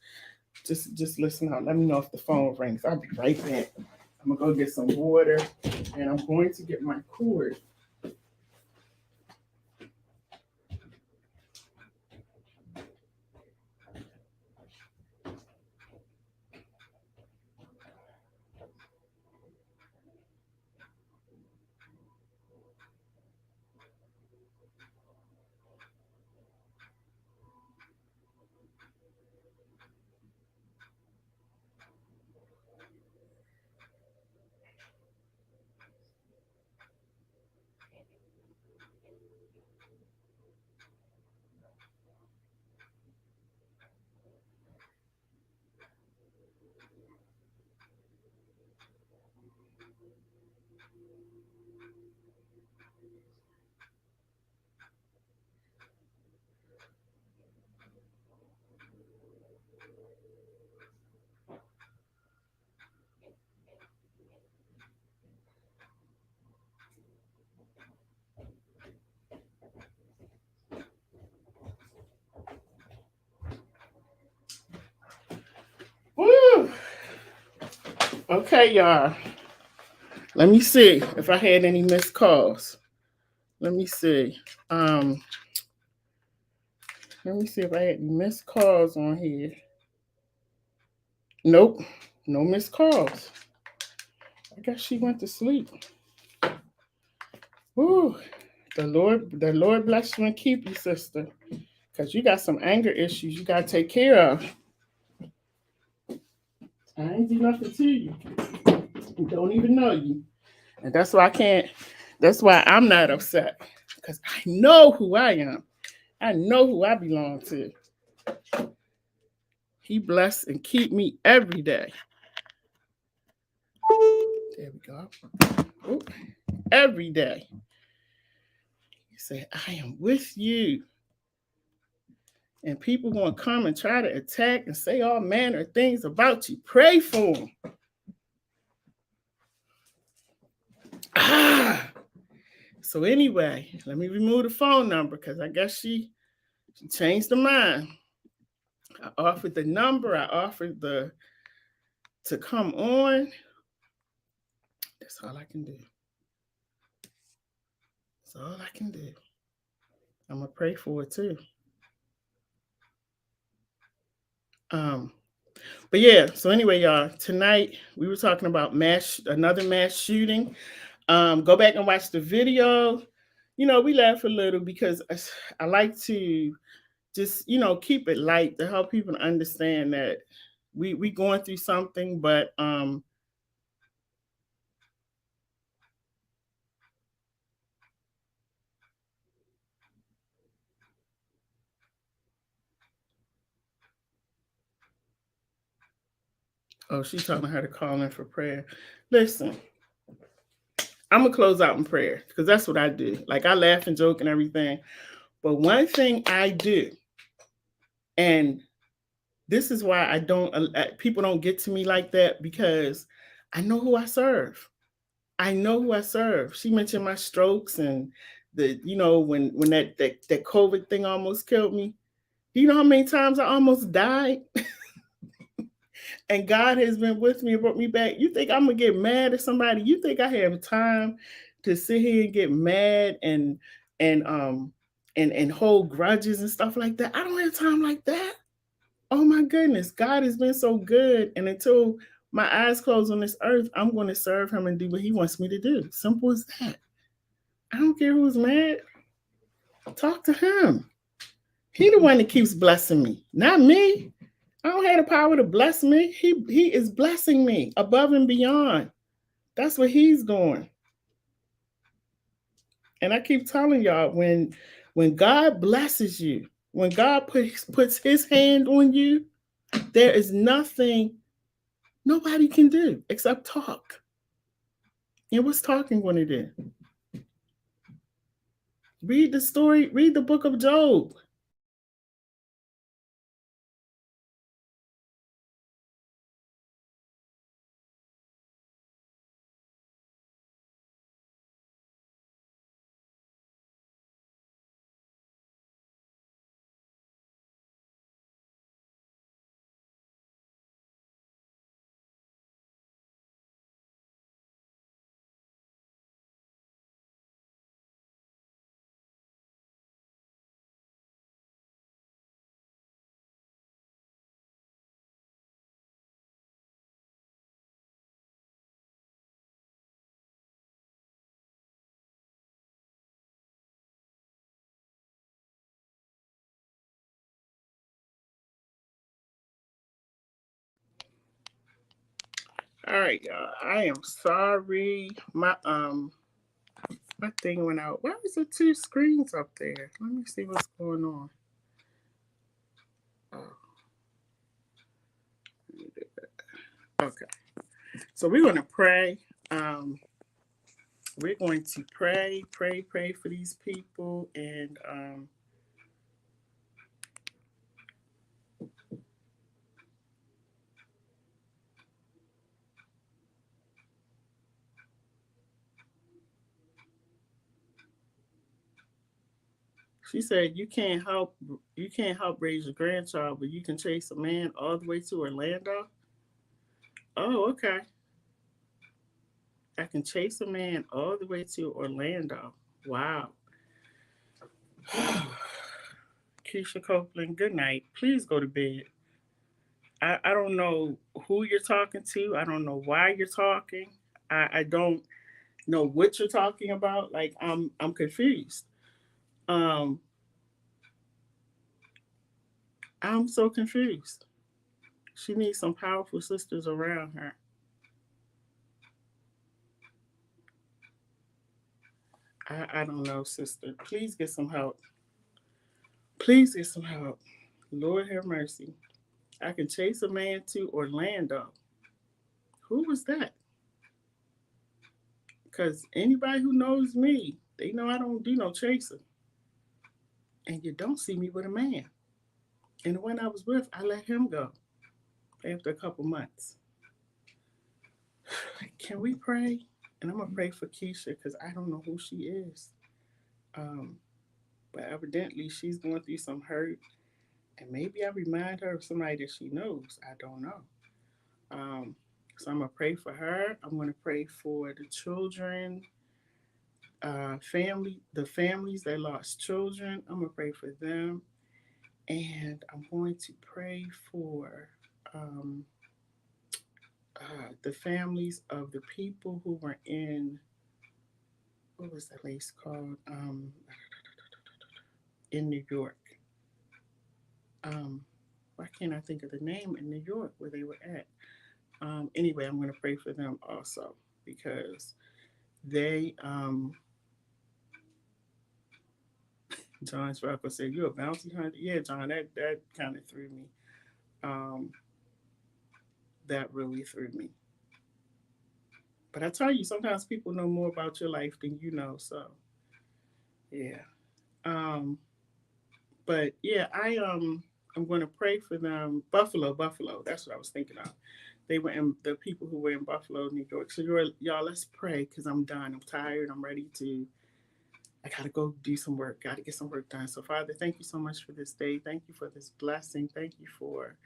just listen out. Let me know if the phone rings. I'll be right back. I'm gonna go get some water, and I'm going to get my cord. Woo! Okay, y'all. Let me see if I had any missed calls. Let me see. Um, Let me see if I had any missed calls on here. Nope, no missed calls. I guess she went to sleep. Woo! The Lord bless you and keep you, sister. Cause you got some anger issues you gotta take care of. I ain't do nothing to you. You don't even know you. And that's why I can't, that's why I'm not upset. Because I know who I am. I know who I belong to. He bless and keep me every day. There we go. Ooh, every day. He said, I am with you. And people gonna come and try to attack and say all manner of things about you. Pray for them. Ah. So anyway, let me remove the phone number because I guess she changed her mind. I offered the number. I offered the to come on. That's all I can do. That's all I can do. I'm gonna pray for it too. Um, but yeah. So anyway, y'all. Tonight we were talking about another mass shooting. Go back and watch the video. You know, we laugh a little because I like to just keep it light to help people understand that we going through something, but Oh, she's telling her to call in for prayer. Listen, I'm gonna close out in prayer because that's what I do. Like I laugh and joke and everything, but one thing I do, and this is why I don't people don't get to me like that because I know who I serve. I know who I serve. She mentioned my strokes and the when that COVID thing almost killed me. Do you know how many times I almost died? And God has been with me and brought me back. You think I'm gonna get mad at somebody? You think I have time to sit here and get mad and um and hold grudges and stuff like that? I don't have time like that. Oh my goodness, God has been so good. And until my eyes close on this earth, I'm going to serve him and do what he wants me to do. Simple as that. I don't care who's mad. Talk to him. He the one that keeps blessing me, not me. I don't have the power to bless me. He is blessing me above and beyond. That's what he's doing. And I keep telling y'all, when God blesses you, when God puts his hand on you, there is nothing nobody can do except talk. And what's talking going to do? Read the story, read the book of Job. All right, y'all. I am sorry. My thing went out. Why is there two screens up there? Let me see what's going on. Oh, okay. So we're going to pray. Um, we're going to pray for these people, and she said you can't help raise your grandchild, but you can chase a man all the way to Orlando. Oh, okay. I can chase a man all the way to Orlando. Wow. Keisha Copeland, good night. Please go to bed. I don't know who you're talking to. I don't know why you're talking. I don't know what you're talking about. Like I'm confused. Um I'm so confused. She needs some powerful sisters around her. I don't know, sister. Please get some help. Please get some help. Lord have mercy. I can chase a man to Orlando. Who was that? Because anybody who knows me, they know I don't do no chasing. And you don't see me with a man. And the one I was with, I let him go after a couple months. Can we pray? And I'm gonna pray for Keisha because I don't know who she is. Um, but evidently she's going through some hurt, and maybe I remind her of somebody that she knows. I don't know. Um, so I'm gonna pray for her. I'm gonna pray for the children, the families that lost children. I'm gonna pray for them, and I'm going to pray for um, the families of the people who were in what was that place called in New York. Why can't I think of the name in New York where they were at? Anyway, I'm going to pray for them also because they. John Strapper said, "You're a bounty hunter." Yeah, John, that kind of threw me. Um, that really threw me. But I tell you, sometimes people know more about your life than you know. So yeah. Um, but yeah, I'm going to pray for them. Buffalo. That's what I was thinking of. They were in the people who were in Buffalo, New York. So y'all, let's pray because I'm done. I'm tired. I'm ready to. I gotta go do some work. Got to get some work done. So Father, thank you so much for this day. Thank you for this blessing. Thank you for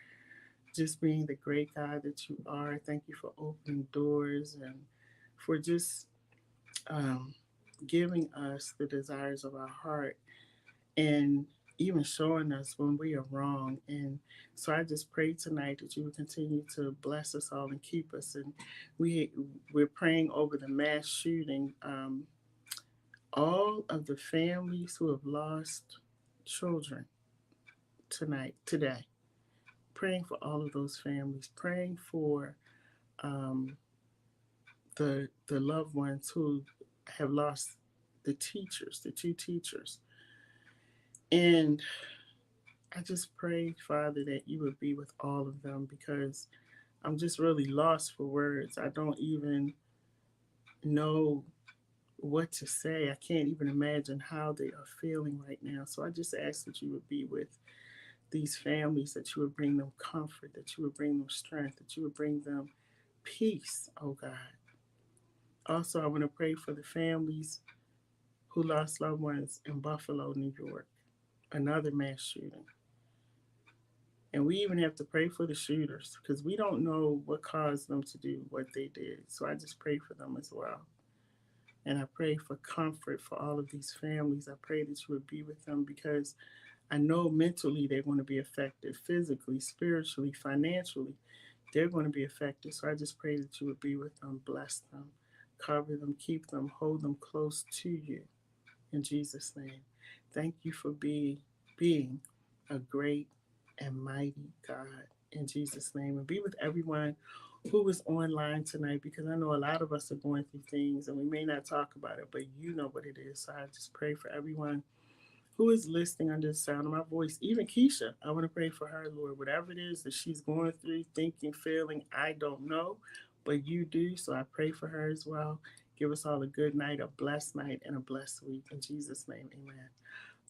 just being the great God that you are. Thank you for opening doors and for just um, giving us the desires of our heart and even showing us when we are wrong. And so I just pray tonight that you would continue to bless us all and keep us. And we we're praying over the mass shooting. All of the families who have lost children today, praying for all of those families, praying for um, the loved ones who have lost the teachers, the two teachers. And I just pray, Father, that you would be with all of them because I'm just really lost for words. I don't even know what to say. I can't even imagine how they are feeling right now. So I just ask that you would be with these families, that you would bring them comfort, that you would bring them strength, that you would bring them peace, oh God. Also, I want to pray for the families who lost loved ones in Buffalo, New York, another mass shooting. And we even have to pray for the shooters because we don't know what caused them to do what they did. So I just pray for them as well. And I pray for comfort for all of these families. I pray that you would be with them because I know mentally they're going to be affected, physically, spiritually, financially. They're going to be affected. So I just pray that you would be with them, bless them, cover them, keep them, hold them close to you. In Jesus' name. Thank you for being a great and mighty God. In Jesus' name. And be with everyone who is online tonight because I know a lot of us are going through things and we may not talk about it, but you know what it is. So I just pray for everyone who is listening under the sound of my voice, even Keisha. I want to pray for her, Lord, whatever it is that she's going through, thinking, feeling, I don't know, but you do. So I pray for her as well. Give us all a good night, a blessed night, and a blessed week. In Jesus' name, amen.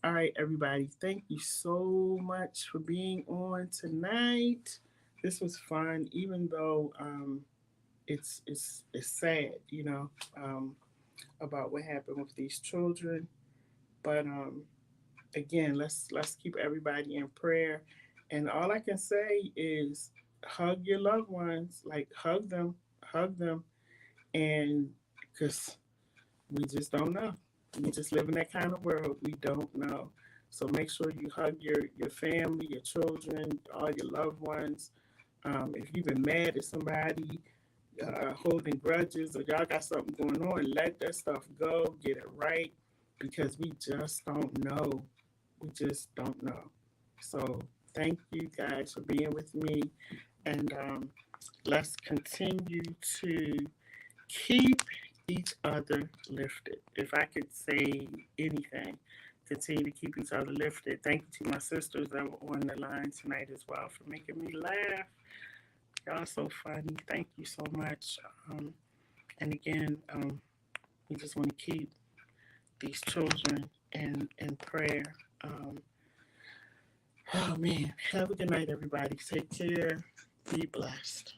All right, everybody. Thank you so much for being on tonight. This was fun, even though it's sad, about what happened with these children. But again, let's keep everybody in prayer. And all I can say is hug your loved ones, like hug them, and because we just don't know. We just live in that kind of world. We don't know. So make sure you hug your family, your children, all your loved ones. If you've been mad at somebody, holding grudges, or y'all got something going on, let that stuff go, get it right, because we just don't know. We just don't know. So thank you guys for being with me, and let's continue to keep each other lifted. If I could say anything, continue to keep each other lifted. Thank you to my sisters that were on the line tonight as well for making me laugh. Y'all so funny. Thank you so much. And again, we just want to keep these children in prayer. Um, oh man, have a good night, everybody. Take care. Be blessed.